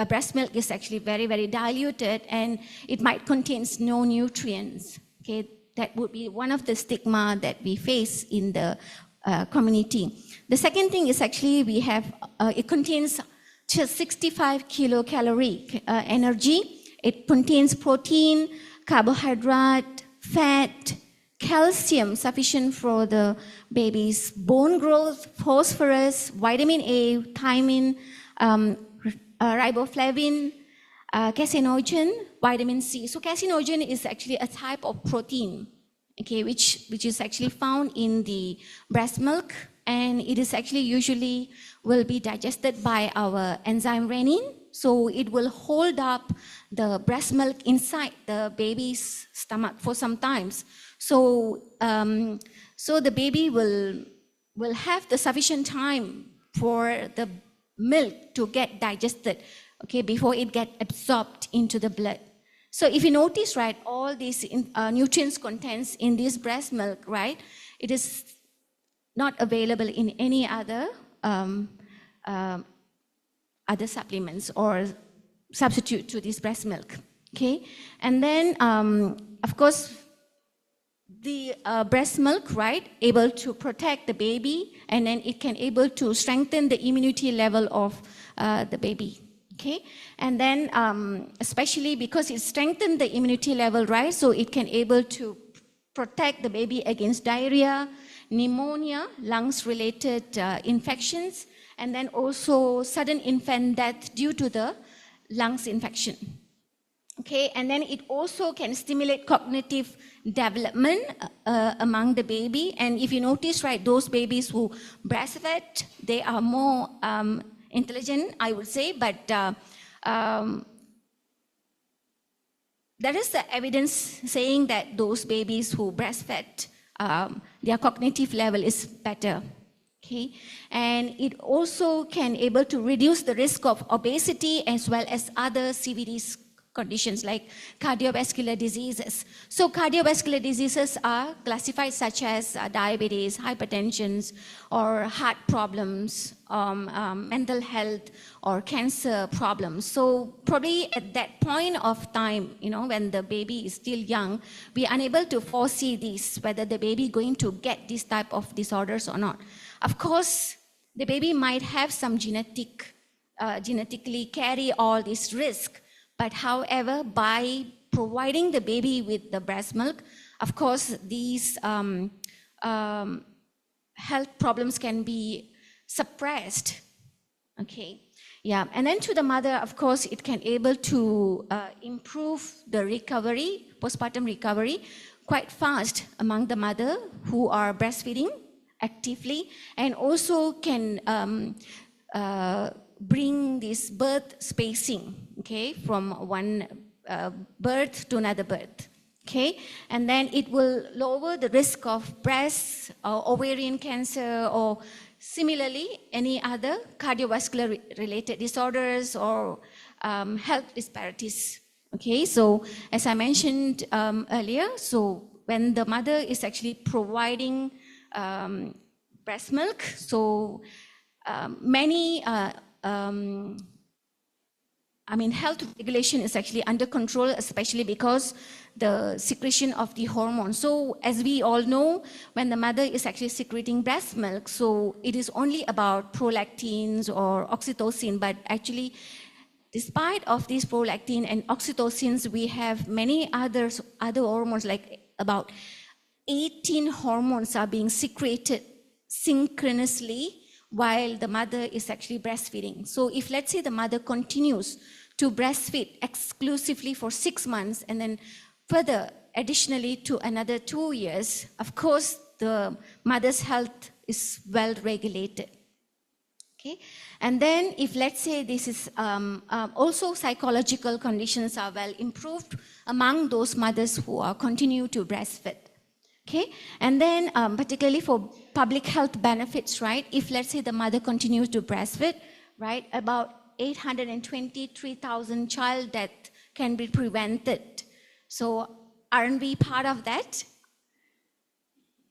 breast milk is actually very, very diluted, and it might contain no nutrients. Okay, that would be one of the stigma that we face in the community. The second thing is actually we have, it contains just 65 kilocalorie energy. It contains protein, carbohydrate, fat, calcium sufficient for the baby's bone growth, phosphorus, vitamin A, thiamine, riboflavin, carcinogen, vitamin C. So carcinogen is actually a type of protein, okay, which is actually found in the breast milk and it is actually usually will be digested by our enzyme renin. So it will hold up the breast milk inside the baby's stomach for some times. So, so the baby will have the sufficient time for the milk to get digested, okay, before it get absorbed into the blood. So if you notice, right, all these nutrients contents in this breast milk, right, it is not available in any other other supplements or substitute to this breast milk, okay? And then, of course, the breast milk, right, able to protect the baby, and then it can able to strengthen the immunity level of the baby, okay? And then, especially because it strengthened the immunity level, right, so it can able to protect the baby against diarrhea, pneumonia, lungs-related infections, and then also sudden infant death due to the lungs infection. Okay, and then it also can stimulate cognitive development among the baby. And if you notice, right, those babies who breastfed, they are more intelligent, I would say, but there is the evidence saying that those babies who breastfed, their cognitive level is better. Okay, and it also can able to reduce the risk of obesity as well as other CVD conditions like cardiovascular diseases. So cardiovascular diseases are classified such as diabetes, hypertension, or heart problems, mental health, or cancer problems. So probably at that point of time, you know, when the baby is still young, we are unable to foresee this, whether the baby going to get this type of disorders or not. Of course, the baby might have some genetically carry all this risk, but however, by providing the baby with the breast milk, of course, these health problems can be suppressed, okay? Yeah, and then to the mother, of course, it can able to improve the recovery, postpartum recovery, quite fast among the mother who are breastfeeding actively, and also can bring this birth spacing, okay, from one birth to another birth, okay? And then it will lower the risk of breast or ovarian cancer, or similarly any other cardiovascular related disorders or health disparities, okay? So as I mentioned earlier, so when the mother is actually providing breast milk, so many health regulation is actually under control, especially because the secretion of the hormone. So as we all know, when the mother is actually secreting breast milk, so it is only about prolactins or oxytocin, but actually, despite of these prolactin and oxytocins, we have many other hormones, like about 18 hormones are being secreted synchronously while the mother is actually breastfeeding. So if, let's say, the mother continues to breastfeed exclusively for 6 months and then further additionally to another 2 years, of course, the mother's health is well regulated. Okay, and then if, let's say, this is also psychological conditions are well improved among those mothers who are continue to breastfeed. Okay, and then particularly for public health benefits, right? If, let's say, the mother continues to breastfeed, right, about 823,000 child death can be prevented. So aren't we part of that?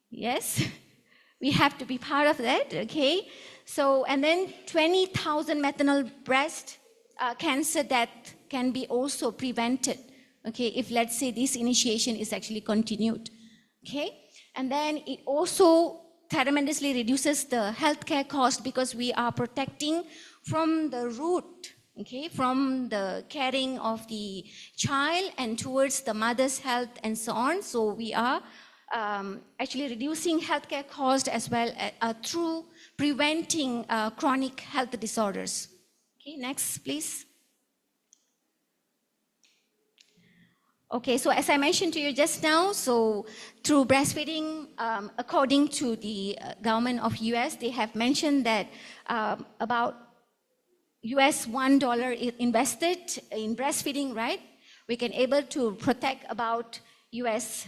Yes, we have to be part of that, okay? So, and then 20,000 maternal breast cancer death can be also prevented, okay, if, let's say, this initiation is actually continued. Okay, and then it also tremendously reduces the healthcare cost because we are protecting from the root, okay, from the caring of the child and towards the mother's health and so on. So we are actually reducing healthcare cost as well through preventing chronic health disorders. Okay, next, please. Okay, so as I mentioned to you just now, so through breastfeeding, according to the government of US, they have mentioned that about US $1 invested in breastfeeding, right? We can able to protect about US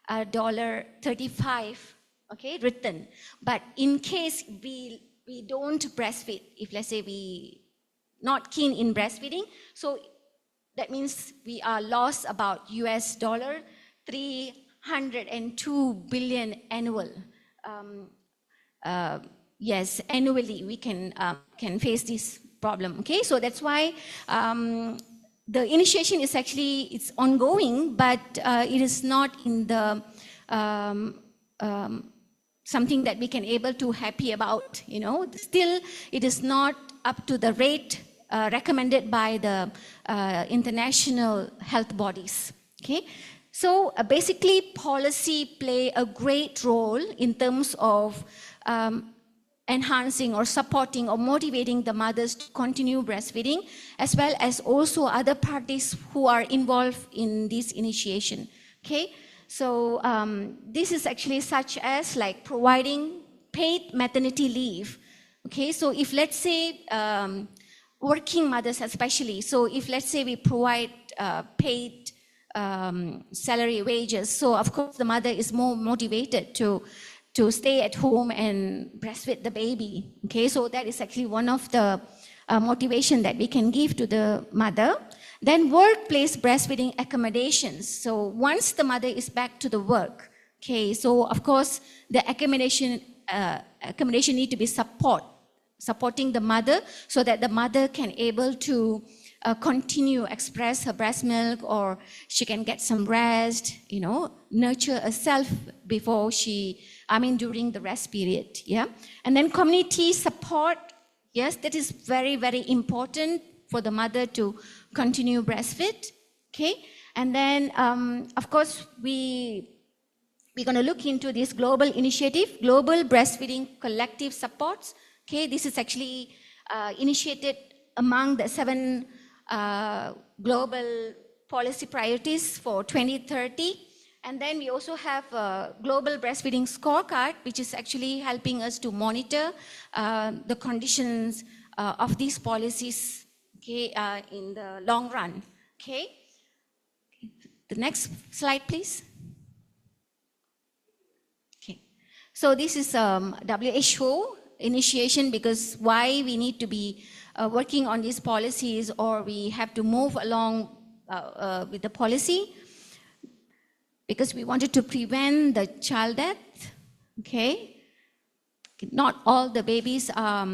$35, okay, return. But in case we don't breastfeed, if let's say we not keen in breastfeeding, so that means we are lost about US dollar 302 billion annual. Yes, annually we can face this problem. Okay, so that's why the initiation is actually it's ongoing, but it is not in the something that we can able to happy about. You know, still it is not up to the rate recommended by the international health bodies. Okay, so basically policy play a great role in terms of enhancing or supporting or motivating the mothers to continue breastfeeding, as well as also other parties who are involved in this initiation. Okay, so this is actually such as like providing paid maternity leave. Okay, so if let's say working mothers especially, so if let's say we provide paid salary wages, so of course the mother is more motivated to stay at home and breastfeed the baby. Okay, so that is actually one of the motivation that we can give to the mother. Then workplace breastfeeding accommodations. So once the mother is back to the work, okay, so of course the accommodation need to be supporting the mother so that the mother can able to continue express her breast milk, or she can get some rest, you know, nurture herself before during the rest period, yeah. And then community support, yes, that is very, very important for the mother to continue breastfeed, okay. And then, of course, we're going to look into this global initiative, Global Breastfeeding Collective Supports. Okay, this is actually initiated among the 7 global policy priorities for 2030. And then we also have a global breastfeeding scorecard, which is actually helping us to monitor the conditions of these policies, okay, in the long run. Okay, the next slide, please. Okay, so this is WHO initiation, because why we need to be working on these policies, or we have to move along with the policy, because we wanted to prevent the child death. Okay, not all the babies are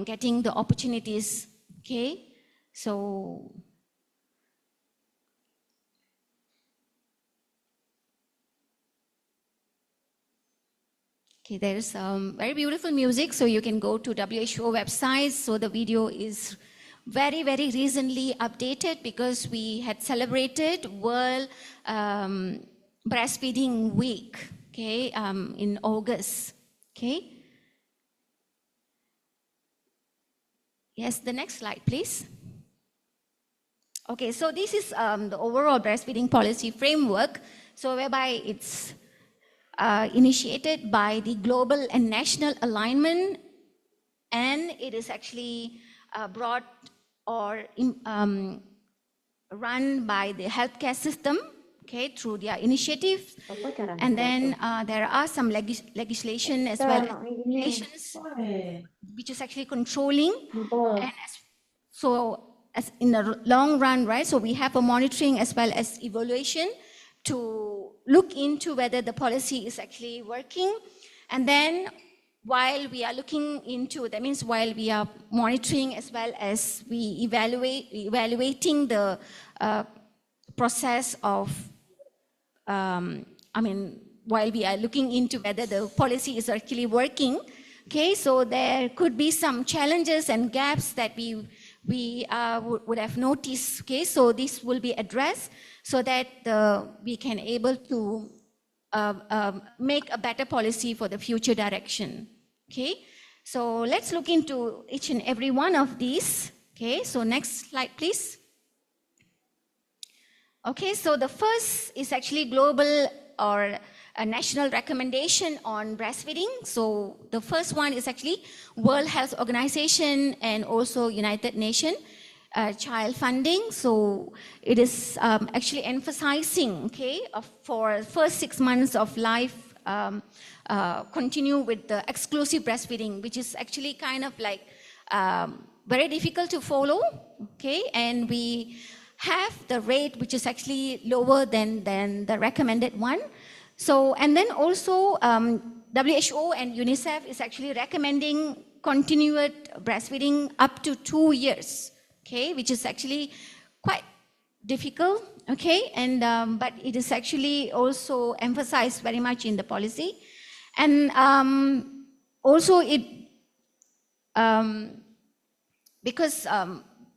getting the opportunities. Okay, so okay, there's very beautiful music, so you can go to WHO website. So the video is very, very recently updated, because we had celebrated World Breastfeeding Week, okay, in August. Okay. Yes, the next slide, please. Okay, so this is the overall breastfeeding policy framework, so whereby it's initiated by the global and national alignment, and it is actually brought or run by the healthcare system, okay, through their initiatives. And then there are some legislation as well as regulations which is actually controlling. And so as in the long run, right, so we have a monitoring as well as evaluation to look into whether the policy is actually working. And then while we are looking into, that means while we are monitoring as well as we evaluating the process of, while we are looking into whether the policy is actually working, okay, so there could be some challenges and gaps that we would have noticed, okay, so this will be addressed so that we can able to make a better policy for the future direction. Okay, so let's look into each and every one of these. Okay, so next slide, please. Okay, so the first is actually global or a national recommendation on breastfeeding. So the first one is actually World Health Organization and also United Nations child funding. So it is actually emphasizing, okay, for first 6 months of life, continue with the exclusive breastfeeding, which is actually kind of like very difficult to follow, okay, and we have the rate which is actually lower than the recommended one. So, and then also WHO and UNICEF is actually recommending continued breastfeeding up to 2 years, okay, which is actually quite difficult, okay, and but it is actually also emphasized very much in the policy. And also it, because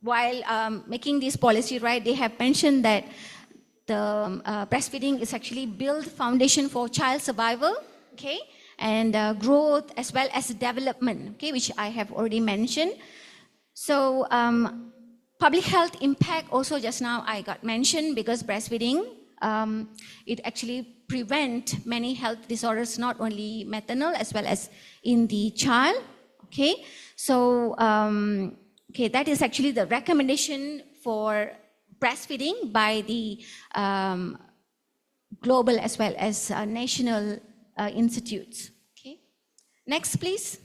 while making this policy, right, they have mentioned that the breastfeeding is actually build foundation for child survival, okay, and growth as well as development, okay, which I have already mentioned. So public health impact also just now I got mentioned, because breastfeeding, it actually prevent many health disorders, not only maternal as well as in the child, okay. So okay, that is actually the recommendation for breastfeeding by the global as well as national institutes. Okay, next please.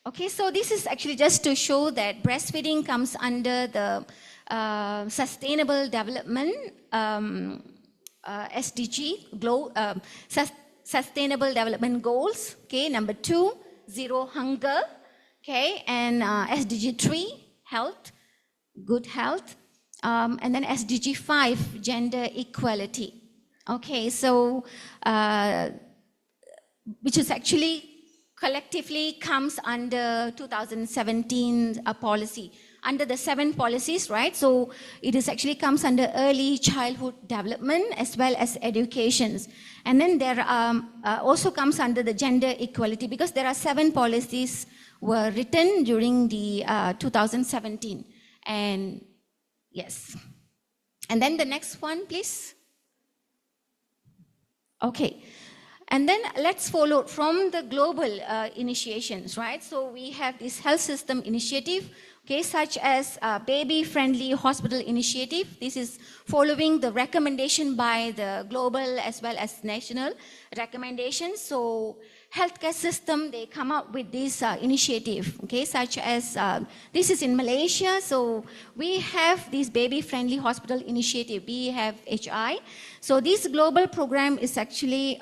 Okay, so this is actually just to show that breastfeeding comes under the Sustainable Development SDG, Sustainable Development Goals. Okay, number 2, zero hunger. Okay, and SDG 3, health, good health, and then SDG 5, gender equality. Okay, so which is actually collectively comes under 2017 policy, under the 7 policies, right? So it is actually comes under early childhood development as well as educations. And then there also comes under the gender equality, because there are 7 policies were written during the 2017. And yes. And then the next one, please. Okay. And then let's follow from the global initiations, right? So we have this health system initiative, okay, such as baby-friendly hospital initiative. This is following the recommendation by the global as well as national recommendations. So healthcare system, they come up with this initiative, okay, such as, this is in Malaysia, so we have this baby-friendly hospital initiative, we have HI. So this global program is actually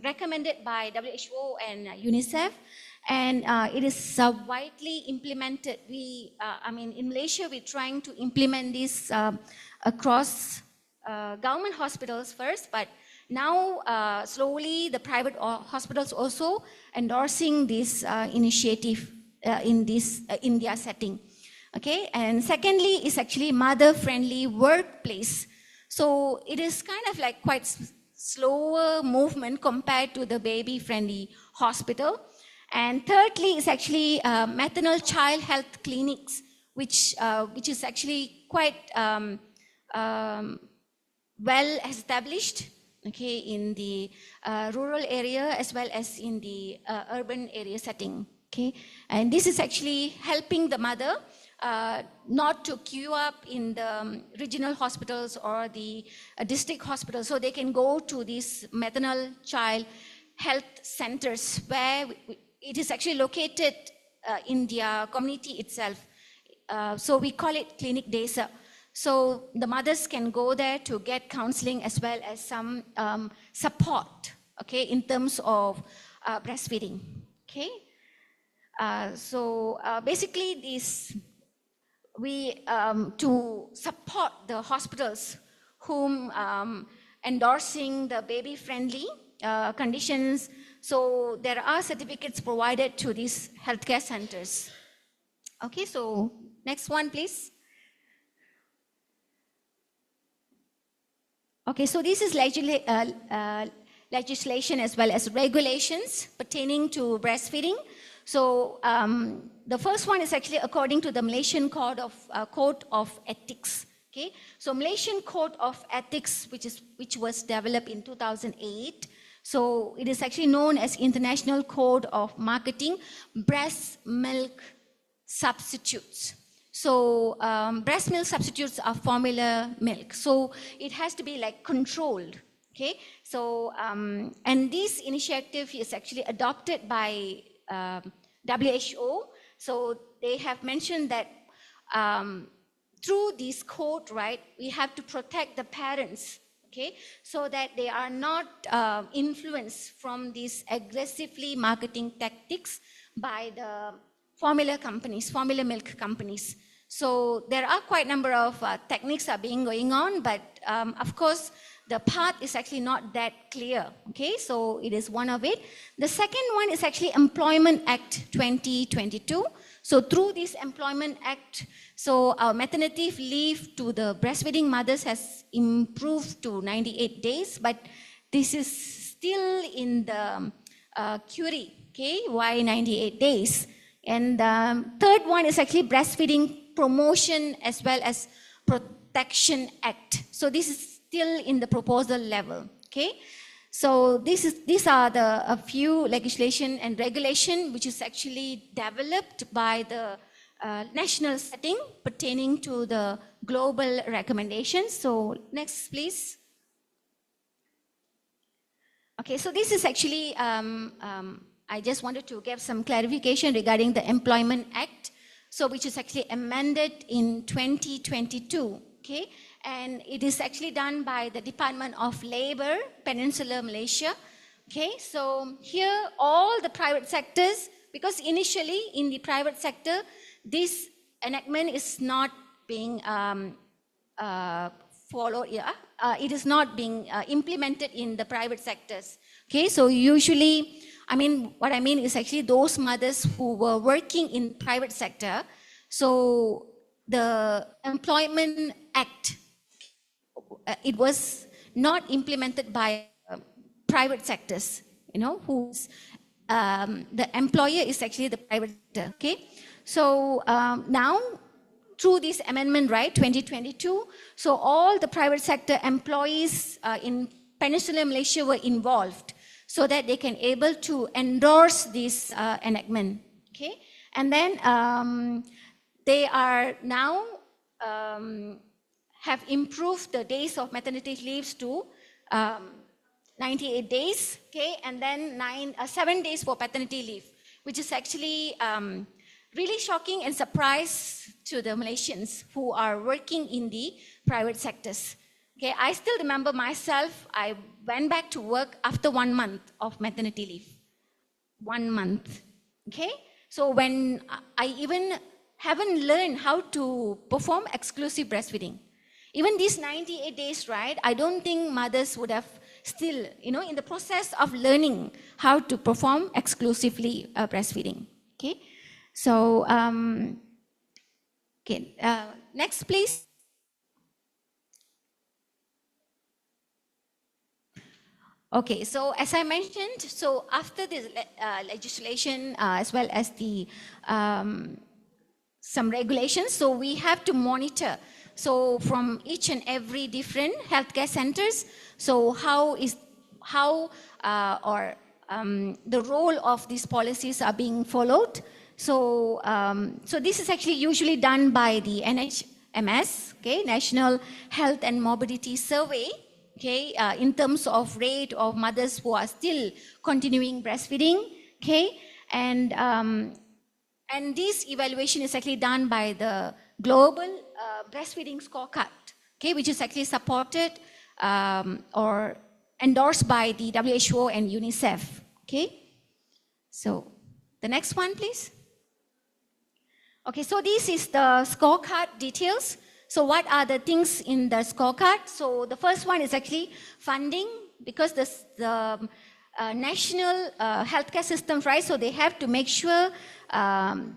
recommended by WHO and UNICEF, and it is widely implemented. I mean, in Malaysia, we're trying to implement this across government hospitals first, but now, slowly, the private hospitals also endorsing this initiative in their setting. Okay, and secondly is actually mother-friendly workplace. So it is kind of like quite slower movement compared to the baby-friendly hospital. And thirdly is actually maternal child health clinics, which is actually quite well established, okay, in the rural area as well as in the urban area setting, okay. And this is actually helping the mother not to queue up in the regional hospitals or the district hospitals, so they can go to these maternal child health centers where it is actually located in their community itself. So we call it clinic desa. So the mothers can go there to get counseling as well as some support, okay, in terms of breastfeeding, okay. So basically this, we, to support the hospitals whom endorsing the baby-friendly conditions, so there are certificates provided to these healthcare centers. Okay, so next one, please. Okay, so this is legislation as well as regulations pertaining to breastfeeding. So the first one is actually according to the Malaysian Code of Ethics. Okay, so Malaysian Code of Ethics, which was developed in 2008. So it is actually known as International Code of Marketing Breast Milk Substitutes. So breast milk substitutes are formula milk. So it has to be like controlled. Okay, so and this initiative is actually adopted by WHO. So they have mentioned that through this code, right, we have to protect the parents, okay, so that they are not influenced from these aggressively marketing tactics by the formula companies, formula milk companies. So there are quite a number of techniques are being going on, but of course, the path is actually not that clear, okay? So it is one of it. The second one is actually Employment Act 2022. So through this Employment Act, so our maternity leave to the breastfeeding mothers has improved to 98 days, but this is still in the query, okay? Why 98 days? And third one is actually Breastfeeding Promotion as well as Protection Act. So this is still in the proposal level, okay? So these are a few legislation and regulation which is actually developed by the national setting pertaining to the global recommendations. So next, please. Okay, so this is actually, I just wanted to give some clarification regarding the Employment Act, so which is actually amended in 2022, okay? And it is actually done by the Department of Labor, Peninsular Malaysia. Okay, so here all the private sectors, because initially in the private sector, this enactment is not being followed, it is not being implemented in the private sectors. Okay, so usually, what I mean is actually those mothers who were working in private sector, so the Employment Act, it was not implemented by private sectors, whose the employer is actually the private sector, okay? So now, through this amendment, right, 2022, so all the private sector employees in Peninsular Malaysia were involved so that they can able to endorse this enactment, okay? And then they are now have improved the days of maternity leaves to 98 days, okay, and then 7 days for paternity leave, which is actually really shocking and surprise to the Malaysians who are working in the private sectors. Okay, I still remember myself, I went back to work after 1 month of maternity leave. 1 month, okay? So when I even haven't learned how to perform exclusive breastfeeding. Even these 98 days, right, I don't think mothers would have still, in the process of learning how to perform exclusively breastfeeding, okay? So, okay, next please. Okay, so as I mentioned, so after this legislation as well as the some regulations, so we have to monitor. So from each and every different healthcare centers, so the role of these policies are being followed. So, so this is actually usually done by the NHMS, okay, National Health and Morbidity Survey, okay, in terms of rate of mothers who are still continuing breastfeeding, okay, and this evaluation is actually done by the Global Breastfeeding Scorecard, okay, which is actually supported or endorsed by the WHO and UNICEF, okay. So the next one, please. Okay, so this is the scorecard details. So what are the things in the scorecard? So the first one is actually funding, because the national healthcare systems, right? So they have to make sure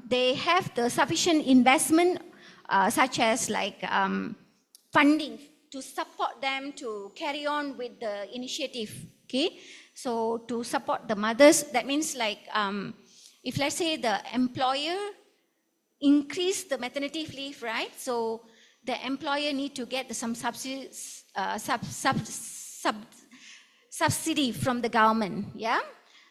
they have the sufficient investment, such as like funding to support them to carry on with the initiative, okay? So to support the mothers, that means like if let's say the employer increase the maternity leave, right? So the employer need to get some subsidy from the government, yeah?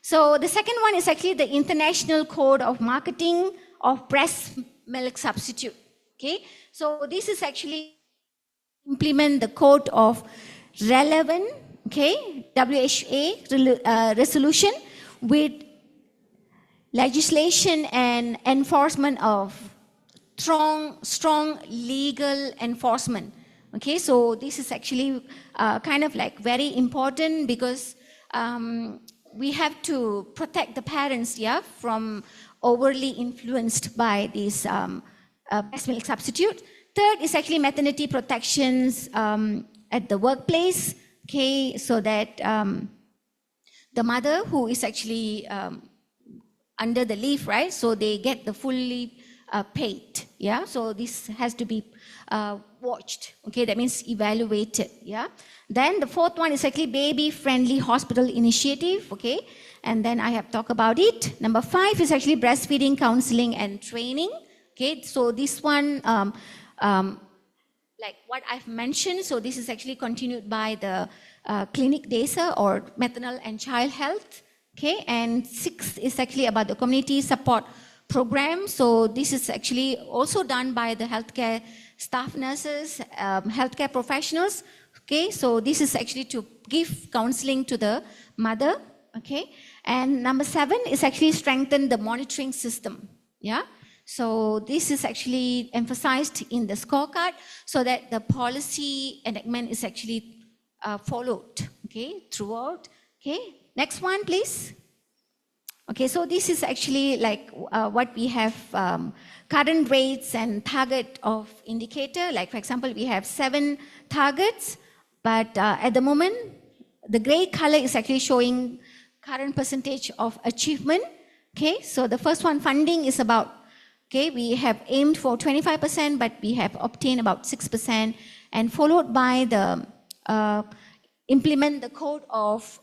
So the second one is actually the International Code of Marketing of Breast Milk Substitute, okay? So this is actually implement the code of relevant, okay, WHA resolution with legislation and enforcement of strong legal enforcement. Okay, so this is actually kind of like very important because we have to protect the parents, yeah, from overly influenced by this breast milk substitute. Third is actually maternity protections at the workplace, okay, so that the mother who is actually under the leave, right, so they get the fully paid, yeah, so this has to be watched, okay, that means evaluated, yeah. Then the fourth one is actually baby-friendly hospital initiative, okay, and then I have talked about it. Number 5 is actually breastfeeding counseling and training, okay, so this one, like what I've mentioned, so this is actually continued by the clinic DESA or maternal and child health, okay, and 6 is actually about the community support program. So this is actually also done by the healthcare staff nurses, healthcare professionals, okay, so this is actually to give counseling to the mother, okay, and number 7 is actually strengthen the monitoring system, yeah. So this is actually emphasized in the scorecard so that the policy enactment is actually followed, okay, throughout, okay. Next one, please. Okay, so this is actually like what we have current rates and target of indicator. Like for example, we have 7 targets, but at the moment, the gray color is actually showing current percentage of achievement. Okay, so the first one, funding is about, okay, we have aimed for 25%, but we have obtained about 6%, and followed by the implement the code of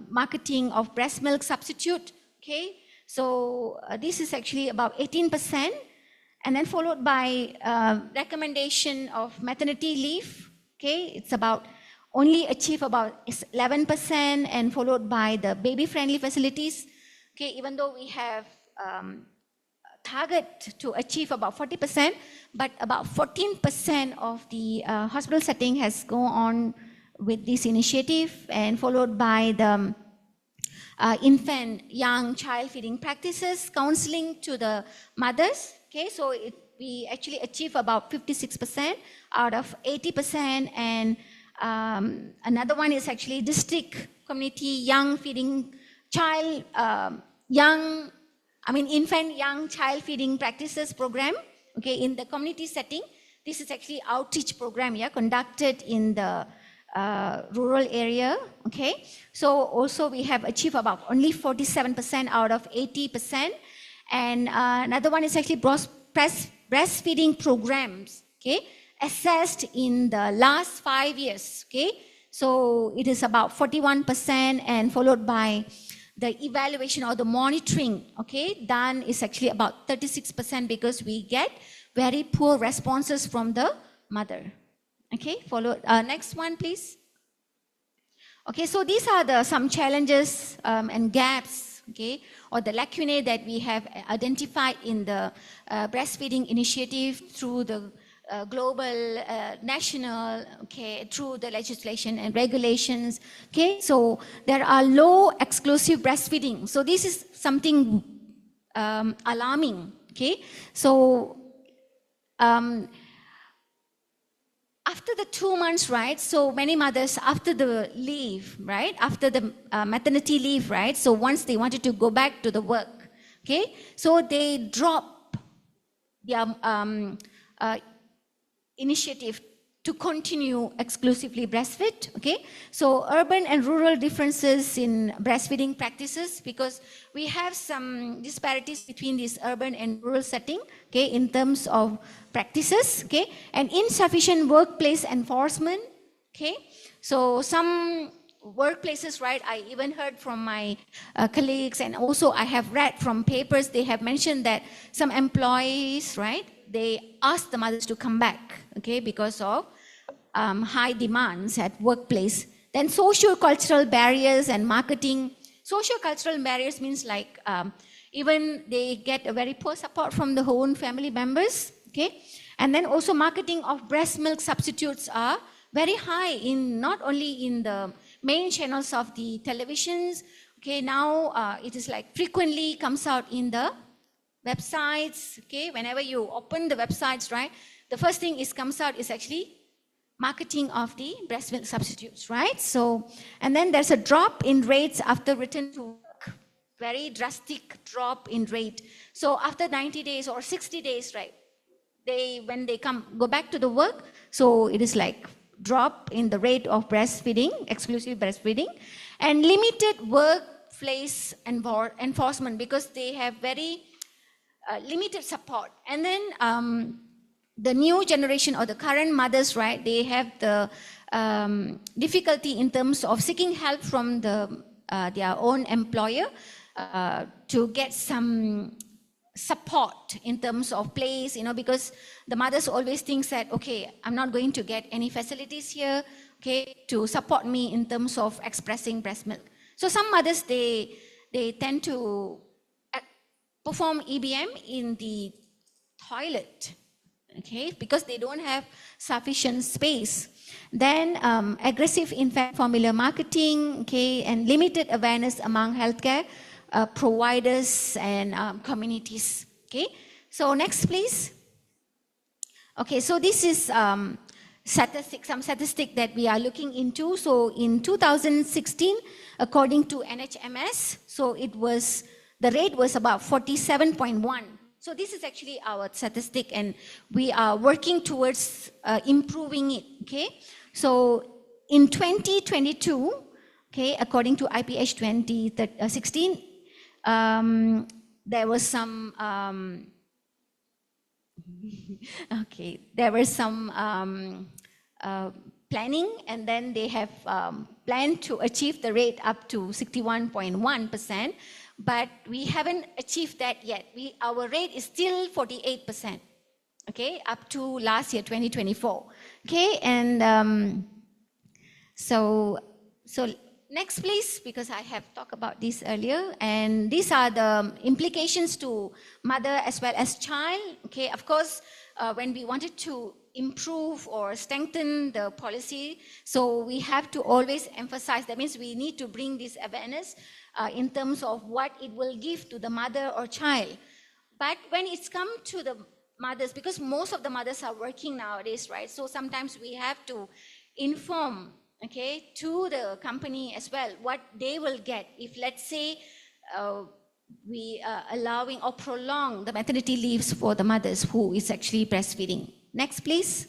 marketing of breast milk substitute. Okay, so this is actually about 18%, and then followed by recommendation of maternity leave. Okay, it's about only achieve about 11%, and followed by the baby-friendly facilities. Okay, even though we have target to achieve about 40%, but about 14% of the hospital setting has gone on with this initiative, and followed by the infant, young child feeding practices, counseling to the mothers. Okay, so we actually achieve about 56% out of 80%, and another one is actually district community young feeding child, infant, young child feeding practices program. Okay, in the community setting, this is actually outreach program, yeah, conducted in the rural area, okay. So also we have achieved about only 47% out of 80%. And another one is actually breastfeeding programs, okay, assessed in the last 5 years, okay. So it is about 41%, and followed by the evaluation or the monitoring, okay, done is actually about 36% because we get very poor responses from the mother. Okay, next one, please. Okay, so these are some challenges and gaps, okay, or the lacunae that we have identified in the breastfeeding initiative through the global, national, okay, through the legislation and regulations, okay. So there are low exclusive breastfeeding. So this is something alarming, okay. So after the 2 months, right, so many mothers after the leave, right, after the maternity leave, right, so once they wanted to go back to the work, okay, so they drop their initiative to continue exclusively breastfeed, okay. So urban and rural differences in breastfeeding practices, because we have some disparities between this urban and rural setting, okay, in terms of practices, okay, and insufficient workplace enforcement, okay. So some workplaces, right, I even heard from my colleagues, and also I have read from papers, they have mentioned that some employees, right, they ask the mothers to come back, okay, because of high demands at workplace. Then socio-cultural barriers and marketing. Socio-cultural barriers means like even they get a very poor support from the own family members, okay? And then also marketing of breast milk substitutes are very high in not only in the main channels of the televisions, okay, now it is like frequently comes out in the websites, okay, whenever you open the websites, right, the first thing is comes out is actually marketing of the breast milk substitutes, right? So, and then there's a drop in rates after return to work, very drastic drop in rate. So after 90 days or 60 days, right, when they go back to the work, so it is like drop in the rate of breastfeeding, exclusive breastfeeding, and limited workplace enforcement because they have very limited support. And then the new generation or the current mothers, right, they have the difficulty in terms of seeking help from their own employer to get some support in terms of place, you know, because the mothers always think that, okay, I'm not going to get any facilities here, okay, to support me in terms of expressing breast milk. So some mothers, they tend to perform EBM in the toilet, okay, because they don't have sufficient space. Then aggressive infant formula marketing, okay, and limited awareness among healthcare providers and communities, okay. So next, please. Okay, so this is some statistic that we are looking into. So in 2016, according to NHMS, so the rate was about 47.1. So this is actually our statistic, and we are working towards improving it, okay? So in 2022, okay, according to IPH 2016, there was some planning, and then they have planned to achieve the rate up to 61.1%, but we haven't achieved that yet. Our rate is still 48%, okay, up to last year, 2024, okay, and so next, please, because I have talked about this earlier, and these are the implications to mother as well as child, okay. Of course, when we wanted to improve or strengthen the policy, so we have to always emphasize, that means we need to bring this awareness in terms of what it will give to the mother or child. But when it's come to the mothers, because most of the mothers are working nowadays, right, so sometimes we have to inform, okay, to the company as well what they will get if, let's say, we are allowing or prolong the maternity leaves for the mothers who is actually breastfeeding. Next, please.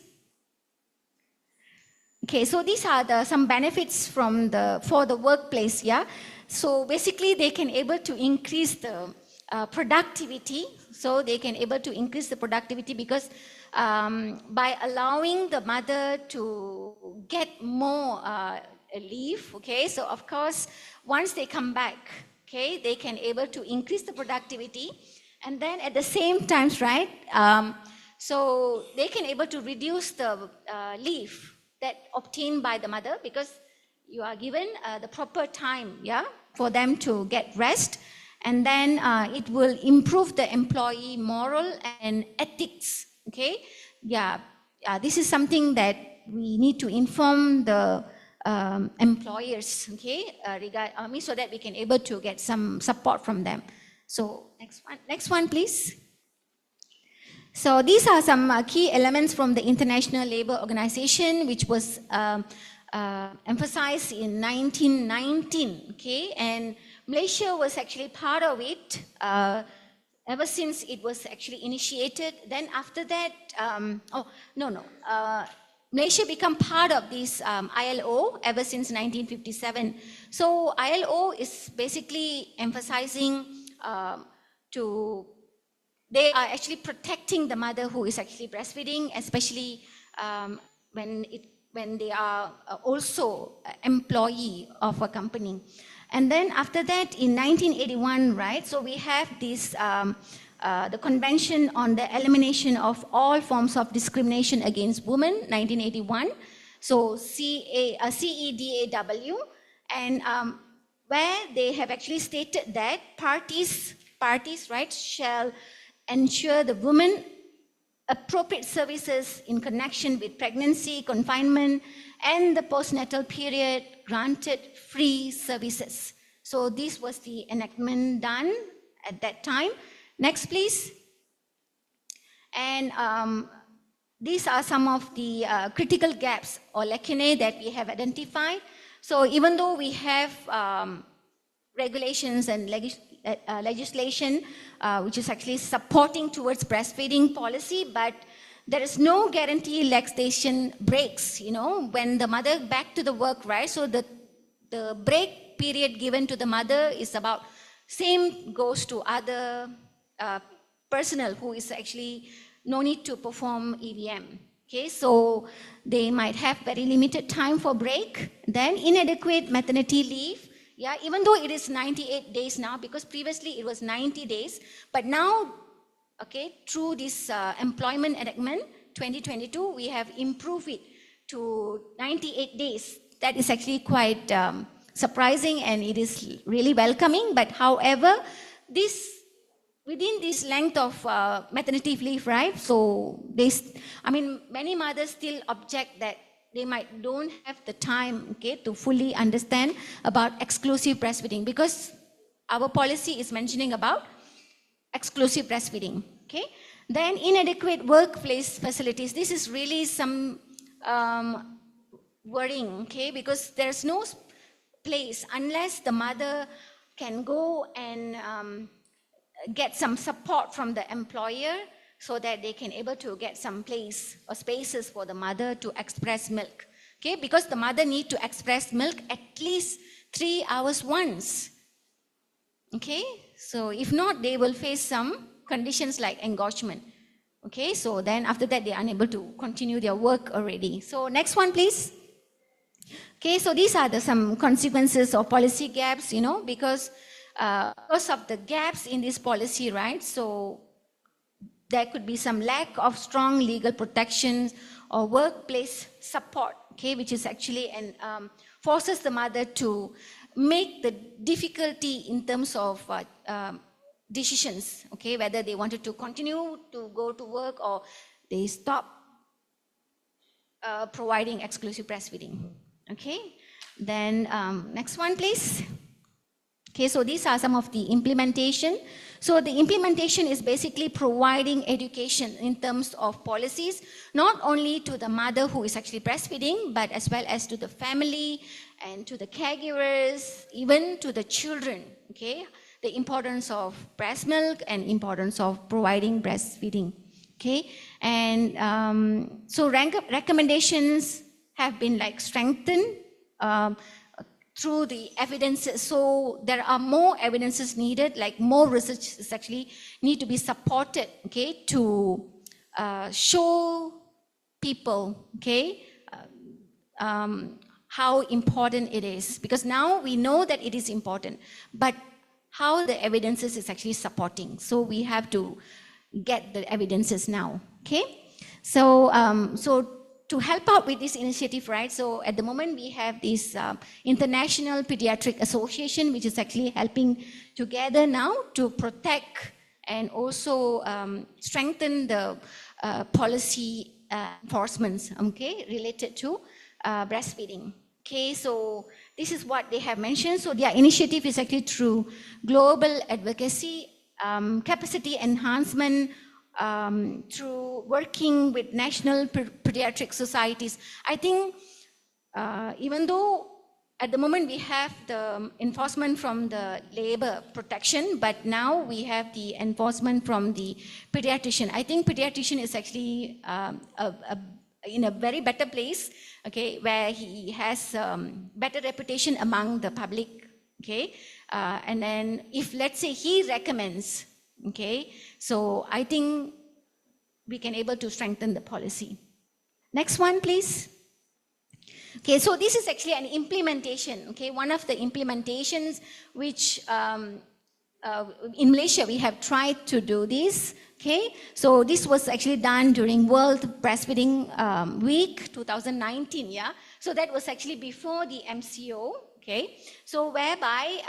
Okay, so these are some benefits for the workplace, yeah. So basically, they can able to increase the productivity. So they can able to increase the productivity because by allowing the mother to get more leave, okay. So of course, once they come back, okay, they can able to increase the productivity, and then at the same time, right, so they can able to reduce the leave that obtained by the mother, because you are given the proper time, yeah, for them to get rest, and then it will improve the employee moral and ethics, okay. Yeah, this is something that we need to inform the employers, okay, so that we can able to get some support from them. So next one, please. So these are some key elements from the International Labour Organization, which was emphasized in 1919, okay, and Malaysia was actually part of it ever since it was actually initiated. Then after that, Malaysia became part of this ILO ever since 1957. So ILO is basically emphasizing they are actually protecting the mother who is actually breastfeeding, especially when they are also employee of a company. And then after that, in 1981, right, so we have this, the Convention on the Elimination of All Forms of Discrimination Against Women, 1981, so CEDAW, and where they have actually stated that parties, right, shall ensure the women appropriate services in connection with pregnancy, confinement, and the postnatal period, granted free services. So this was the enactment done at that time. Next, please. And these are some of the critical gaps or lacunae that we have identified. So even though we have regulations and legislation which is actually supporting towards breastfeeding policy, but there is no guarantee lactation breaks, you know, when the mother back to the work, right? So the break period given to the mother is about, same goes to other personnel who is actually no need to perform EVM. Okay, so they might have very limited time for break. Then inadequate maternity leave. Yeah, even though it is 98 days now, because previously it was 90 days, but now, okay, through this employment enactment 2022, we have improved it to 98 days. That is actually quite surprising, and it is really welcoming. But however, within this length of maternity leave, right? So many mothers still object that they don't have the time, okay, to fully understand about exclusive breastfeeding, because our policy is mentioning about exclusive breastfeeding, okay. Then inadequate workplace facilities. This is really some worrying, okay, because there's no place unless the mother can go and get some support from the employer, so that they can able to get some place or spaces for the mother to express milk. Okay, because the mother need to express milk at least 3 hours once. Okay, so if not, they will face some conditions like engorgement. Okay, so then after that, they are unable to continue their work already. So next one, please. Okay, so these are some consequences of policy gaps, you know, because of the gaps in this policy, right? So there could be some lack of strong legal protections or workplace support, okay, which is actually forces the mother to make the difficulty in terms of decisions, okay, whether they wanted to continue to go to work or they stop providing exclusive breastfeeding, okay. Then next one, please. Okay, so these are some of the implementation. So the implementation is basically providing education in terms of policies, not only to the mother who is actually breastfeeding, but as well as to the family and to the caregivers, even to the children, okay? The importance of breast milk and importance of providing breastfeeding, okay? And so recommendations have been like strengthened through the evidences. So there are more evidences needed, like more research is actually need to be supported, okay, to show people, okay, how important it is. Because now we know that it is important, but how the evidences is actually supporting. So we have to get the evidences now, okay? So, to help out with this initiative, right? So at the moment we have this International Pediatric Association, which is actually helping together now to protect and also strengthen the policy enforcements, okay, related to breastfeeding. Okay, so this is what they have mentioned. So their initiative is actually through global advocacy, capacity enhancement, through working with national pediatric societies. I think even though at the moment we have the enforcement from the labor protection, but now we have the enforcement from the pediatrician. I think pediatrician is actually in a very better place, okay, where he has better reputation among the public, okay. And then if, let's say, he recommends, okay, so I think we can able to strengthen the policy. Next one, please. Okay, so this is actually an implementation, okay, one of the implementations which in Malaysia we have tried to do this, okay. So this was actually done during World Breastfeeding Week 2019, yeah. So that was actually before the MCO, okay. So whereby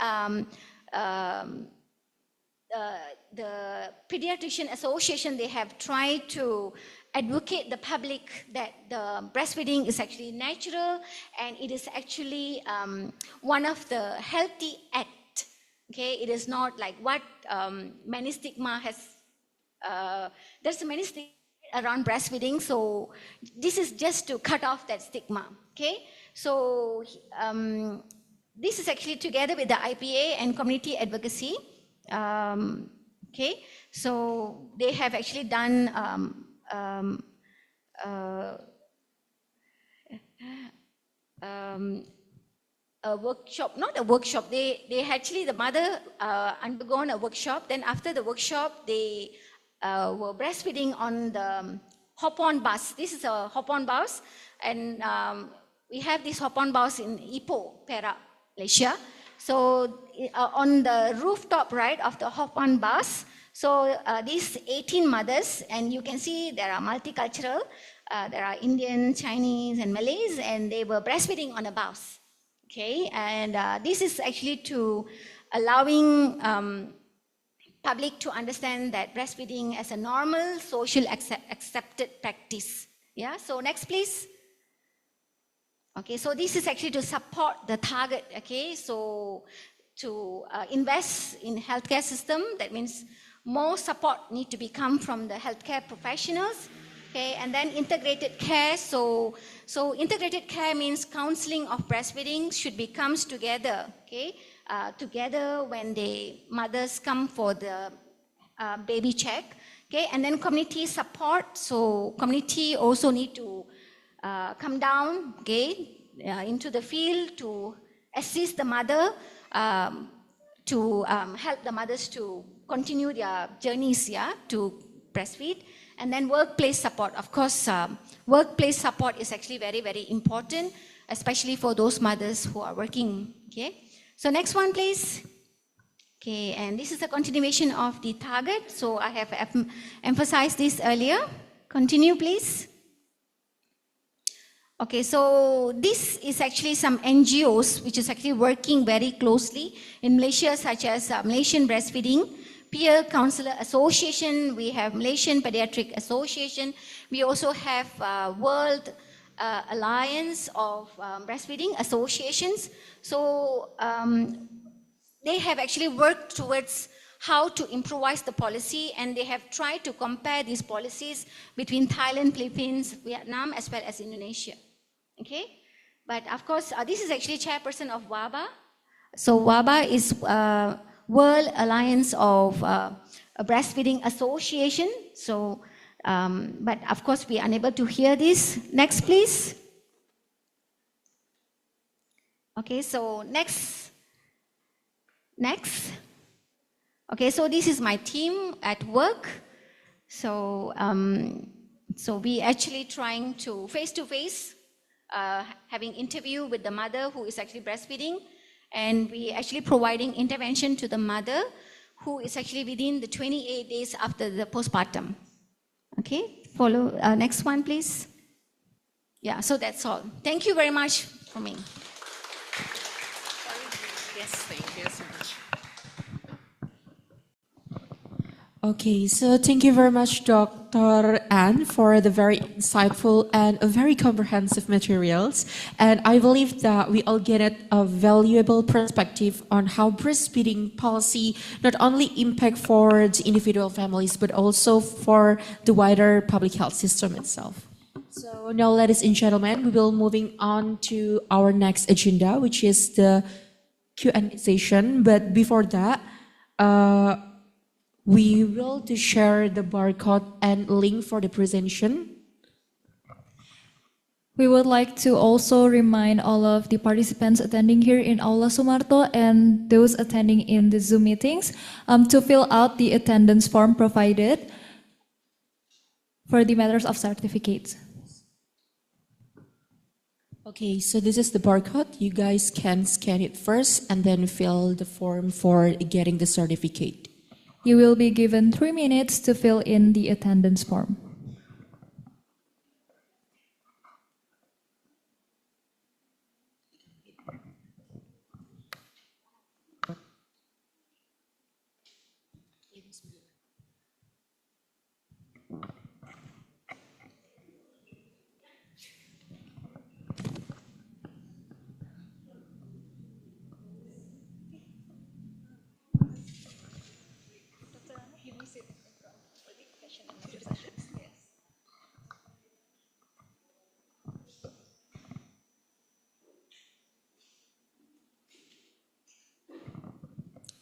the Pediatrician Association, they have tried to advocate the public that the breastfeeding is actually natural and it is actually one of the healthy act. Okay, it is not like what many stigma has. There's many stigma around breastfeeding, so this is just to cut off that stigma. Okay, so this is actually together with the IPA and community advocacy. Okay, so they have actually done a workshop, not a workshop, they actually, the mother undergone a workshop, then after the workshop, they were breastfeeding on the hop-on bus. This is a hop-on bus, and we have this hop-on bus in Ipoh, Perak, Malaysia. So on the rooftop, right, of the hop-on bus, so these 18 mothers, and you can see there are multicultural, there are Indian, Chinese, and Malays, and they were breastfeeding on a bus. Okay, and this is actually to allowing public to understand that breastfeeding as a normal, social accepted practice. Yeah, so next please. Okay, so this is actually to support the target, okay, so to invest in healthcare system, that means more support need to come from the healthcare professionals, okay, and then integrated care, so integrated care means counseling of breastfeeding should comes together, okay, together when the mothers come for the baby check, okay, and then community support, so community also need to come down, okay, into the field to assist the mother, to help the mothers to continue their journeys, yeah, to breastfeed. And then workplace support. Of course, workplace support is actually very, very important, especially for those mothers who are working, okay. So next one, please. Okay, and this is a continuation of the target. So I have emphasized this earlier. Continue, please. Okay, so this is actually some NGOs which is actually working very closely in Malaysia, such as Malaysian Breastfeeding Peer Counselor Association, we have Malaysian Pediatric Association, we also have World Alliance of Breastfeeding Associations. So they have actually worked towards how to improvise the policy, and they have tried to compare these policies between Thailand, Philippines, Vietnam, as well as Indonesia. Okay, but of course, this is actually chairperson of WABA. So WABA is World Alliance of Breastfeeding Association. So, but of course, we are unable to hear this. Next, please. Okay, so next. Okay, so this is my team at work. So, so we actually trying to face-to-face, having interview with the mother who is actually breastfeeding, and we actually providing intervention to the mother who is actually within the 28 days after the postpartum. Okay, follow, next one, please. Yeah, so that's all. Thank you very much for me. Yes, thank you so much. Okay, so thank you very much, Dr. Anne, for the very insightful and very comprehensive materials. And I believe that we all get a valuable perspective on how breastfeeding policy not only impact for the individual families, but also for the wider public health system itself. So now, ladies and gentlemen, we will moving on to our next agenda, which is the Q&A session. But before that, we will to share the barcode and link for the presentation. We would like to also remind all of the participants attending here in Aula Sumarto and those attending in the Zoom meetings to fill out the attendance form provided for the matters of certificates. Okay, so this is the barcode. You guys can scan it first and then fill the form for getting the certificate. You will be given 3 minutes to fill in the attendance form.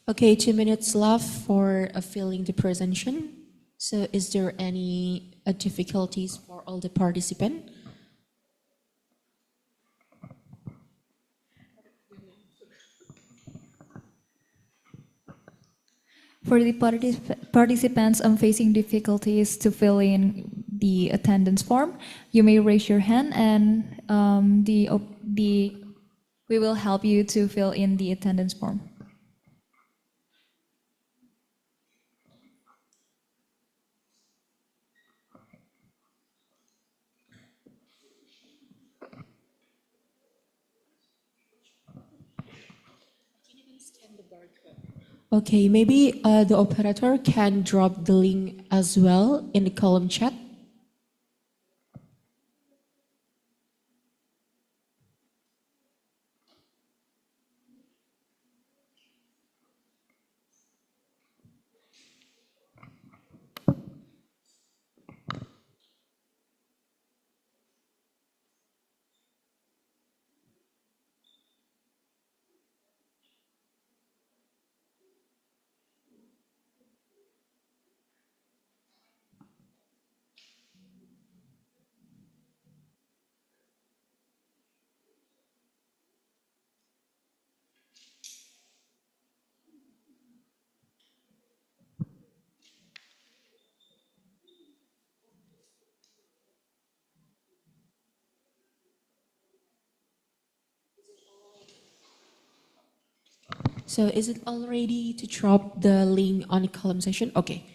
Okay, 2 minutes left for filling the presentation. So is there any difficulties for all the participants? For the participants facing difficulties to fill in the attendance form, you may raise your hand and we will help you to fill in the attendance form. Okay, maybe the operator can drop the link as well in the column chat. So is it all ready to drop the link on the column section? Okay.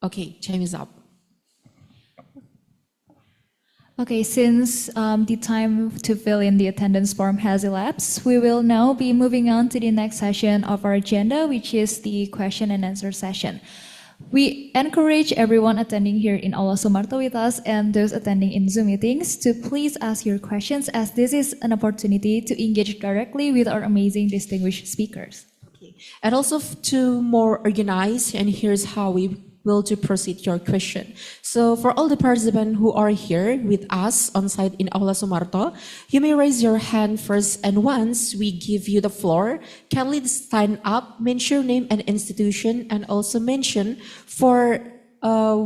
Okay, time is up. Okay, since the time to fill in the attendance form has elapsed, we will now be moving on to the next session of our agenda, which is the question and answer session. We encourage everyone attending here in Aula Sumarto with us and those attending in Zoom meetings to please ask your questions, as this is an opportunity to engage directly with our amazing distinguished speakers. Okay. And also to more organize, and here's how we will to proceed your question. So for all the participants who are here with us on site in Aula Sumarto, you may raise your hand first, and once we give you the floor, kindly stand up, mention your name and institution, and also mention for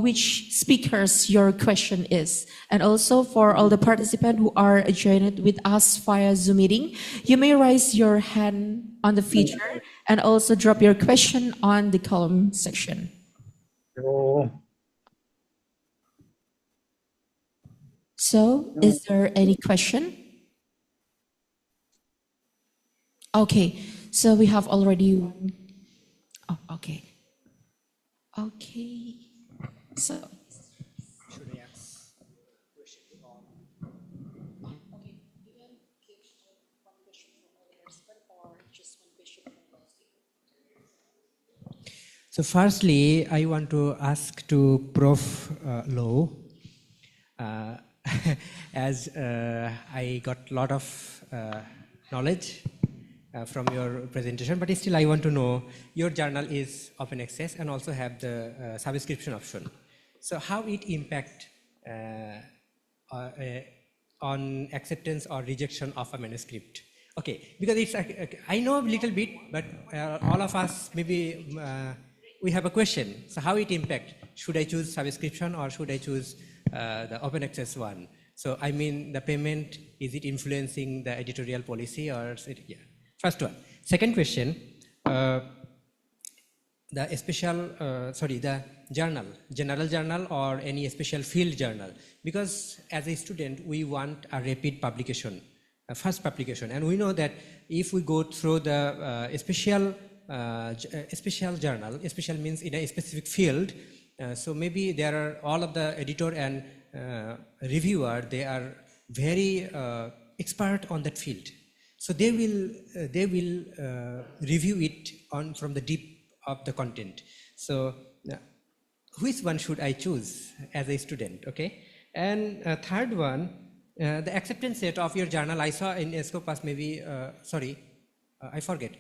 which speakers your question is. And also for all the participants who are joined with us via Zoom meeting, you may raise your hand on the feature and also drop your question on the column section. So, is there any question? Okay, so we have already. Oh, okay. Okay. So. Should I ask question on? Okay, you can give one question from all the participants or just one question from all speakers. So firstly, I want to ask to Prof. Low, as I got a lot of knowledge from your presentation, but still I want to know, your journal is open access and also have the subscription option. So how it impact on acceptance or rejection of a manuscript? Okay, because it's, I know a little bit, but all of us maybe we have a question. So how it impact? Should I choose subscription or should I choose the open access one? So I mean, the payment, is it influencing the editorial policy or is it, yeah. First one. Second question, the special, the journal, general journal or any special field journal. Because as a student, we want a rapid publication, a fast publication. And we know that if we go through the special journal, special means in a specific field, so maybe there are all of the editor and reviewer, they are very expert on that field. So they will review it on from the deep of the content. So which one should I choose as a student? Okay. And third one, the acceptance rate of your journal. I saw in Scopus maybe I forget.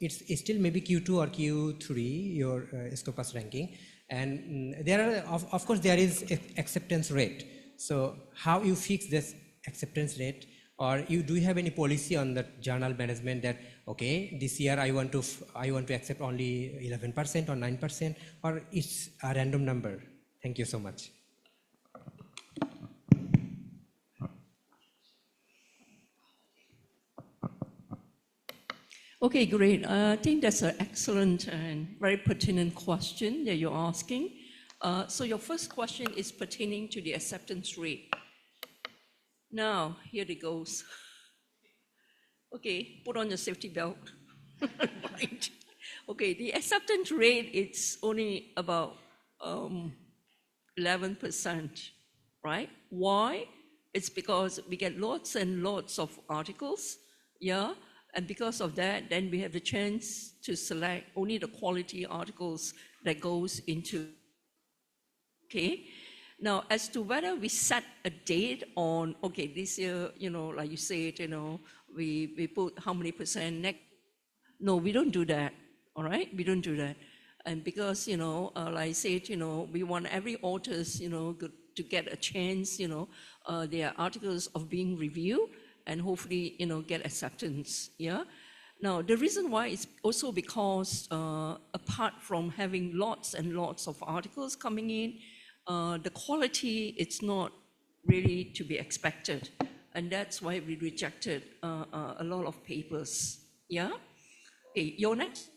It's still maybe Q2 or Q3 your Scopus ranking, and there are of course there is acceptance rate. So how you fix this acceptance rate? Or do you have any policy on the journal management that, okay, this year I want to accept only 11% or 9%, or it's a random number? Thank you so much. Okay, great. I think that's an excellent and very pertinent question that you're asking. So your first question is pertaining to the acceptance rate. Now, here it goes. Okay, put on your safety belt. Right. Okay, the acceptance rate, it's only about 11%, right? Why? It's because we get lots and lots of articles, yeah? And because of that, then we have the chance to select only the quality articles that goes into, okay? Now, as to whether we set a date on, okay, this year, like you said, we put how many percent next. No, we don't do that, all right? We don't do that. And because, like I said, we want every authors, to get a chance, their articles of being reviewed and hopefully, get acceptance, yeah? Now, the reason why is also because apart from having lots and lots of articles coming in, the quality, it's not really to be expected. And that's why we rejected a lot of papers, yeah? Okay, your next,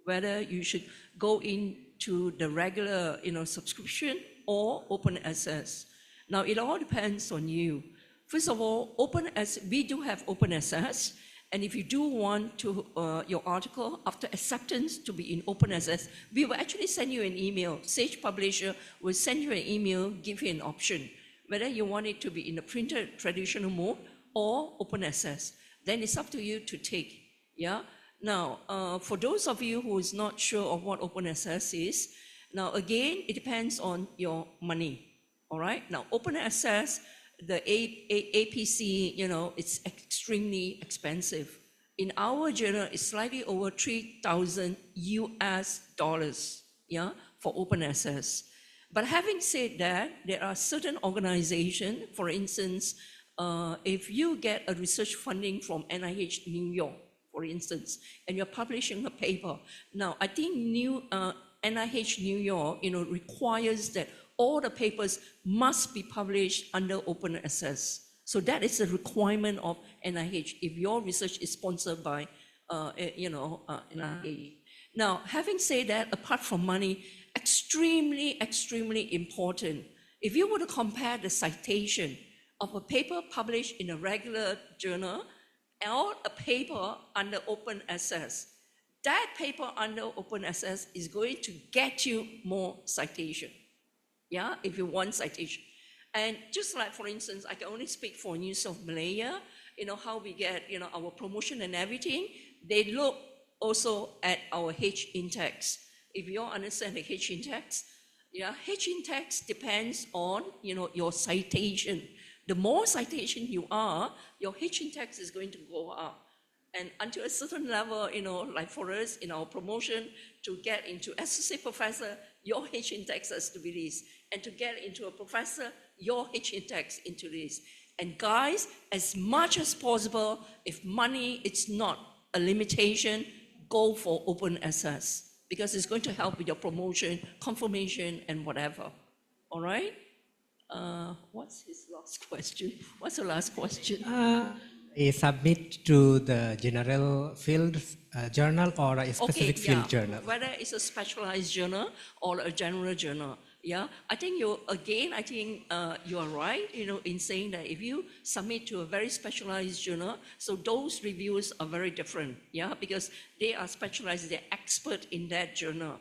whether you should go into the regular, subscription or open access. Now, it all depends on you. First of all, we do have open access. And if you do want to your article after acceptance to be in open access, we will actually send you an email. Sage Publisher will send you an email, give you an option, whether you want it to be in the printed traditional mode or open access. Then it's up to you to take, yeah? Now, for those of you who is not sure of what open access is, now again, it depends on your money, all right? Now, open access, the APC, it's extremely expensive. In our journal, it's slightly over $3,000 US, yeah, for open access. But having said that, there are certain organizations, for instance, if you get a research funding from NIH New York, for instance, and you're publishing a paper. Now, I think NIH New York, requires that all the papers must be published under open access. So that is a requirement of NIH if your research is sponsored by, NIH. Now, having said that, apart from money, extremely, extremely important. If you were to compare the citation of a paper published in a regular journal or a paper under open access, that paper under open access is going to get you more citation. Yeah, if you want citation. And just like, for instance, I can only speak for News of Malaya, how we get, our promotion and everything, they look also at our H-index. If you all understand the H-index, yeah, H-index depends on, your citation. The more citation you are, your H-index is going to go up. And until a certain level, like for us in our promotion, to get into associate professor, your H-index has to be this. And to get into a professor, your H-index into this. And guys, as much as possible, if money is not a limitation, go for open access because it's going to help with your promotion, confirmation, and whatever. All right? What's his last question? What's the last question? A submit to the general field journal or a specific field journal? Whether it's a specialized journal or a general journal. Yeah, I think you are right, in saying that if you submit to a very specialized journal, so those reviews are very different, yeah, because they are specialized, they're expert in that journal,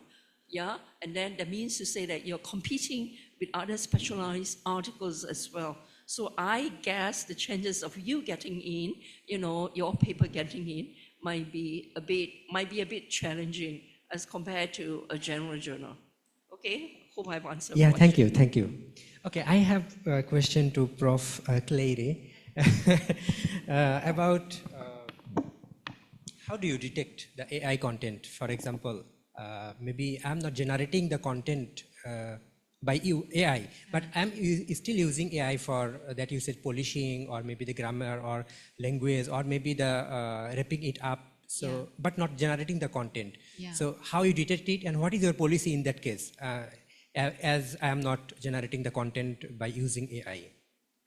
yeah, and then that means to say that you're competing with other specialized articles as well. So I guess the chances of you getting in, your paper getting in might be a bit challenging as compared to a general journal. Okay, hope I've answered. Yeah, thank you. Okay, I have a question to Prof. Kuliah about how do you detect the AI content? For example, maybe I'm not generating the content by AI, but I'm still using AI for that you said polishing or maybe the grammar or language or maybe the wrapping it up. So, but not generating the content. Yeah. So how you detect it and what is your policy in that case? As I am not generating the content by using AI.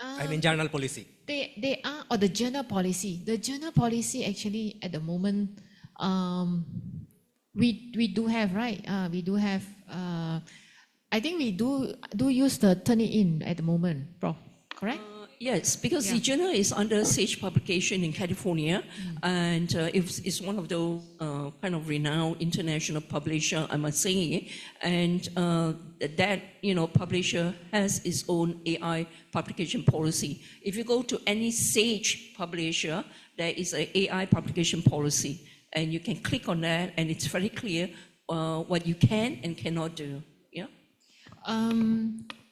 I mean journal policy. They are, or the journal policy. The journal policy actually at the moment, we do have, right? We do have, I think we do use the Turnitin at the moment, Prof, correct? Yes, because the journal is under Sage publication in California, and it's one of those kind of renowned international publisher, I must say, and that publisher has its own AI publication policy. If you go to any Sage publisher, there is an AI publication policy, and you can click on that, and it's very clear what you can and cannot do. Yeah.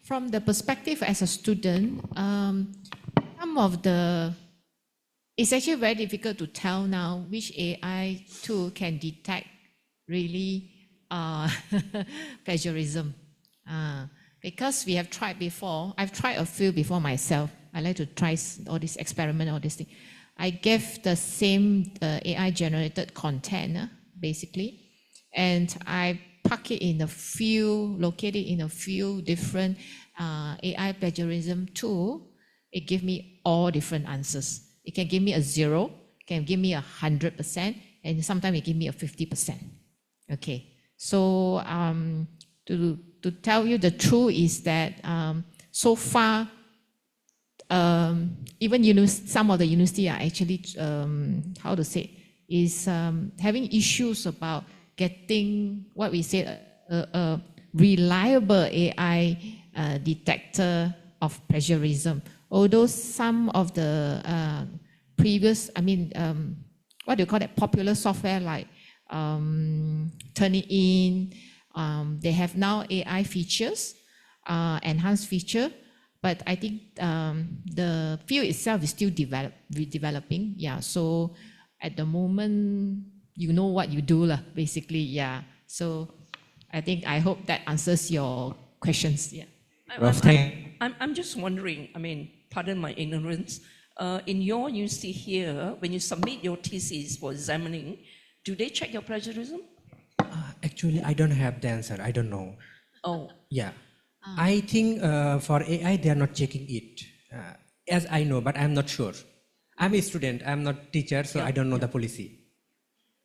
From the perspective as a student, some of it's actually very difficult to tell now which AI tool can detect really plagiarism. Because we have tried before, I've tried a few before myself. I like to try all this experiment, all this thing. I gave the same AI generated content, basically, and I pack it in locate it in a few different AI plagiarism tool. It gives me all different answers. It can give me a 0, can give me 100%, and sometimes it gives me a 50%. Okay, so to tell you the truth is that so far, even some of the university are actually, having issues about getting what we say a reliable AI detector of plagiarism. Although some of the previous, what do you call that, popular software like Turnitin, they have now AI features, enhanced feature, but I think the field itself is still developing. Yeah, so at the moment, you know what you do, basically. Yeah, so I hope that answers your questions. Yeah. I'm just wondering, pardon my ignorance, in your university here, when you submit your thesis for examining, do they check your plagiarism? Actually, I don't have the answer. I don't know. Oh. Yeah. I think for AI, they are not checking it. As I know, but I'm not sure. I'm a student, I'm not teacher, so I don't know the policy.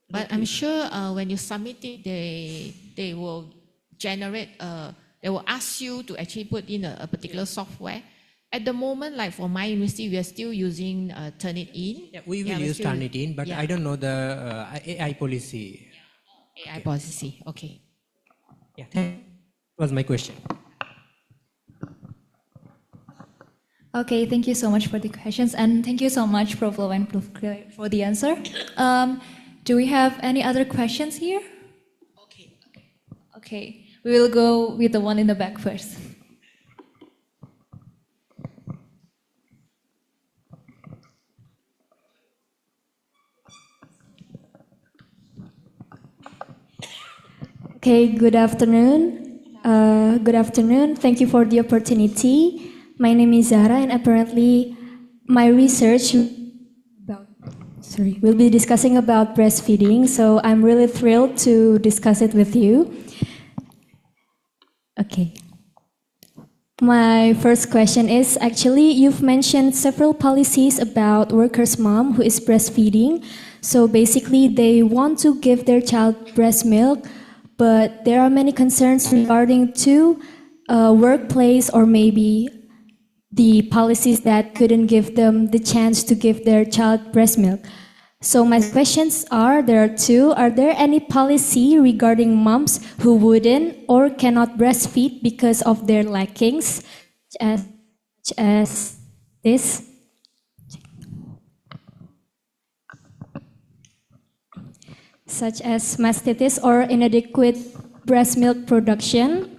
But I'm sure when you submit it, they will generate, they will ask you to actually put in a particular software. At the moment, like for my university, we are still using Turnitin. Yeah, we will use Turnitin, but I don't know the AI policy. AI policy, okay. Yeah, that was my question. Okay, thank you so much for the questions, and thank you so much, Prof. Lo and Prof. Kuliah, for the answer. Do we have any other questions here? Okay, we will go with the one in the back first. Okay, good afternoon. Thank you for the opportunity. My name is Zara, and apparently my research about, we'll be discussing about breastfeeding, so I'm really thrilled to discuss it with you. Okay. My first question is, actually, you've mentioned several policies about workers' mom who is breastfeeding. So basically, they want to give their child breast milk, but there are many concerns regarding to workplace or maybe the policies that couldn't give them the chance to give their child breast milk. So my questions are, there are two. Are there any policy regarding moms who wouldn't or cannot breastfeed because of their lackings, such as this? Such as mastitis or inadequate breast milk production?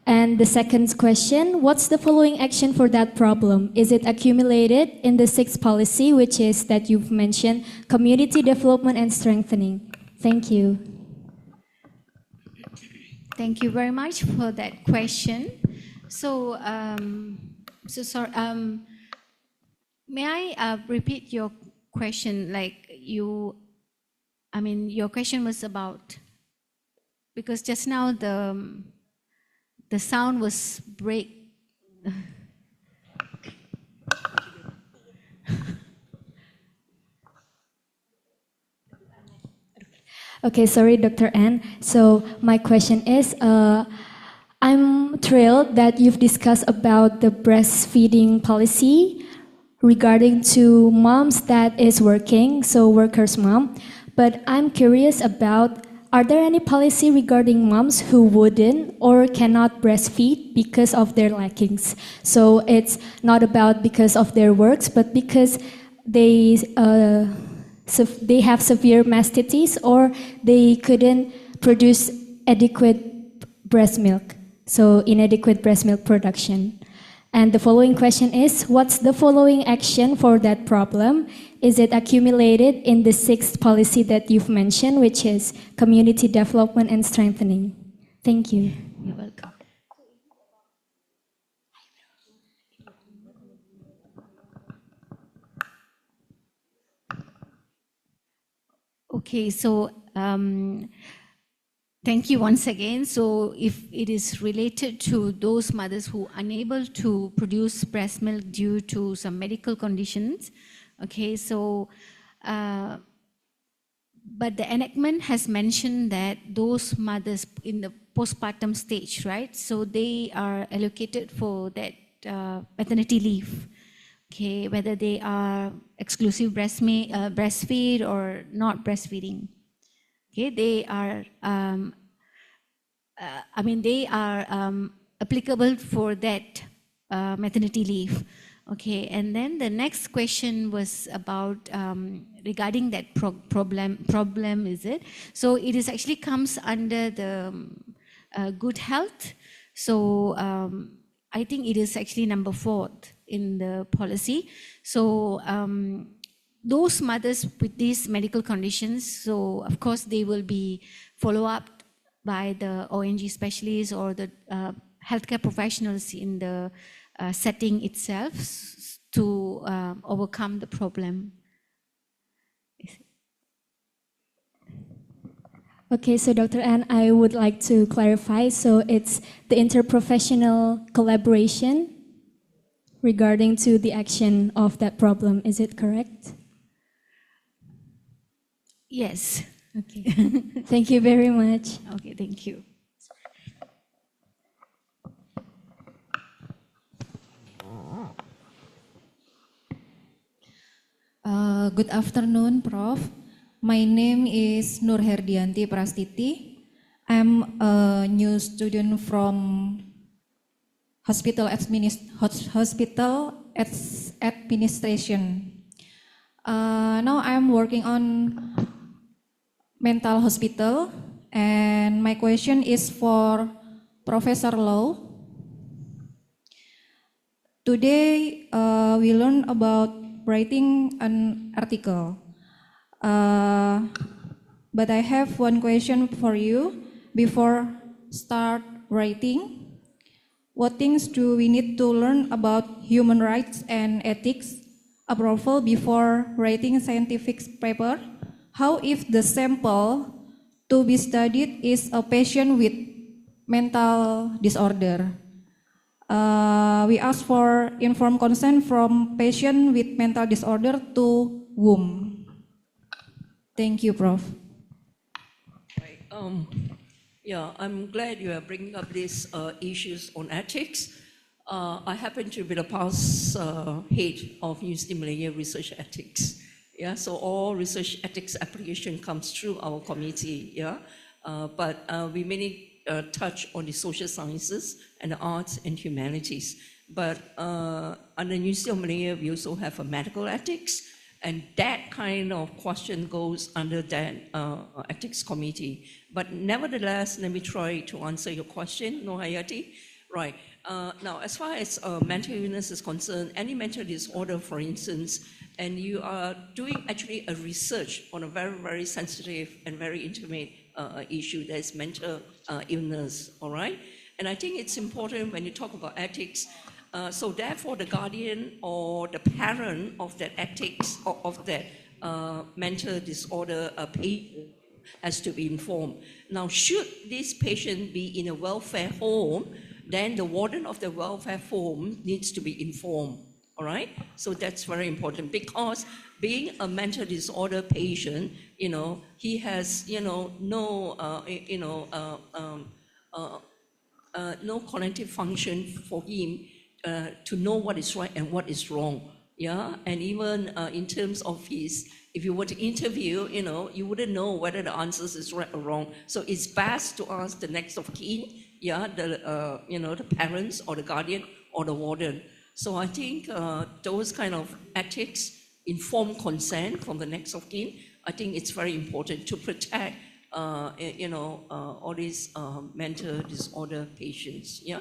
And the second question, what's the following action for that problem? Is it accumulated in the sixth policy, which is that you've mentioned, community development and strengthening? Thank you. Thank you very much for that question. So, sorry, may I repeat your question? Like your question was about, because just now the sound was break. Okay, sorry, Dr. Ann. So my question is, I'm thrilled that you've discussed about the breastfeeding policy regarding to moms that is working, so workers' mom. But I'm curious about, are there any policy regarding moms who wouldn't or cannot breastfeed because of their lackings? So it's not about because of their works, but because they have severe mastitis or they couldn't produce adequate breast milk, so inadequate breast milk production. And the following question is, what's the following action for that problem? Is it accumulated in the sixth policy that you've mentioned, which is community development and strengthening? Thank you. You're welcome. Okay, so thank you once again. So if it is related to those mothers who are unable to produce breast milk due to some medical conditions, okay, so, but the enactment has mentioned that those mothers in the postpartum stage, right, so they are allocated for that maternity leave. Okay, whether they are exclusive breastfeed or not breastfeeding. Okay, they are, they are applicable for that maternity leave. Okay, and then the next question was about regarding that problem, is it? So it is actually comes under the good health. So I think it is actually number 4 in the policy. So those mothers with these medical conditions, so of course they will be followed up by the ONG specialists or the healthcare professionals in the setting itself to overcome the problem. Okay, so Dr. Ann, I would like to clarify. So it's the interprofessional collaboration regarding to the action of that problem. Is it correct? Yes. Okay. Thank you very much. Okay, thank you. Good afternoon, Prof. My name is Nur Herdianti Prastiti. I'm a new student from hospital administration. Now I'm working on mental hospital, and my question is for Professor Low. Today we learn about writing an article, but I have one question for you before start writing. What things do we need to learn about human rights and ethics approval before writing a scientific paper? How if the sample to be studied is a patient with mental disorder? We ask for informed consent from patient with mental disorder to whom? Thank you, Prof. Right. Yeah, I'm glad you are bringing up these issues on ethics. I happen to be the past head of University Malaya Research Ethics. Yeah, so all research ethics application comes through our committee. Yeah, but we mainly touch on the social sciences and the arts and humanities. But under University of Malaya, we also have a medical ethics, and that kind of question goes under that ethics committee. But nevertheless, let me try to answer your question, Nohayati. Right. Now, as far as mental illness is concerned, any mental disorder, for instance, and you are doing actually a research on a very, very sensitive and very intimate issue, that is mental illness, all right? And I think it's important when you talk about ethics, so therefore the guardian or the parent of that ethics, of that mental disorder patient has to be informed. Now, should this patient be in a welfare home, then the warden of the welfare home needs to be informed, all right? So that's very important, because being a mental disorder patient, he has, no cognitive function for him to know what is right and what is wrong, yeah? And even in terms of his, if you were to interview, you wouldn't know whether the answers is right or wrong. So it's best to ask the next of kin, yeah, the parents or the guardian or the warden. So I think those kind of ethics, informed consent from the next of kin, I think it's very important to protect, all these mental disorder patients, yeah.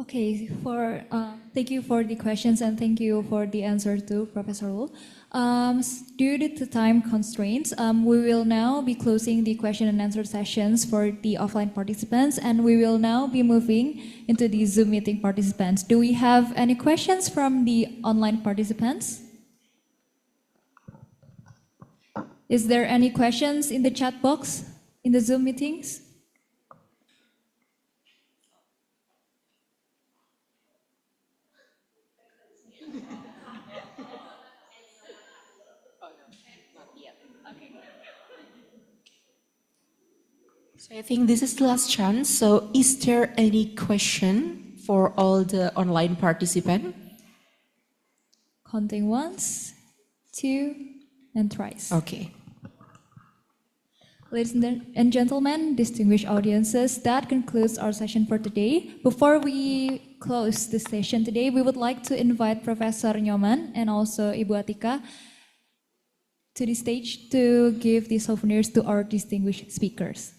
Okay, thank you for the questions and thank you for the answer to Professor Lu. Due to time constraints, we will now be closing the question and answer sessions for the offline participants, and we will now be moving into the Zoom meeting participants. Do we have any questions from the online participants? Is there any questions in the chat box in the Zoom meetings? So I think this is the last chance. So is there any question for all the online participants? Counting once, two, and thrice. Okay. Ladies and gentlemen, distinguished audiences, that concludes our session for today. Before we close the session today, we would like to invite Professor Nyoman and also Ibu Atika to the stage to give the souvenirs to our distinguished speakers.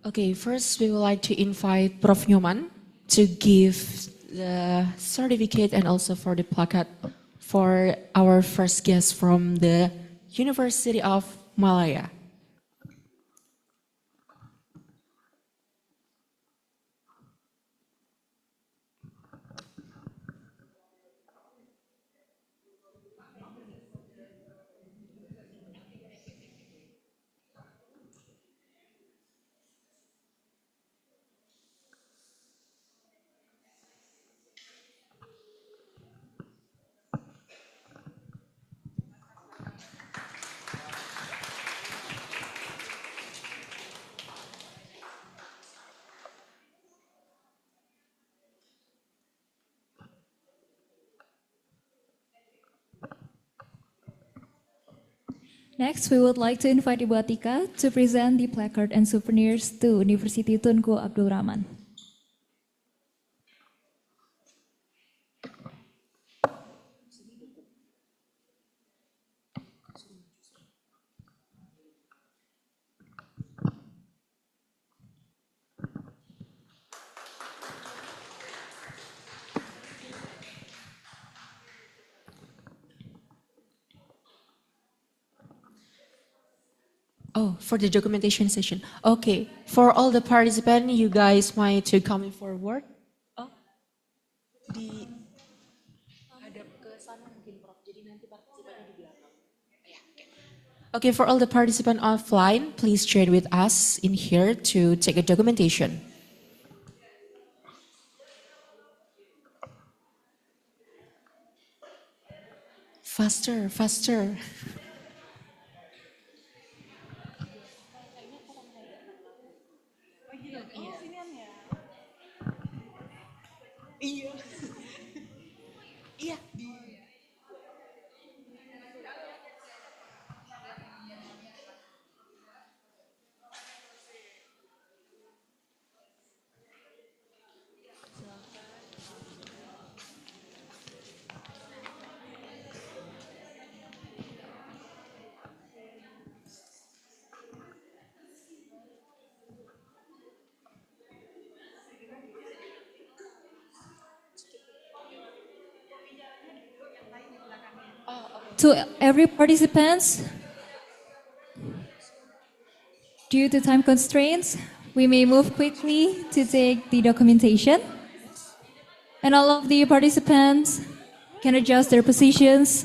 Okay, first we would like to invite Prof. Nyoman to give the certificate and also for the placard for our first guest from the University of Malaya. Next, we would like to invite Ibu Atika to present the placard and souvenirs to University Tunku Abdul Rahman. Oh, for the documentation session. Okay, for all the participants, you guys might to come forward. Oh, di hadap ke sana mungkin Prof. Jadi nanti partisipannya di belakang. Okay, for all the participants offline, please join with us in here to take a documentation. Faster, faster. Iya. Iya. To every participants, due to time constraints, we may move quickly to take the documentation. And all of the participants can adjust their positions.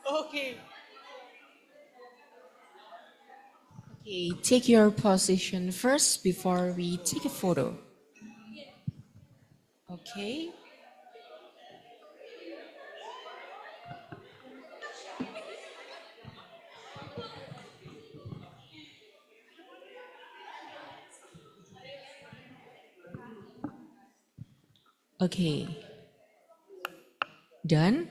Okay. Okay, take your position first before we take a photo. Okay. Okay. Done?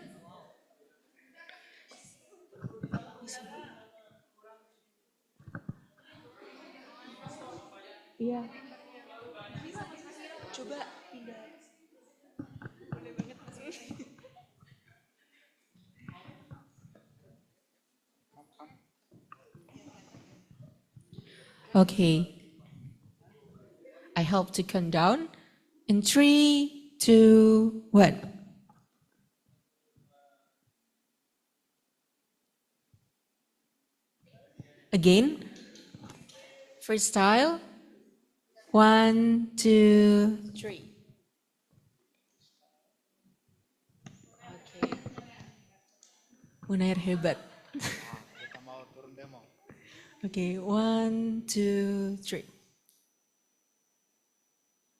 Iya. Coba pindah. Boleh banget masuk. Okay. I hope to count down in 3, 2, 1. Again. Freestyle. 1, 2, 3. Okay. Unair hebat. Okay, 1, 2, 3.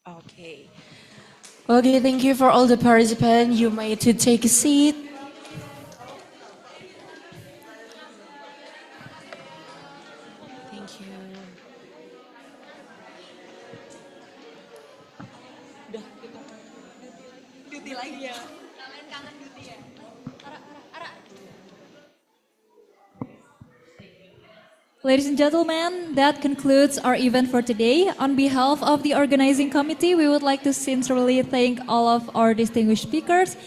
Okay. Okay, thank you for all the participants. You may to take a seat. Thank you. Udah, kita duty lagi ya. Kangen duty ya. Ladies and gentlemen, that concludes our event for today. On behalf of the organizing committee, we would like to sincerely thank all of our distinguished speakers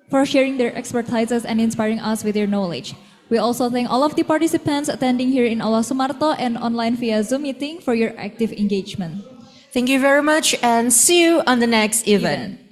for sharing their expertises and inspiring us with their knowledge. We also thank all of the participants attending here in Aula Sumarto and online via Zoom meeting for your active engagement. Thank you very much and see you on the next event.